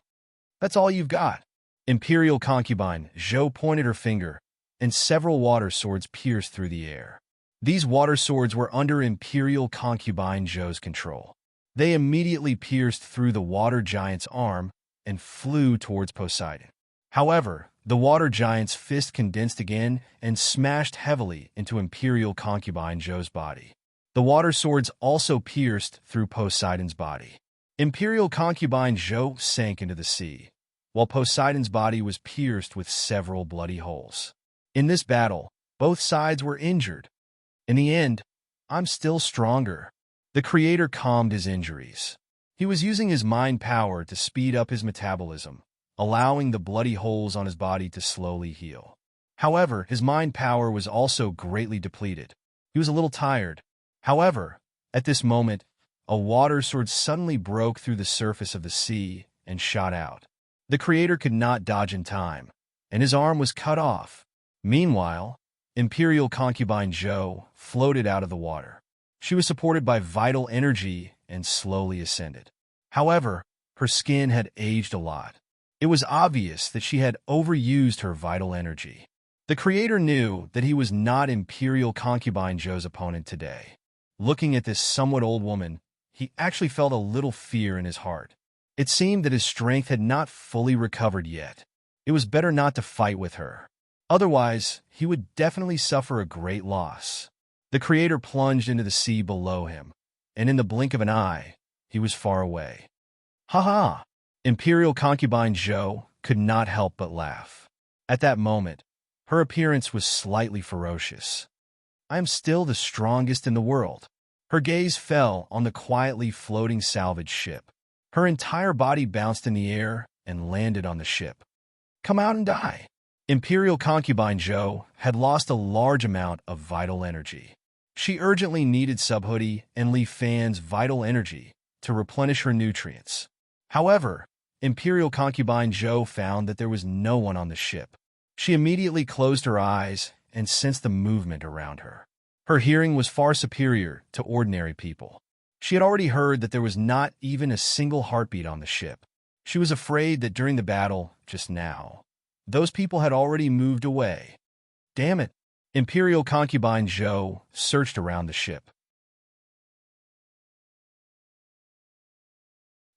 "That's all you've got." Imperial concubine Zhou pointed her finger, and several water swords pierced through the air. These water swords were under Imperial concubine Zhou's control. They immediately pierced through the water giant's arm and flew towards Poseidon. However, the water giant's fist condensed again and smashed heavily into Imperial concubine Zhou's body. The water swords also pierced through Poseidon's body. Imperial concubine Zhou sank into the sea, while Poseidon's body was pierced with several bloody holes. In this battle, both sides were injured. In the end, "I'm still stronger." The creator calmed his injuries. He was using his mind power to speed up his metabolism, allowing the bloody holes on his body to slowly heal. However, his mind power was also greatly depleted. He was a little tired. However, at this moment, a water sword suddenly broke through the surface of the sea and shot out. The creator could not dodge in time, and his arm was cut off. Meanwhile, Imperial concubine Zhou floated out of the water. She was supported by vital energy and slowly ascended. However, her skin had aged a lot. It was obvious that she had overused her vital energy. The creator knew that he was not Imperial concubine Zhou's opponent today. Looking at this somewhat old woman, he actually felt a little fear in his heart. It seemed that his strength had not fully recovered yet. It was better not to fight with her. Otherwise, he would definitely suffer a great loss. The creator plunged into the sea below him, and in the blink of an eye, he was far away. Ha ha! Imperial concubine Zhou could not help but laugh. At that moment, her appearance was slightly ferocious. I am still the strongest in the world. Her gaze fell on the quietly floating salvage ship. Her entire body bounced in the air and landed on the ship. Come out and die. Imperial concubine Zhou had lost a large amount of vital energy. She urgently needed Subhoodie and Li Fan's vital energy to replenish her nutrients. However, Imperial concubine Zhou found that there was no one on the ship. She immediately closed her eyes and sensed the movement around her. Her hearing was far superior to ordinary people. She had already heard that there was not even a single heartbeat on the ship. She was afraid that during the battle, just now, those people had already moved away. Damn it! Imperial concubine Zhou searched around the ship.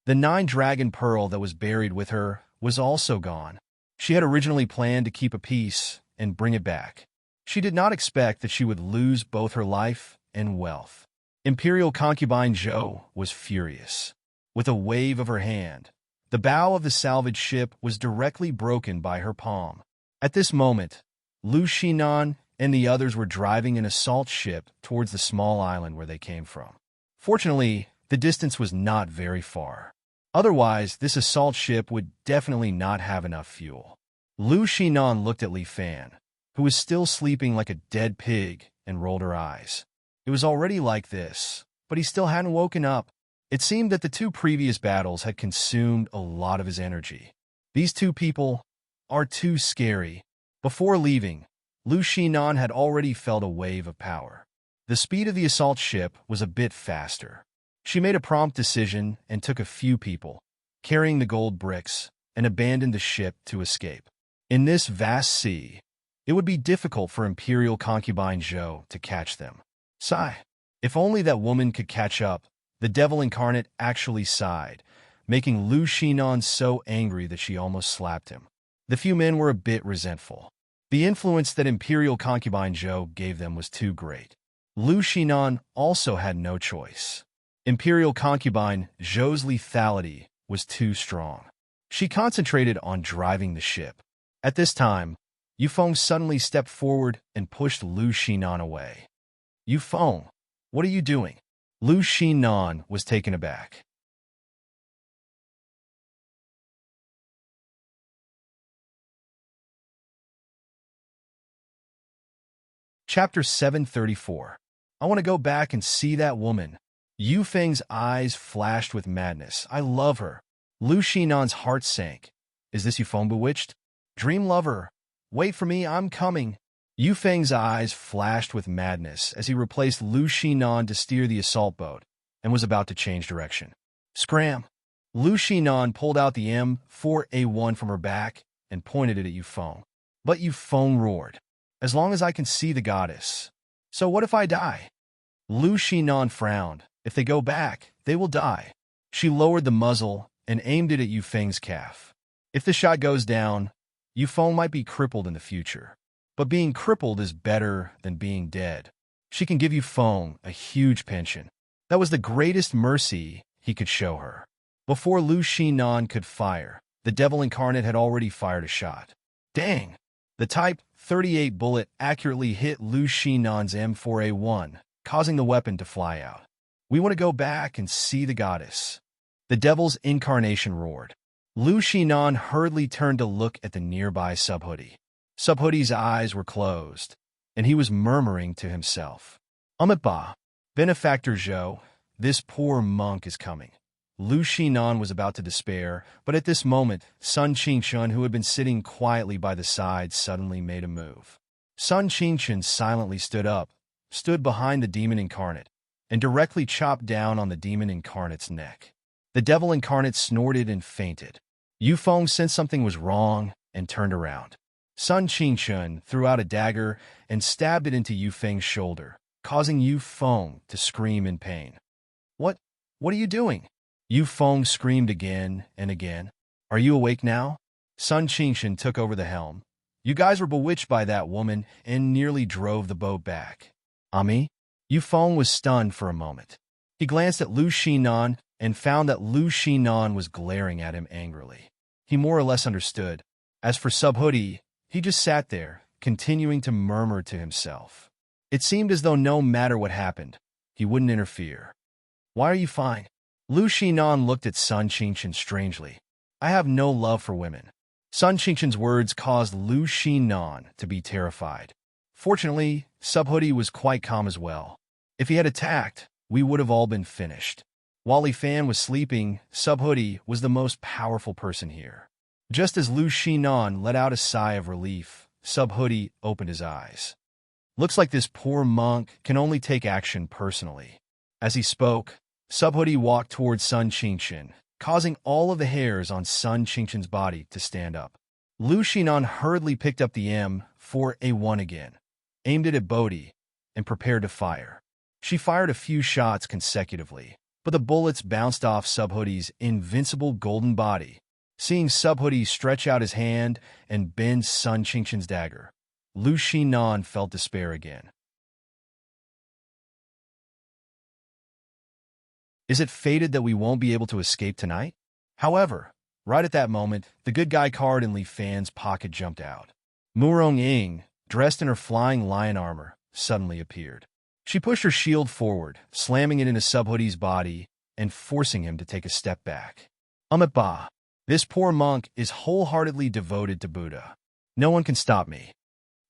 The 9-dragon pearl that was buried with her was also gone. She had originally planned to keep a piece and bring it back. She did not expect that she would lose both her life and wealth. Imperial concubine Zhou was furious. With a wave of her hand, the bow of the salvage ship was directly broken by her palm. At this moment, Lu Xinan and the others were driving an assault ship towards the small island where they came from. Fortunately, the distance was not very far. Otherwise, this assault ship would definitely not have enough fuel. Lu Xinan looked at Li Fan, who was still sleeping like a dead pig, and rolled her eyes. It was already like this, but he still hadn't woken up. It seemed that the 2 previous battles had consumed a lot of his energy. These 2 people are too scary. Before leaving, Lu Xinan had already felt a wave of power. The speed of the assault ship was a bit faster. She made a prompt decision and took a few people, carrying the gold bricks, and abandoned the ship to escape. In this vast sea, it would be difficult for Imperial concubine Zhou to catch them. Sigh. If only that woman could catch up. The devil incarnate actually sighed, making Lu Xinan so angry that she almost slapped him. The few men were a bit resentful. The influence that Imperial concubine Zhou gave them was too great. Lu Xinan also had no choice. Imperial concubine Zhou's lethality was too strong. She concentrated on driving the ship. At this time, Yufeng suddenly stepped forward and pushed Lu Xinan away. Yufeng, what are you doing? Lu Xinan was taken aback. Chapter 734. I want to go back and see that woman. Yufeng's eyes flashed with madness. I love her. Lu Xinan's heart sank. Is this Yufeng bewitched? Dream lover. Wait for me, I'm coming. Yufeng's eyes flashed with madness as he replaced Lu Xinan to steer the assault boat and was about to change direction. Scram! Lu Xinan pulled out the M4A1 from her back and pointed it at Yufeng. But Yufeng roared. As long as I can see the goddess. So what if I die? Lu Xinan frowned. If they go back, they will die. She lowered the muzzle and aimed it at Yufeng's calf. If the shot goes down, Yufeng might be crippled in the future. But being crippled is better than being dead. She can give Yufeng a huge pension. That was the greatest mercy he could show her. Before Lu Xinan could fire, the devil incarnate had already fired a shot. Dang! The Type 38 bullet accurately hit Lu Xinan's M4A1, causing the weapon to fly out. We want to go back and see the goddess. The devil's incarnation roared. Lu Shinan hurriedly turned to look at the nearby Subhoodie. Subhoodie's eyes were closed, and he was murmuring to himself. Ba, Benefactor Zhou, this poor monk is coming. Lu Shinan was about to despair, but at this moment, Sun Qingshun, who had been sitting quietly by the side, suddenly made a move. Sun Qingshun silently stood up, stood behind the demon incarnate, and directly chopped down on the demon incarnate's neck. The devil incarnate snorted and fainted. Yu Feng sensed something was wrong and turned around. Sun Qingshun threw out a dagger and stabbed it into Yu Feng's shoulder, causing Yu Feng to scream in pain. What are you doing? Yu Feng screamed again and again. Are you awake now? Sun Qingshun took over the helm. You guys were bewitched by that woman and nearly drove the boat back. Ami? Yu Feng was stunned for a moment. He glanced at Lu Shinan and found that Lu Shinan was glaring at him angrily. He more or less understood. As for Subhoodie, he just sat there, continuing to murmur to himself. It seemed as though no matter what happened, he wouldn't interfere. Why are you fine? Lu Shinan looked at Sun Qingshun strangely. I have no love for women. Sun Qingshun's words caused Lu Shinan to be terrified. Fortunately, Subhoodie was quite calm as well. If he had attacked, we would have all been finished. While Li Fan was sleeping, Subhoodie was the most powerful person here. Just as Lu Shinan let out a sigh of relief, Subhoodie opened his eyes. Looks like this poor monk can only take action personally. As he spoke, Subhoodie walked towards Sun Qingshun, causing all of the hairs on Sun Qingshun's body to stand up. Lu Shinan hurriedly picked up the M4A1 again, aimed it at Bodhi, and prepared to fire. She fired a few shots consecutively, but the bullets bounced off Subhoodie's invincible golden body. Seeing Subhoodie stretch out his hand and bend Sun Qingshun's dagger, Lu Shinan felt despair again. Is it fated that we won't be able to escape tonight? However, right at that moment, the good guy card in Li Fan's pocket jumped out. Murong Ying, dressed in her flying lion armor, suddenly appeared. She pushed her shield forward, slamming it into Subhoodie's body and forcing him to take a step back. Ba, this poor monk is wholeheartedly devoted to Buddha. No one can stop me.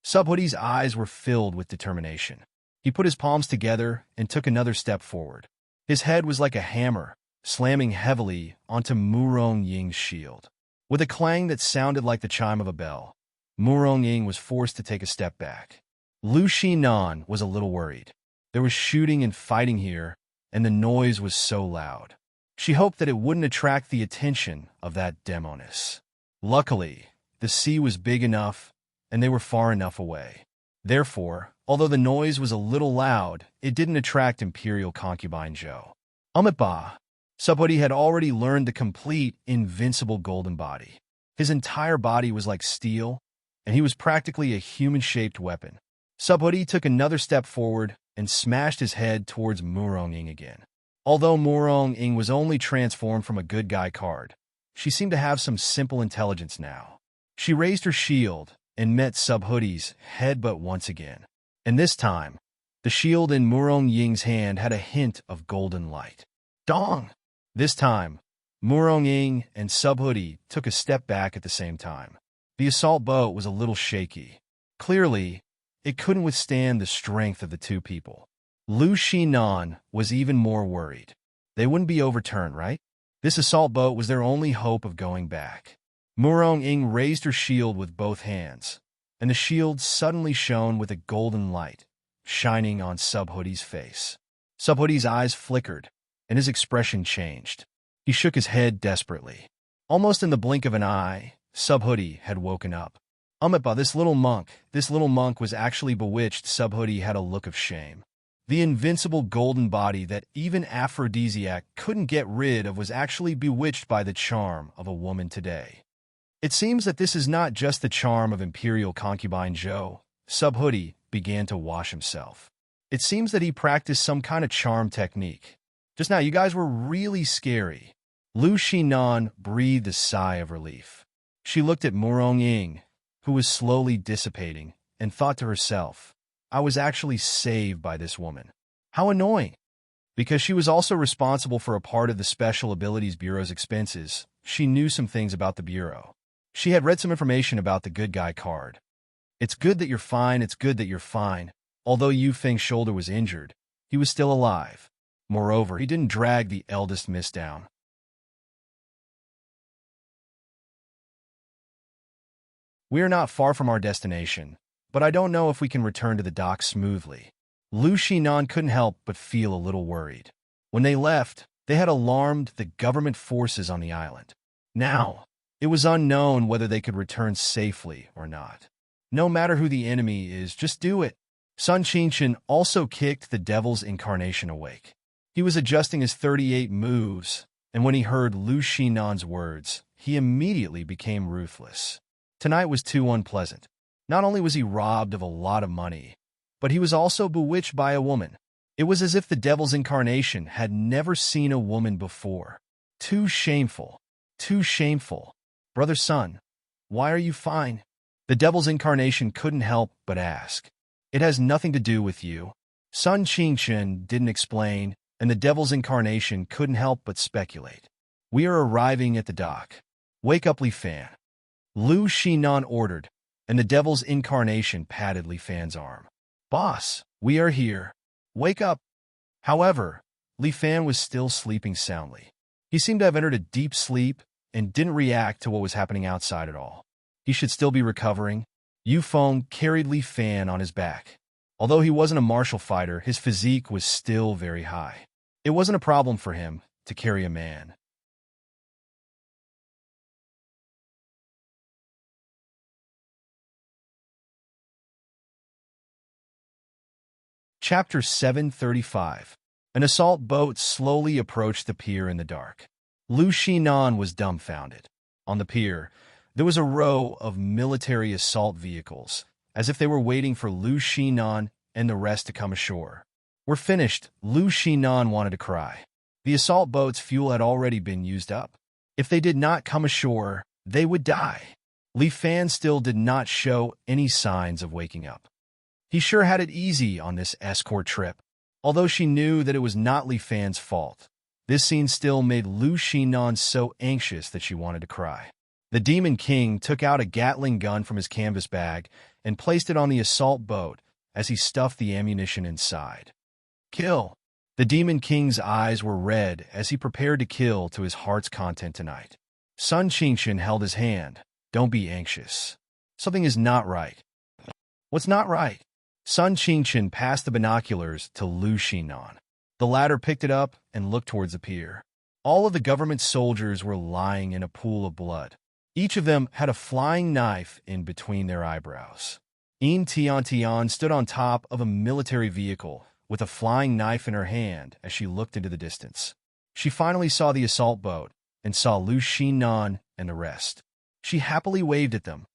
Subhoodie's eyes were filled with determination. He put his palms together and took another step forward. His head was like a hammer, slamming heavily onto Murong Ying's shield. With a clang that sounded like the chime of a bell, Murong Ying was forced to take a step back. Lu Shinan was a little worried. There was shooting and fighting here, and the noise was so loud. She hoped that it wouldn't attract the attention of that demoness. Luckily, the sea was big enough, and they were far enough away. Therefore, although the noise was a little loud, it didn't attract Imperial Concubine Zhou. Ba, Subhoodie had already learned the complete, invincible golden body. His entire body was like steel, and he was practically a human-shaped weapon. Subhoodie took another step forward and smashed his head towards Murong Ying again. Although Murong Ying was only transformed from a good guy card, she seemed to have some simple intelligence now. She raised her shield and met Subhoodie's head but once again. And this time, the shield in Murong Ying's hand had a hint of golden light. Dong! This time, Murong Ying and Subhoodie took a step back at the same time. The assault boat was a little shaky. Clearly, it couldn't withstand the strength of the two people. Lu Shinan was even more worried. They wouldn't be overturned, right? This assault boat was their only hope of going back. Murong Ying raised her shield with both hands, and the shield suddenly shone with a golden light, shining on Subhoodie's face. Subhoodie's eyes flickered, and his expression changed. He shook his head desperately. Almost in the blink of an eye, Subhoodie had woken up. Ba, this little monk was actually bewitched. Subhoodie had a look of shame. The invincible golden body that even Aphrodisiac couldn't get rid of was actually bewitched by the charm of a woman today. It seems that this is not just the charm of Imperial Concubine Zhou. Subhoodie began to wash himself. It seems that he practiced some kind of charm technique. Just now, you guys were really scary. Lu Shinan breathed a sigh of relief. She looked at Murong Ying, who was slowly dissipating, and thought to herself, I was actually saved by this woman. How annoying. Because she was also responsible for a part of the Special Abilities Bureau's expenses, she knew some things about the Bureau. She had read some information about the good guy card. It's good that you're fine, it's good that you're fine. Although Yu Feng's shoulder was injured, he was still alive. Moreover, he didn't drag the eldest miss down. We are not far from our destination, but I don't know if we can return to the dock smoothly. Lu Xinan couldn't help but feel a little worried. When they left, they had alarmed the government forces on the island. Now, it was unknown whether they could return safely or not. No matter who the enemy is, just do it. Sun Qingshan also kicked the devil's incarnation awake. He was adjusting his 38 moves, and when he heard Lu Xinan's words, he immediately became ruthless. Tonight was too unpleasant. Not only was he robbed of a lot of money, but he was also bewitched by a woman. It was as if the devil's incarnation had never seen a woman before. Too shameful. Too shameful. Brother Sun, why are you fine? The devil's incarnation couldn't help but ask. It has nothing to do with you. Sun Qingshan didn't explain, and the devil's incarnation couldn't help but speculate. We are arriving at the dock. Wake up, Li Fan. Lu Xinan ordered, and the devil's incarnation patted Li Fan's arm. Boss, we are here. Wake up. However, Li Fan was still sleeping soundly. He seemed to have entered a deep sleep and didn't react to what was happening outside at all. He should still be recovering. Yu Feng carried Li Fan on his back. Although he wasn't a martial fighter, his physique was still very high. It wasn't a problem for him to carry a man. Chapter 735. An assault boat slowly approached the pier in the dark. Lu Xinan was dumbfounded. On the pier, there was a row of military assault vehicles, as if they were waiting for Lu Xinan and the rest to come ashore. We're finished, Lu Xinan wanted to cry. The assault boat's fuel had already been used up. If they did not come ashore, they would die. Li Fan still did not show any signs of waking up. He sure had it easy on this escort trip. Although she knew that it was not Li Fan's fault, this scene still made Lu Xinan so anxious that she wanted to cry. The Demon King took out a Gatling gun from his canvas bag and placed it on the assault boat as he stuffed the ammunition inside. Kill! The Demon King's eyes were red as he prepared to kill to his heart's content tonight. Sun Qingshan held his hand. Don't be anxious. Something is not right. What's not right? Sun Qingshan passed the binoculars to Lu Xinan. The latter picked it up and looked towards the pier. All of the government soldiers were lying in a pool of blood. Each of them had a flying knife in between their eyebrows. Tian stood on top of a military vehicle with a flying knife in her hand as she looked into the distance. She finally saw the assault boat and saw Lu Xinan and the rest. She happily waved at them.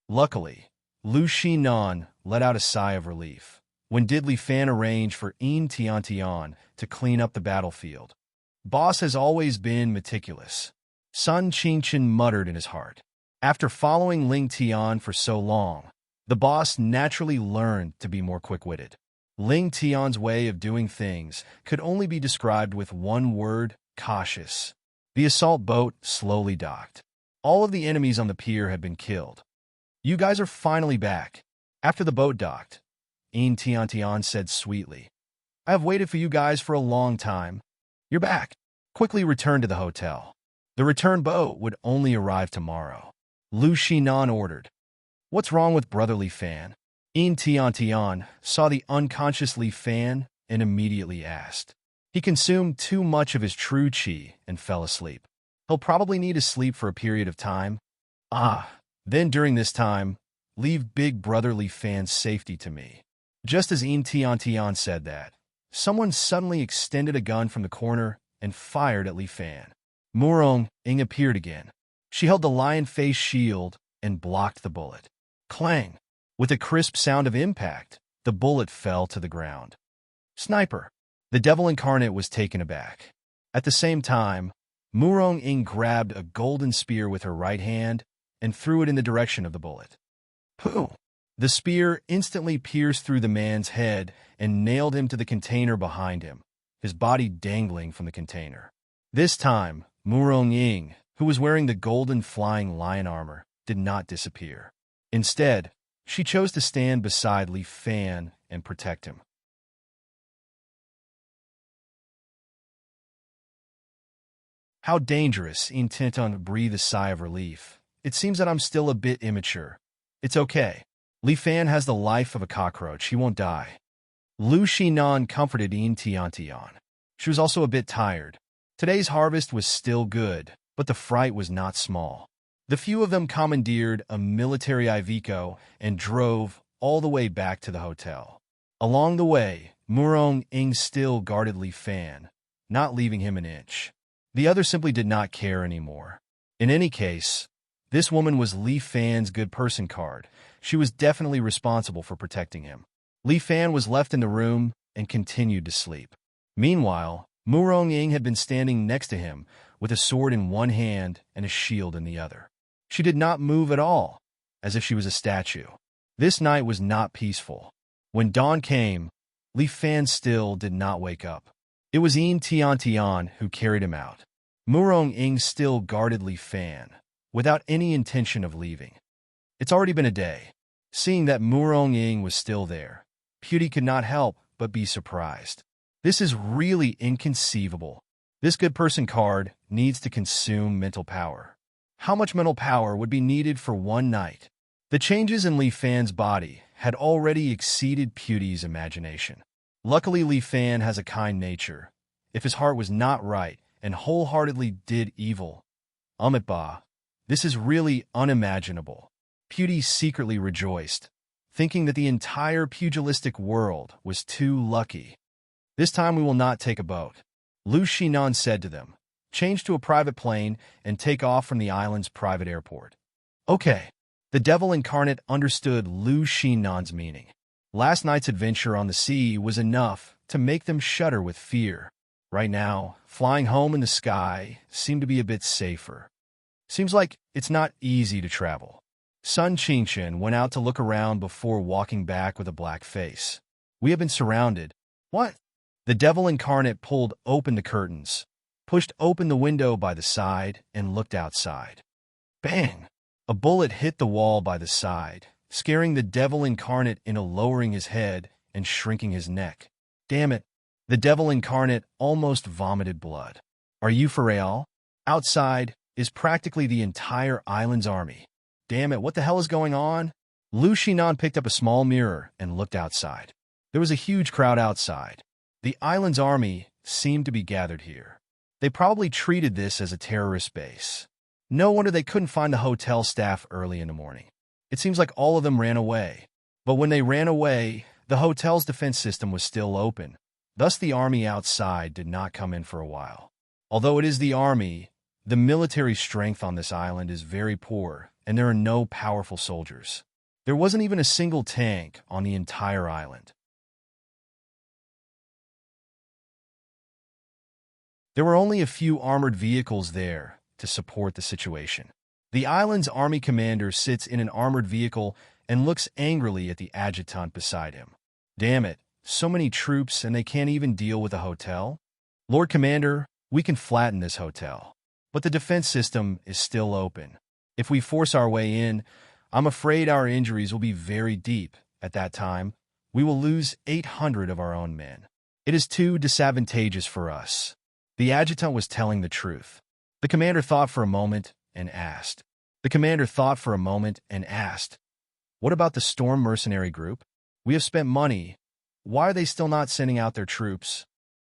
Luckily, Lu Xinan let out a sigh of relief. When did Li Fan arrange for Tian to clean up the battlefield? Boss has always been meticulous. Sun Qingshan muttered in his heart. After following Ling Tian for so long, the boss naturally learned to be more quick-witted. Ling Tian's way of doing things could only be described with one word: cautious. The assault boat slowly docked. All of the enemies on the pier had been killed. You guys are finally back. After the boat docked, Tian said sweetly, I have waited for you guys for a long time. You're back. Quickly return to the hotel. The return boat would only arrive tomorrow. Lu Xinan ordered. What's wrong with Brother Li Fan? Tian saw the unconscious Li Fan and immediately asked. He consumed too much of his true qi and fell asleep. He'll probably need to sleep for a period of time. Then during this time, leave Big Brother Li Fan's safety to me. Just as Tian said that, someone suddenly extended a gun from the corner and fired at Li Fan. Murong Ing appeared again. She held the lion-face shield and blocked the bullet. Clang! With a crisp sound of impact, the bullet fell to the ground. Sniper! The devil incarnate was taken aback. At the same time, Murong Ing grabbed a golden spear with her right hand and threw it in the direction of the bullet. Pooh! The spear instantly pierced through the man's head and nailed him to the container behind him. his body dangling from the container. This time, Murong Ying, who was wearing the golden flying lion armor, did not disappear. Instead, she chose to stand beside Li Fan and protect him. How dangerous, Tinton breathed a sigh of relief. It seems that I'm still a bit immature. It's okay. Li Fan has the life of a cockroach. He won't die. Lu Xinan comforted Tiantian. She was also a bit tired. Today's harvest was still good, but the fright was not small. The few of them commandeered a military Iveco and drove all the way back to the hotel. Along the way, Murong Ying still guarded Li Fan, not leaving him an inch. The other simply did not care anymore. In any case, this woman was Li Fan's good person card. She was definitely responsible for protecting him. Li Fan was left in the room and continued to sleep. Meanwhile, Murong Ying had been standing next to him with a sword in one hand and a shield in the other. She did not move at all, as if she was a statue. This night was not peaceful. When dawn came, Li Fan still did not wake up. It was Tiantian who carried him out. Murong Ying still guarded Li Fan, without any intention of leaving. It's already been a day. Seeing that Murong Ying was still there, Pewdie could not help but be surprised. This is really inconceivable. This good person card needs to consume mental power. How much mental power would be needed for one night? The changes in Li Fan's body had already exceeded Pewdie's imagination. Luckily, Li Fan has a kind nature. If his heart was not right and wholeheartedly did evil, this is really unimaginable. Pewdie secretly rejoiced, thinking that the entire pugilistic world was too lucky. This time we will not take a boat. Lu Xinan said to them, change to a private plane and take off from the island's private airport. Okay. The devil incarnate understood Lu Xinan's meaning. Last night's adventure on the sea was enough to make them shudder with fear. Right now, flying home in the sky seemed to be a bit safer. Seems like it's not easy to travel. Sun Qingchen went out to look around before walking back with a black face. We have been surrounded. What? The devil incarnate pulled open the curtains, pushed open the window by the side, and looked outside. Bang! A bullet hit the wall by the side, scaring the devil incarnate into lowering his head and shrinking his neck. Damn it! The devil incarnate almost vomited blood. Are you for real? Outside is practically the entire island's army. Damn it, what the hell is going on? Lu Xinan picked up a small mirror and looked outside. There was a huge crowd outside. The island's army seemed to be gathered here. They probably treated this as a terrorist base. No wonder they couldn't find the hotel staff early in the morning. It seems like all of them ran away. But when they ran away, the hotel's defense system was still open. Thus, the army outside did not come in for a while. Although it is the army, the military strength on this island is very poor, and there are no powerful soldiers. There wasn't even a single tank on the entire island. There were only a few armored vehicles there to support the situation. The island's army commander sits in an armored vehicle and looks angrily at the adjutant beside him. Damn it, so many troops and they can't even deal with a hotel? Lord Commander, we can flatten this hotel. But the defense system is still open. If we force our way in, I'm afraid our injuries will be very deep. At that time, we will lose 800 of our own men. It is too disadvantageous for us. The adjutant was telling the truth. The commander thought for a moment and asked. What about the Storm Mercenary Group? We have spent money. Why are they still not sending out their troops?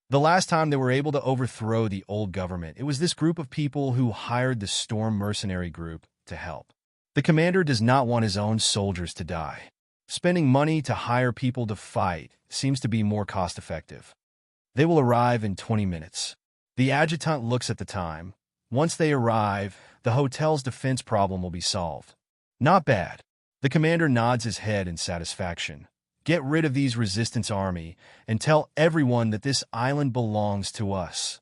The last time they were able to overthrow the old government, it was this group of people who hired the Storm Mercenary Group to help. The commander does not want his own soldiers to die. Spending money to hire people to fight seems to be more cost-effective. They will arrive in 20 minutes. The adjutant looks at the time. Once they arrive, the hotel's defense problem will be solved. Not bad. The commander nods his head in satisfaction. Get rid of these resistance army and tell everyone that this island belongs to us.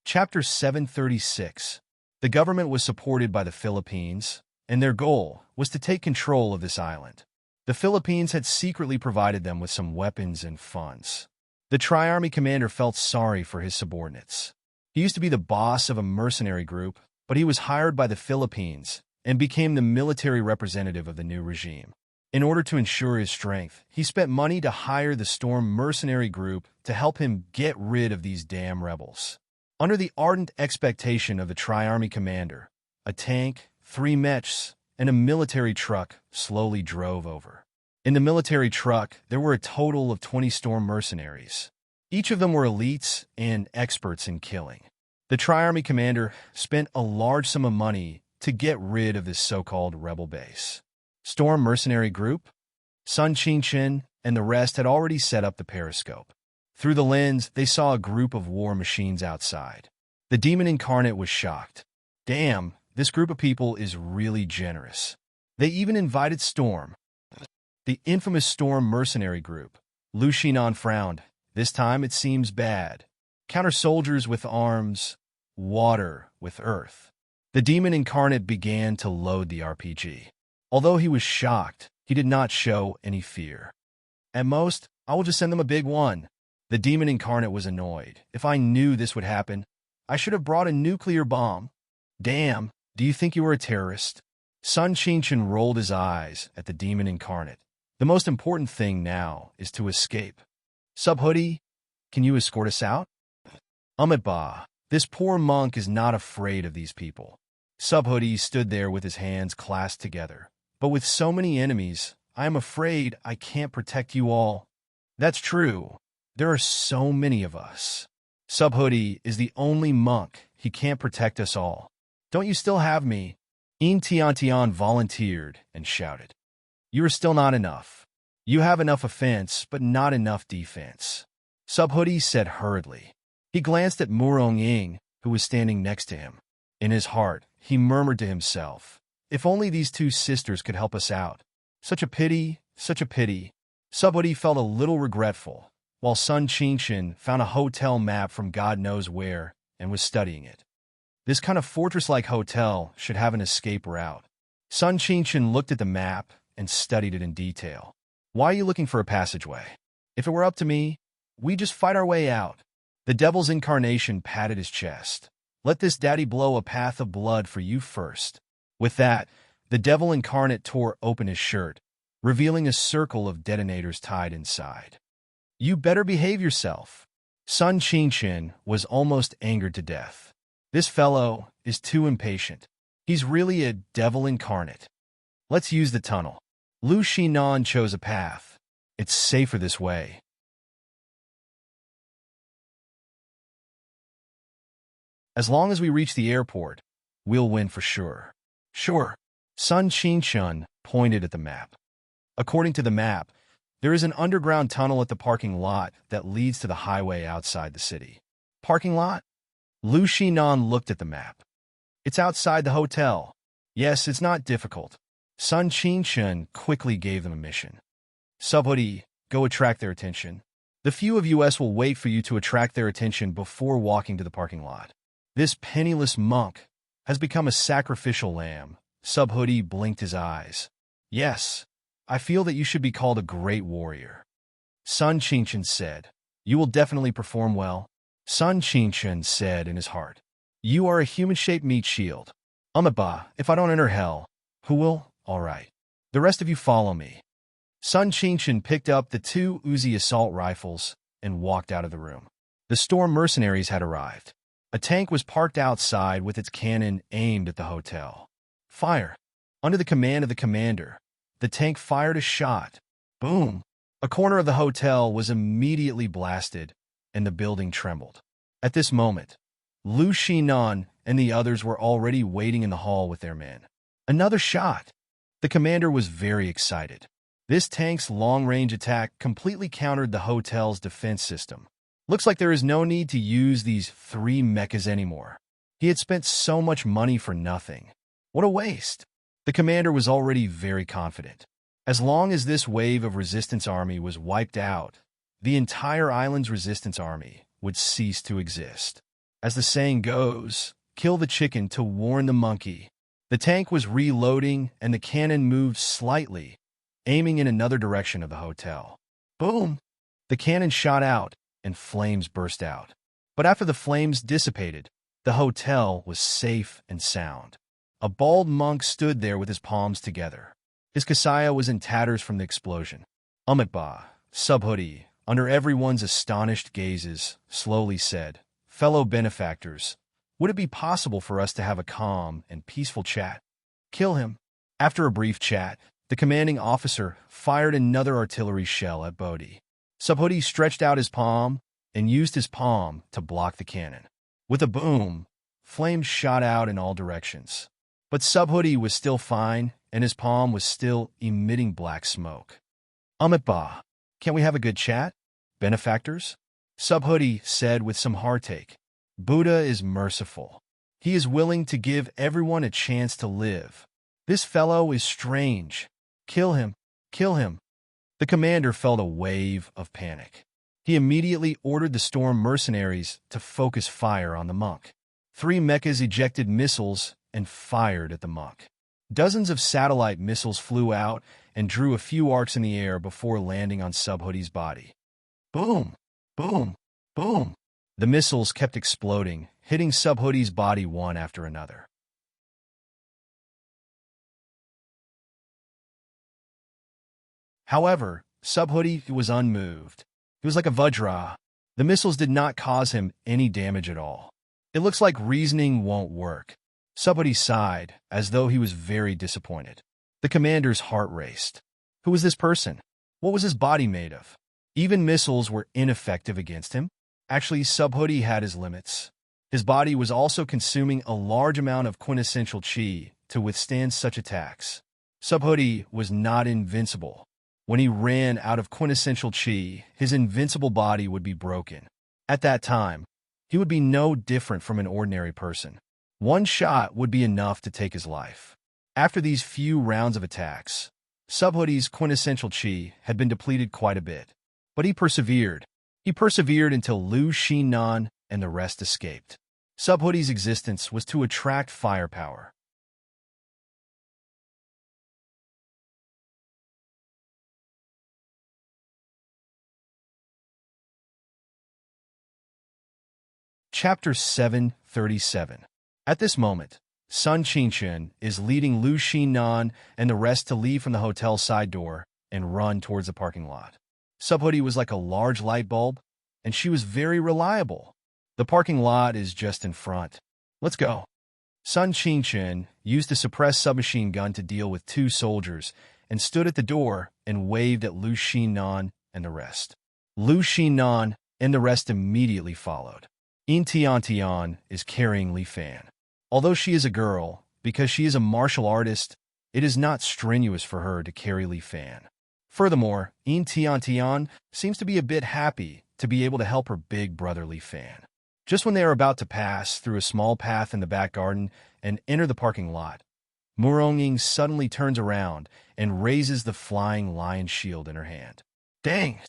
Chapter 736. The government was supported by the Philippines, and their goal was to take control of this island. The Philippines had secretly provided them with some weapons and funds. The Tri-Army commander felt sorry for his subordinates. He used to be the boss of a mercenary group, but he was hired by the Philippines and became the military representative of the new regime. In order to ensure his strength, he spent money to hire the Storm mercenary group to help him get rid of these damn rebels. Under the ardent expectation of the Tri-Army commander, a tank, 3 mechs, and a military truck slowly drove over. In the military truck, there were a total of 20 Storm mercenaries. Each of them were elites and experts in killing. The Tri-Army commander spent a large sum of money to get rid of this so-called rebel base. Storm mercenary group? Sun Qingchen and the rest had already set up the periscope. Through the lens, they saw a group of war machines outside. The demon incarnate was shocked. Damn, this group of people is really generous. They even invited Storm. The infamous Storm mercenary group. Lu Shinan frowned. This time it seems bad. Counter soldiers with arms, water with earth. The demon incarnate began to load the RPG. Although he was shocked, he did not show any fear. At most, I will just send them a big one. The demon incarnate was annoyed. If I knew this would happen, I should have brought a nuclear bomb. Damn, do you think you were a terrorist? Sun Qingchen rolled his eyes at the demon incarnate. The most important thing now is to escape. Subhoodie, can you escort us out? Ba, this poor monk is not afraid of these people. Subhoodie stood there with his hands clasped together. But with so many enemies, I am afraid I can't protect you all. That's true. There are so many of us. Subhoodie is the only monk. He can't protect us all. Don't you still have me? Tian volunteered and shouted. You are still not enough. You have enough offense, but not enough defense. Subhoodie said hurriedly. He glanced at Murong Ying, who was standing next to him. In his heart, he murmured to himself, if only these 2 sisters could help us out. Such a pity, such a pity. Subhoodie felt a little regretful, while Sun Qingchen found a hotel map from God knows where and was studying it. This kind of fortress-like hotel should have an escape route. Sun Qingchen looked at the map and studied it in detail. Why are you looking for a passageway? If it were up to me, we just fight our way out. The devil's incarnation patted his chest. Let this daddy blow a path of blood for you first. With that, the devil incarnate tore open his shirt, revealing a circle of detonators tied inside. You better behave yourself. Sun Qingchen was almost angered to death. This fellow is too impatient. He's really a devil incarnate. Let's use the tunnel. Lu Shinan chose a path. It's safer this way. As long as we reach the airport, we'll win for sure. Sure. Sun Qingchen pointed at the map. According to the map, there is an underground tunnel at the parking lot that leads to the highway outside the city. Parking lot? Lu Shinan looked at the map. It's outside the hotel. Yes, it's not difficult. Sun Qingchen quickly gave them a mission. Subhoodie, go attract their attention. The few of us will wait for you to attract their attention before walking to the parking lot. This penniless monk has become a sacrificial lamb. Subhoodie blinked his eyes. Yes, I feel that you should be called a great warrior. Sun Qingchen said, you will definitely perform well. Sun Qingchen said in his heart, you are a human-shaped meat shield. Ba, if I don't enter hell, who will? All right. The rest of you follow me. Sun Qingchen picked up the 2 Uzi assault rifles and walked out of the room. The Storm mercenaries had arrived. A tank was parked outside with its cannon aimed at the hotel. Fire. Under the command of the commander, the tank fired a shot. Boom. A corner of the hotel was immediately blasted, and the building trembled. At this moment, Lu Shinan and the others were already waiting in the hall with their men. Another shot. The commander was very excited. This tank's long-range attack completely countered the hotel's defense system. Looks like there is no need to use these 3 mechas anymore. He had spent so much money for nothing. What a waste. The commander was already very confident. As long as this wave of resistance army was wiped out, the entire island's resistance army would cease to exist. As the saying goes, kill the chicken to warn the monkey. The tank was reloading, and the cannon moved slightly, aiming in another direction of the hotel. Boom! The cannon shot out, and flames burst out. But after the flames dissipated, the hotel was safe and sound. A bald monk stood there with his palms together. His kasaya was in tatters from the explosion. Umitba, Subhoodie, under everyone's astonished gazes, slowly said, "Fellow benefactors, would it be possible for us to have a calm and peaceful chat?" "Kill him." After a brief chat, the commanding officer fired another artillery shell at Bodhi. Subhoodie stretched out his palm and used his palm to block the cannon. With a boom, flames shot out in all directions. But Subhoodie was still fine, and his palm was still emitting black smoke. "Umitba, can't we have a good chat, benefactors?" Subhoodie said with some heartache. "Buddha is merciful. He is willing to give everyone a chance to live. This fellow is strange. Kill him, kill him." The commander felt a wave of panic. He immediately ordered the storm mercenaries to focus fire on the monk. 3 mechas ejected missiles and fired at the monk. Dozens of satellite missiles flew out and drew a few arcs in the air before landing on Subhoodie's body. Boom! Boom! Boom! The missiles kept exploding, hitting Subhoodie's body one after another. However, Subhoodie was unmoved. He was like a Vajra. The missiles did not cause him any damage at all. "It looks like reasoning won't work." Subhoodie sighed, as though he was very disappointed. The commander's heart raced. Who was this person? What was his body made of? Even missiles were ineffective against him. Actually, Subhoodie had his limits. His body was also consuming a large amount of quintessential chi to withstand such attacks. Subhoodie was not invincible. When he ran out of quintessential chi, his invincible body would be broken. At that time, he would be no different from an ordinary person. One shot would be enough to take his life. After these few rounds of attacks, Subhoodie's quintessential chi had been depleted quite a bit. But he persevered. He persevered until Lu Xinnan and the rest escaped. Subhoodie's existence was to attract firepower. Chapter 737. At this moment, Sun Qingchen is leading Lu Xinnan and the rest to leave from the hotel side door and run towards the parking lot. Subhoodie was like a large light bulb, and she was very reliable. "The parking lot is just in front. Let's go." Sun Qingchen used a suppressed submachine gun to deal with 2 soldiers and stood at the door and waved at Lu Xinnan and the rest. Lu Xinnan and the rest immediately followed. Enchanting is carrying Li Fan. Although she is a girl, because she is a martial artist, it is not strenuous for her to carry Li Fan. Furthermore, Enchanting seems to be a bit happy to be able to help her big brother Li Fan. Just when they are about to pass through a small path in the back garden and enter the parking lot, Muronging suddenly turns around and raises the flying lion shield in her hand. Dang!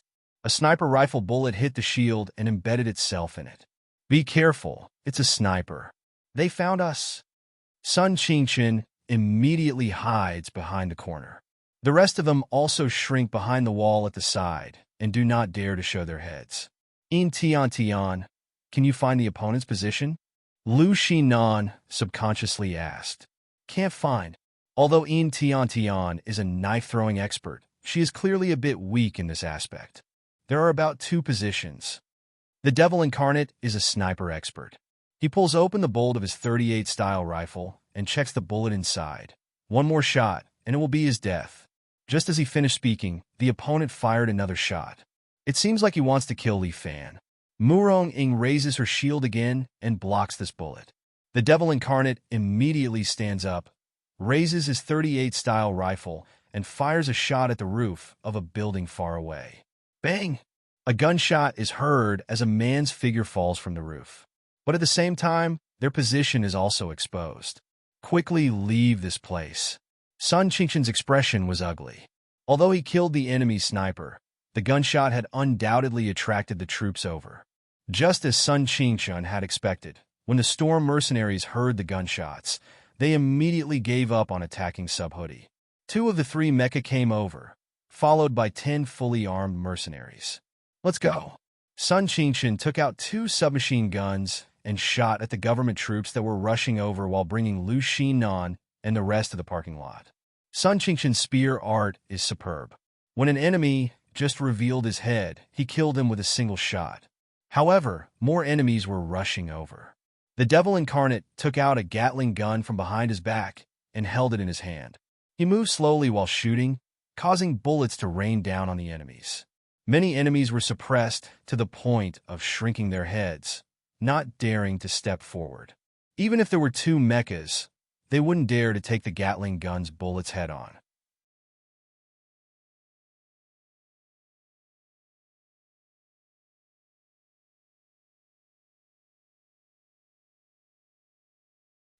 A sniper rifle bullet hit the shield and embedded itself in it. "Be careful, it's a sniper. They found us." Sun Qingchen immediately hides behind the corner. The rest of them also shrink behind the wall at the side and do not dare to show their heads. Enchanting, can you find the opponent's position? Lu Xinnan subconsciously asked. Can't find. Although Enchanting is a knife-throwing expert, she is clearly a bit weak in this aspect. There are about 2 positions. The Devil Incarnate is a sniper expert. He pulls open the bolt of his 38 style rifle and checks the bullet inside. One more shot, and it will be his death. Just as he finished speaking, the opponent fired another shot. It seems like he wants to kill Li Fan. Murong-ing raises her shield again and blocks this bullet. The Devil Incarnate immediately stands up, raises his 38 style rifle, and fires a shot at the roof of a building far away. Bang! A gunshot is heard as a man's figure falls from the roof. But at the same time, their position is also exposed. Quickly leave this place. Sun Qingchen's expression was ugly. Although he killed the enemy sniper, the gunshot had undoubtedly attracted the troops over. Just as Sun Qingchen had expected, When the Storm mercenaries heard the gunshots, they immediately gave up on attacking Subhoodie. 2 of the 3 mecha came over, followed by 10 fully armed mercenaries. Let's go. Sun Qingshan took out 2 submachine guns and shot at the government troops that were rushing over while bringing Lu Xinan and the rest of the parking lot. Sun Qingshan's spear art is superb. When an enemy just revealed his head, he killed him with a single shot. However, more enemies were rushing over. The Devil Incarnate took out a Gatling gun from behind his back and held it in his hand. He moved slowly while shooting, causing bullets to rain down on the enemies. Many enemies were suppressed to the point of shrinking their heads, not daring to step forward. Even if there were 2 mechas, they wouldn't dare to take the Gatling gun's bullets head-on.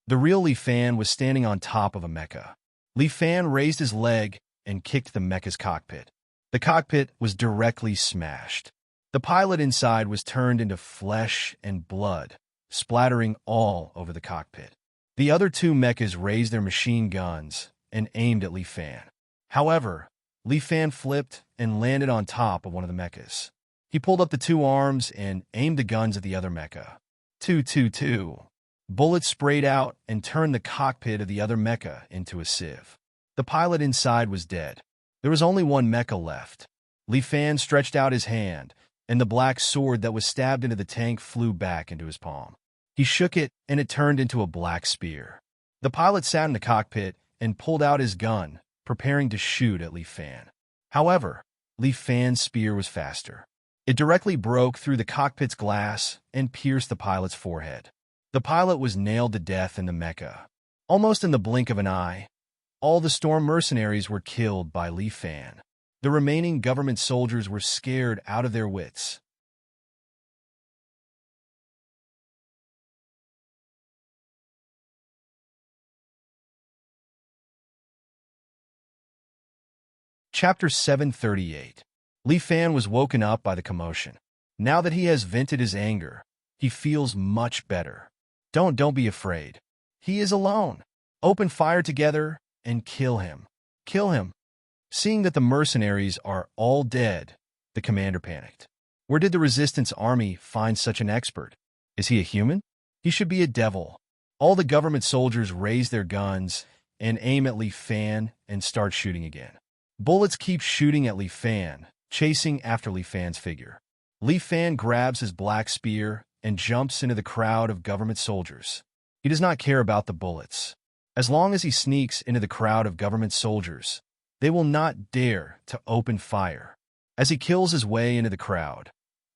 The real Li Fan was standing on top of a mecha. Li Fan raised his leg and kicked the mecha's cockpit. The cockpit was directly smashed. The pilot inside was turned into flesh and blood, splattering all over the cockpit. The other 2 mechas raised their machine guns and aimed at Li Fan. However, Li Fan flipped and landed on top of one of the mechas. He pulled up the 2 arms and aimed the guns at the other mecha. 222. Bullets sprayed out and turned the cockpit of the other mecha into a sieve. The pilot inside was dead. There was only 1 mecha left. Li Fan stretched out his hand, and the black sword that was stabbed into the tank flew back into his palm. He shook it, and it turned into a black spear. The pilot sat in the cockpit and pulled out his gun, preparing to shoot at Li Fan. However, Li Fan's spear was faster. It directly broke through the cockpit's glass and pierced the pilot's forehead. The pilot was nailed to death in the mecha. Almost in the blink of an eye, all the Storm mercenaries were killed by Li Fan. The remaining government soldiers were scared out of their wits. Chapter 738. Li Fan was woken up by the commotion. Now that he has vented his anger, he feels much better. Don't be afraid. He is alone. Open fire together and kill him. Kill him. Seeing that the mercenaries are all dead, the commander panicked. Where did the resistance army find such an expert? Is he a human? He should be a devil. All the government soldiers raise their guns and aim at Li Fan and start shooting again. Bullets keep shooting at Li Fan, chasing after Li Fan's figure. Li Fan grabs his black spear and jumps into the crowd of government soldiers. He does not care about the bullets. As long as he sneaks into the crowd of government soldiers, they will not dare to open fire. As he kills his way into the crowd,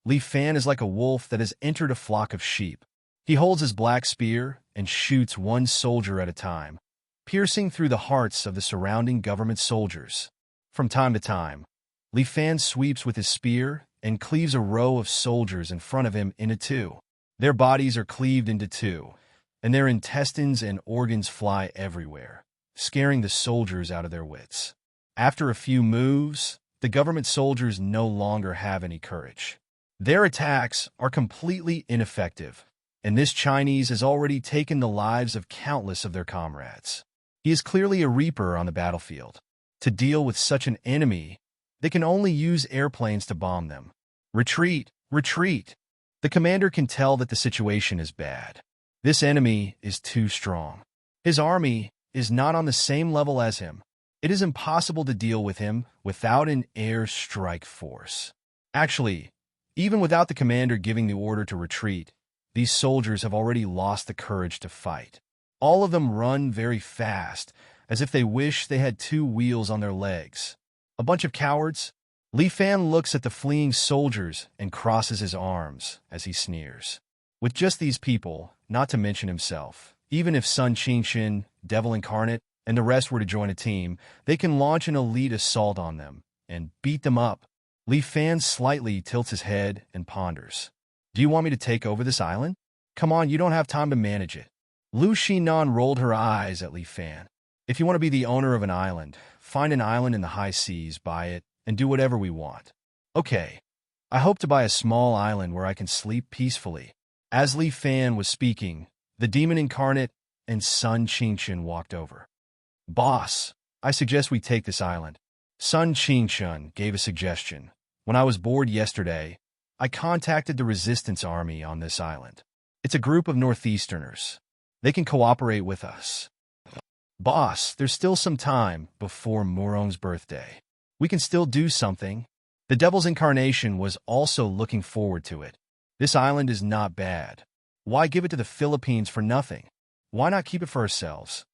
Li Fan is like a wolf that has entered a flock of sheep. He holds his black spear and shoots 1 soldier at a time, piercing through the hearts of the surrounding government soldiers. From time to time, Li Fan sweeps with his spear and cleaves a row of soldiers in front of him into 2. Their bodies are cleaved into 2, and their intestines and organs fly everywhere, scaring the soldiers out of their wits. After a few moves, the government soldiers no longer have any courage. Their attacks are completely ineffective, and this Chinese has already taken the lives of countless of their comrades. He is clearly a reaper on the battlefield. To deal with such an enemy, they can only use airplanes to bomb them. Retreat! Retreat! The commander can tell that the situation is bad. This enemy is too strong. His army is not on the same level as him. It is impossible to deal with him without an air strike force. Actually, even without the commander giving the order to retreat, these soldiers have already lost the courage to fight. All of them run very fast, as if they wish they had 2 wheels on their legs. A bunch of cowards. Li Fan looks at the fleeing soldiers and crosses his arms as he sneers. With just these people, not to mention himself, even if Sun Qingshan, Devil Incarnate, and the rest were to join a team, they can launch an elite assault on them and beat them up. Li Fan slightly tilts his head and ponders. Do you want me to take over this island? Come on, you don't have time to manage it. Lu Xinan rolled her eyes at Li Fan. If you want to be the owner of an island, find an island in the high seas, buy it, and do whatever we want. Okay, I hope to buy a small island where I can sleep peacefully. As Li Fan was speaking, the demon incarnate and Sun Qingchen walked over. Boss, I suggest we take this island. Sun Qingchen gave a suggestion. When I was bored yesterday, I contacted the resistance army on this island. It's a group of Northeasterners. They can cooperate with us. Boss, there's still some time before Murong's birthday. We can still do something. The Devil's Incarnation was also looking forward to it. This island is not bad. Why give it to the Philippines for nothing? Why not keep it for ourselves?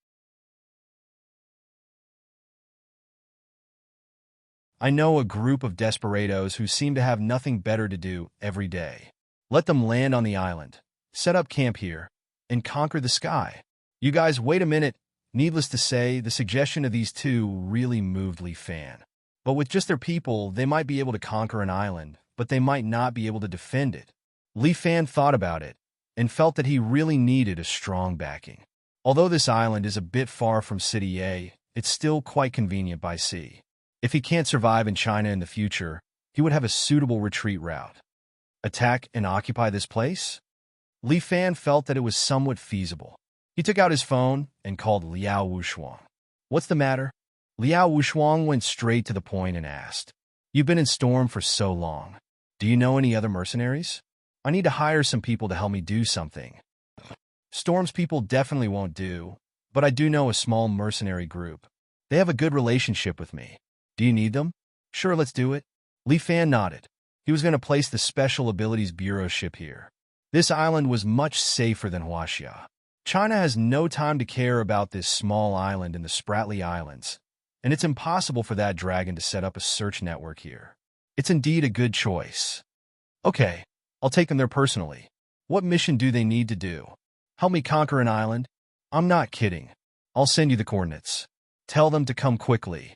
I know a group of desperados who seem to have nothing better to do every day. Let them land on the island, set up camp here, and conquer the sky. You guys, wait a minute. Needless to say, the suggestion of these two really moved Li Fan. But with just their people, they might be able to conquer an island, but they might not be able to defend it. Li Fan thought about it, and felt that he really needed a strong backing. Although this island is a bit far from City A, it's still quite convenient by sea. If he can't survive in China in the future, he would have a suitable retreat route. Attack and occupy this place? Li Fan felt that it was somewhat feasible. He took out his phone and called Liao Wushuang. What's the matter? Liao Wushuang went straight to the point and asked, You've been in Storm for so long. Do you know any other mercenaries? I need to hire some people to help me do something. Storm's people definitely won't do, but I do know a small mercenary group. They have a good relationship with me. Do you need them? Sure, let's do it. Li Fan nodded. He was going to place the Special Abilities Bureau ship here. This island was much safer than Huaxia. China has no time to care about this small island in the Spratly Islands, and it's impossible for that dragon to set up a search network here. It's indeed a good choice. Okay, I'll take them there personally. What mission do they need to do? Help me conquer an island? I'm not kidding. I'll send you the coordinates. Tell them to come quickly.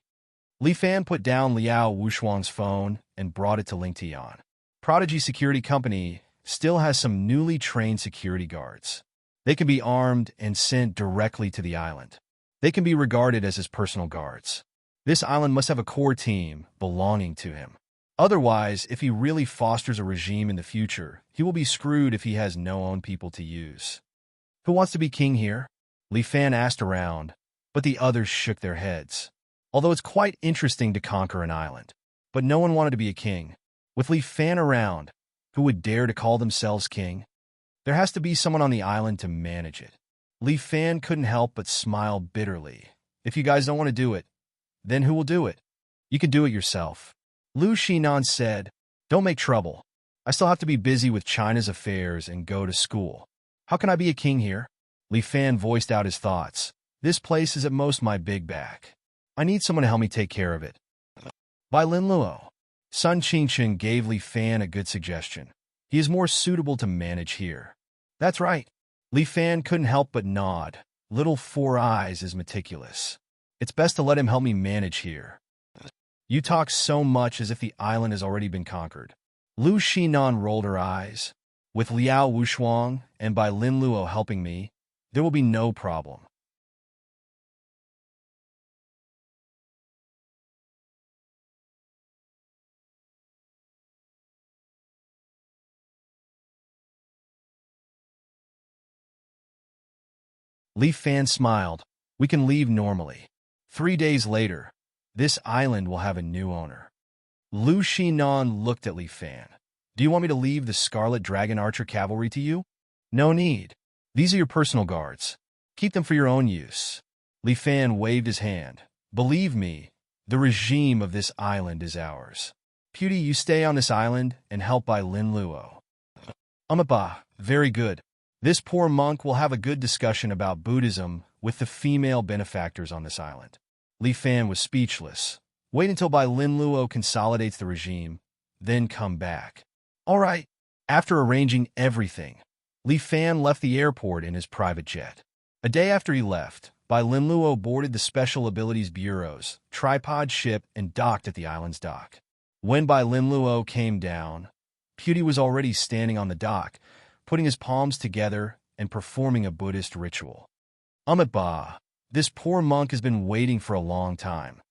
Li Fan put down Liao Wushuang's phone and brought it to Ling Tian. Prodigy Security Company still has some newly trained security guards. They can be armed and sent directly to the island. They can be regarded as his personal guards. This island must have a core team belonging to him. Otherwise, if he really fosters a regime in the future, he will be screwed if he has no own people to use. Who wants to be king here? Li Fan asked around, but the others shook their heads. Although it's quite interesting to conquer an island, but no one wanted to be a king. With Li Fan around, who would dare to call themselves king? There has to be someone on the island to manage it. Li Fan couldn't help but smile bitterly. If you guys don't want to do it, then who will do it? You can do it yourself. Lu Shinan said, Don't make trouble. I still have to be busy with China's affairs and go to school. How can I be a king here? Li Fan voiced out his thoughts. This place is at most my big back. I need someone to help me take care of it. By Lin Luo. Sun Qingchen gave Li Fan a good suggestion. He is more suitable to manage here. That's right. Li Fan couldn't help but nod. Little Four Eyes is meticulous. It's best to let him help me manage here. You talk so much as if the island has already been conquered. Lu Shinan rolled her eyes. With Liao Wushuang and by Lin Luo helping me, there will be no problem. Li Fan smiled. We can leave normally. 3 days later, this island will have a new owner. Lu Shinan looked at Li Fan. Do you want me to leave the Scarlet Dragon Archer Cavalry to you? No need. These are your personal guards. Keep them for your own use. Li Fan waved his hand. Believe me, the regime of this island is ours. Beauty, you stay on this island and help by Lin Luo. Umaba, very good. This poor monk will have a good discussion about Buddhism with the female benefactors on this island. Li Fan was speechless. Wait until Bai Lin Luo consolidates the regime, then come back. All right. After arranging everything, Li Fan left the airport in his private jet. A day after he left, Bai Lin Luo boarded the Special Abilities Bureau's tripod ship and docked at the island's dock. When Bai Lin Luo came down, Beauty was already standing on the dock, putting his palms together and performing a Buddhist ritual. Ba, this poor monk has been waiting for a long time.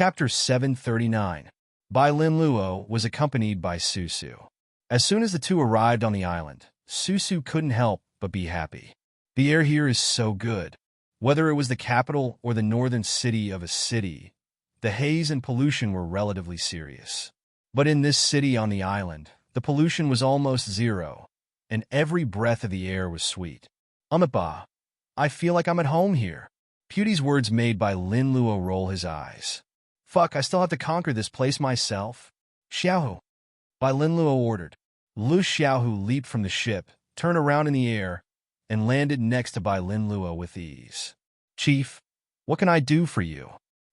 Chapter 739. Bai Lin Luo was accompanied by Susu. As soon as the two arrived on the island, Susu couldn't help but be happy. The air here is so good. Whether it was the capital or the northern city of a city, the haze and pollution were relatively serious. But in this city on the island, the pollution was almost zero, and every breath of the air was sweet. Ba, I feel like I'm at home here. Pewdie's words made Bai Lin Luo roll his eyes. Fuck, I still have to conquer this place myself. Xiaohu, Bai Lin Luo ordered. Lu Xiaohu leaped from the ship, turned around in the air, and landed next to Bai Lin Luo with ease. Chief, what can I do for you?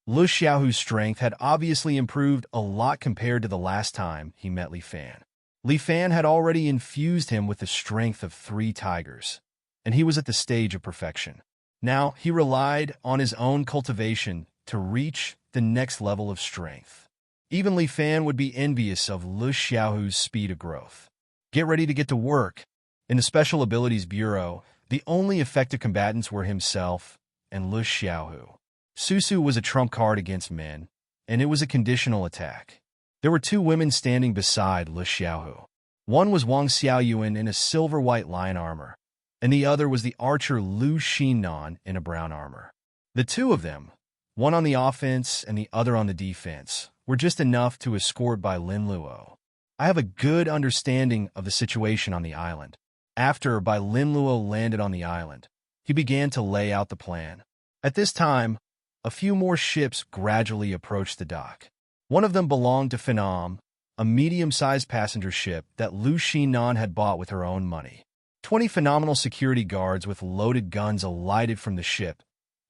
Lu Xiaohu's strength had obviously improved a lot compared to the last time he met Li Fan. Li Fan had already infused him with the strength of 3 tigers, and he was at the stage of perfection. Now he relied on his own cultivation to reach the next level of strength. Even Li Fan would be envious of Lu Xiaohu's speed of growth. Get ready to get to work. In the Special Abilities Bureau, the only effective combatants were himself and Lu Xiaohu. Susu was a trump card against men, and it was a conditional attack. There were 2 women standing beside Lu Xiaohu. One was Wang Xiaoyuan in a silver-white lion armor, and the other was the archer Lu Xinnan in a brown armor. The 2 of them, one on the offense and the other on the defense, were just enough to escort Bai Lin Luo. I have a good understanding of the situation on the island. After Bai Lin Luo landed on the island, he began to lay out the plan. At this time, a few more ships gradually approached the dock. One of them belonged to Phenom, a medium-sized passenger ship that Lu Xinnan had bought with her own money. 20 phenomenal security guards with loaded guns alighted from the ship,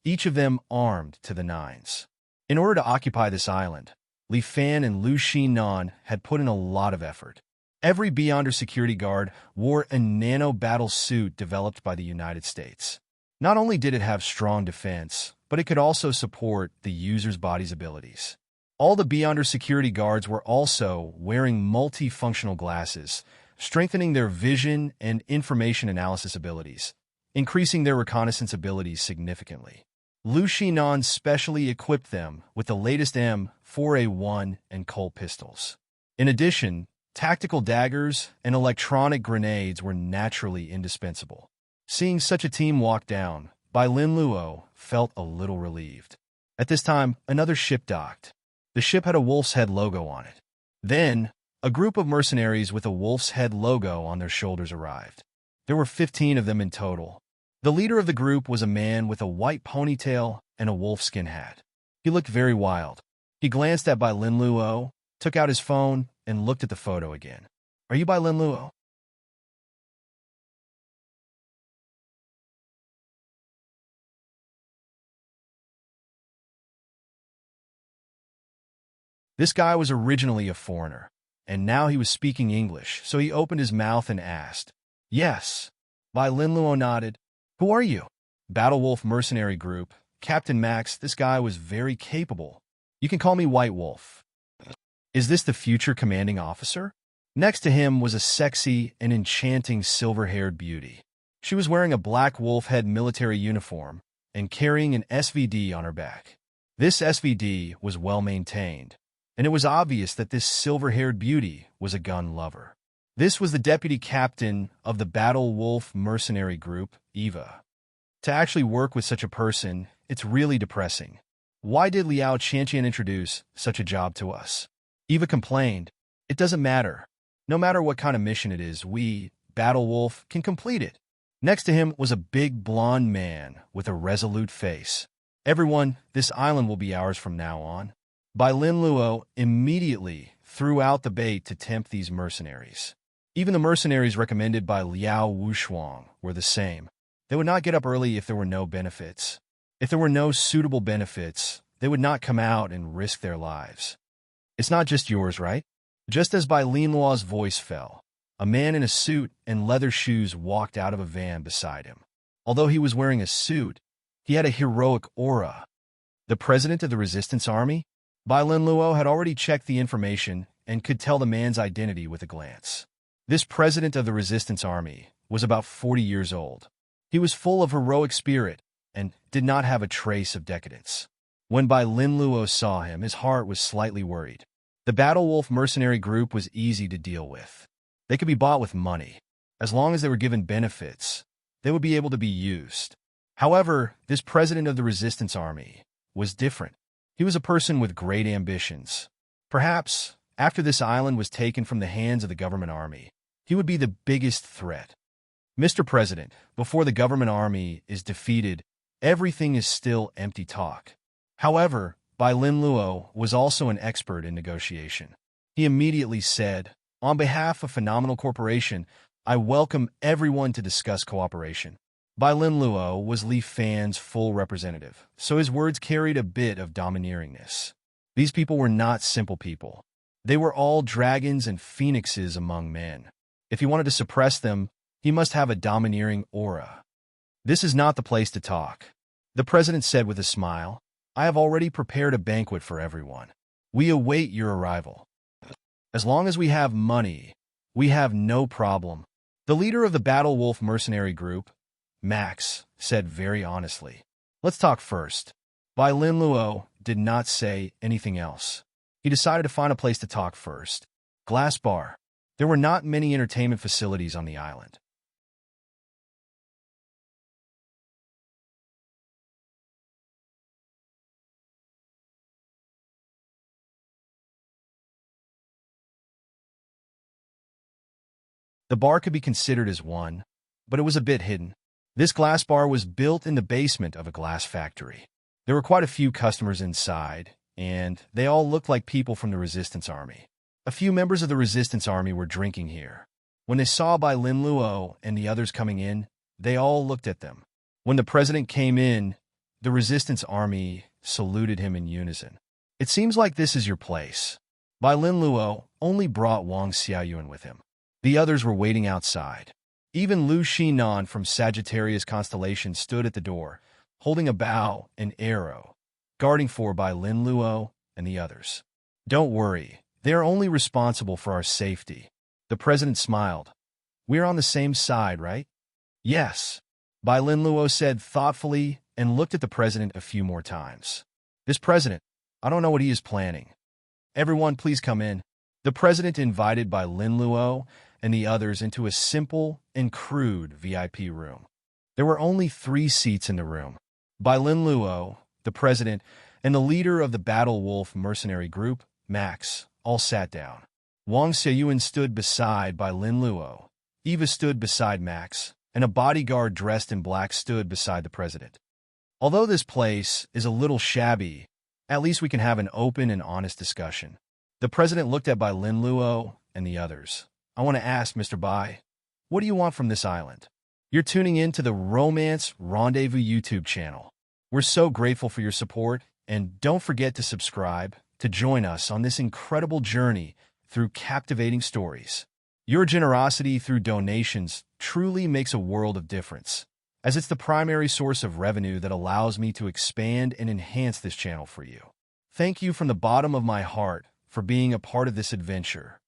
each of them armed to the nines. In order to occupy this island, Li Fan and Lu Xinnan had put in a lot of effort. Every Beyonder security guard wore a nano-battle suit developed by the United States. Not only did it have strong defense, but it could also support the user's body's abilities. All the Beyonder security guards were also wearing multifunctional glasses, strengthening their vision and information analysis abilities, increasing their reconnaissance abilities significantly. Lu Xinnan specially equipped them with the latest M4A1 and Colt pistols. In addition, tactical daggers and electronic grenades were naturally indispensable. Seeing such a team walk down, Bai Lin Luo felt a little relieved. At this time, another ship docked. The ship had a wolf's head logo on it. Then, a group of mercenaries with a wolf's head logo on their shoulders arrived. There were 15 of them in total. The leader of the group was a man with a white ponytail and a wolfskin hat. He looked very wild. He glanced at Bai Lin Luo, took out his phone, and looked at the photo again. Are you Bai Lin Luo? This guy was originally a foreigner, and now he was speaking English, so he opened his mouth and asked. Yes. Bai Lin Luo nodded. Who are you? Battle Wolf Mercenary Group. Captain Max, this guy was very capable. You can call me White Wolf. Is this the future commanding officer? Next to him was a sexy and enchanting silver-haired beauty. She was wearing a black wolf head military uniform and carrying an SVD on her back. This SVD was well-maintained, and it was obvious that this silver-haired beauty was a gun lover. This was the deputy captain of the Battle Wolf Mercenary Group, Eva. To actually work with such a person, it's really depressing. Why did Liao Qianqian introduce such a job to us? Eva complained. It doesn't matter. No matter what kind of mission it is, we, Battle Wolf, can complete it. Next to him was a big blonde man with a resolute face. Everyone, this island will be ours from now on. Bai Lin Luo immediately threw out the bait to tempt these mercenaries. Even the mercenaries recommended by Liao Wushuang were the same. They would not get up early if there were no benefits. If there were no suitable benefits, they would not come out and risk their lives. It's not just yours, right? Just as Bai Lin Luo's voice fell, a man in a suit and leather shoes walked out of a van beside him. Although he was wearing a suit, he had a heroic aura. The president of the resistance army? Bai Lin Luo had already checked the information and could tell the man's identity with a glance. This president of the resistance army was about 40 years old. He was full of heroic spirit and did not have a trace of decadence. When Bai Lin Luo saw him, his heart was slightly worried. The Battle Wolf mercenary group was easy to deal with. They could be bought with money. As long as they were given benefits, they would be able to be used. However, this president of the resistance army was different. He was a person with great ambitions. Perhaps, after this island was taken from the hands of the government army, he would be the biggest threat. Mr. President, before the government army is defeated, everything is still empty talk. However, Bai Lin Luo was also an expert in negotiation. He immediately said, "On behalf of Phenomenal Corporation, I welcome everyone to discuss cooperation." Bai Lin Luo was Li Fan's full representative, so his words carried a bit of domineeringness. These people were not simple people. They were all dragons and phoenixes among men. If he wanted to suppress them, he must have a domineering aura. "This is not the place to talk," the president said with a smile. "I have already prepared a banquet for everyone. We await your arrival. As long as we have money, we have no problem." The leader of the Battle Wolf mercenary group, Max, said very honestly, "Let's talk first." Bai Lin Luo did not say anything else. He decided to find a place to talk first. Glass bar. There were not many entertainment facilities on the island. The bar could be considered as one, but it was a bit hidden. This glass bar was built in the basement of a glass factory. There were quite a few customers inside, and they all looked like people from the resistance army. A few members of the resistance army were drinking here. When they saw Bai Lin Luo and the others coming in, they all looked at them. When the president came in, the resistance army saluted him in unison. "It seems like this is your place." Bai Lin Luo only brought Wang Xiaoyuan with him. The others were waiting outside. Even Lu Xinan from Sagittarius constellation stood at the door, holding a bow and arrow, guarding for Bai Lin Luo and the others. "Don't worry, they are only responsible for our safety." The president smiled. "We're on the same side, right?" "Yes," Bai Lin Luo said thoughtfully and looked at the president a few more times. "This president, I don't know what he is planning. Everyone, please come in." The president invited Bai Lin Luo and the others into a simple and crude VIP room. There were only 3 seats in the room. Bai Lin Luo, the president, and the leader of the Battle Wolf mercenary group, Max, all sat down. Wang Xiaoyuan stood beside Bai Lin Luo. Eva stood beside Max, and a bodyguard dressed in black stood beside the president. Although this place is a little shabby, at least we can have an open and honest discussion. The president looked at Bai Lin Luo and the others. "I want to ask, Mr. Bai, what do you want from this island?" "You're tuning in to the Romance Rendezvous YouTube channel. We're so grateful for your support, and don't forget to subscribe to join us on this incredible journey through captivating stories. Your generosity through donations truly makes a world of difference, as it's the primary source of revenue that allows me to expand and enhance this channel for you. Thank you from the bottom of my heart for being a part of this adventure.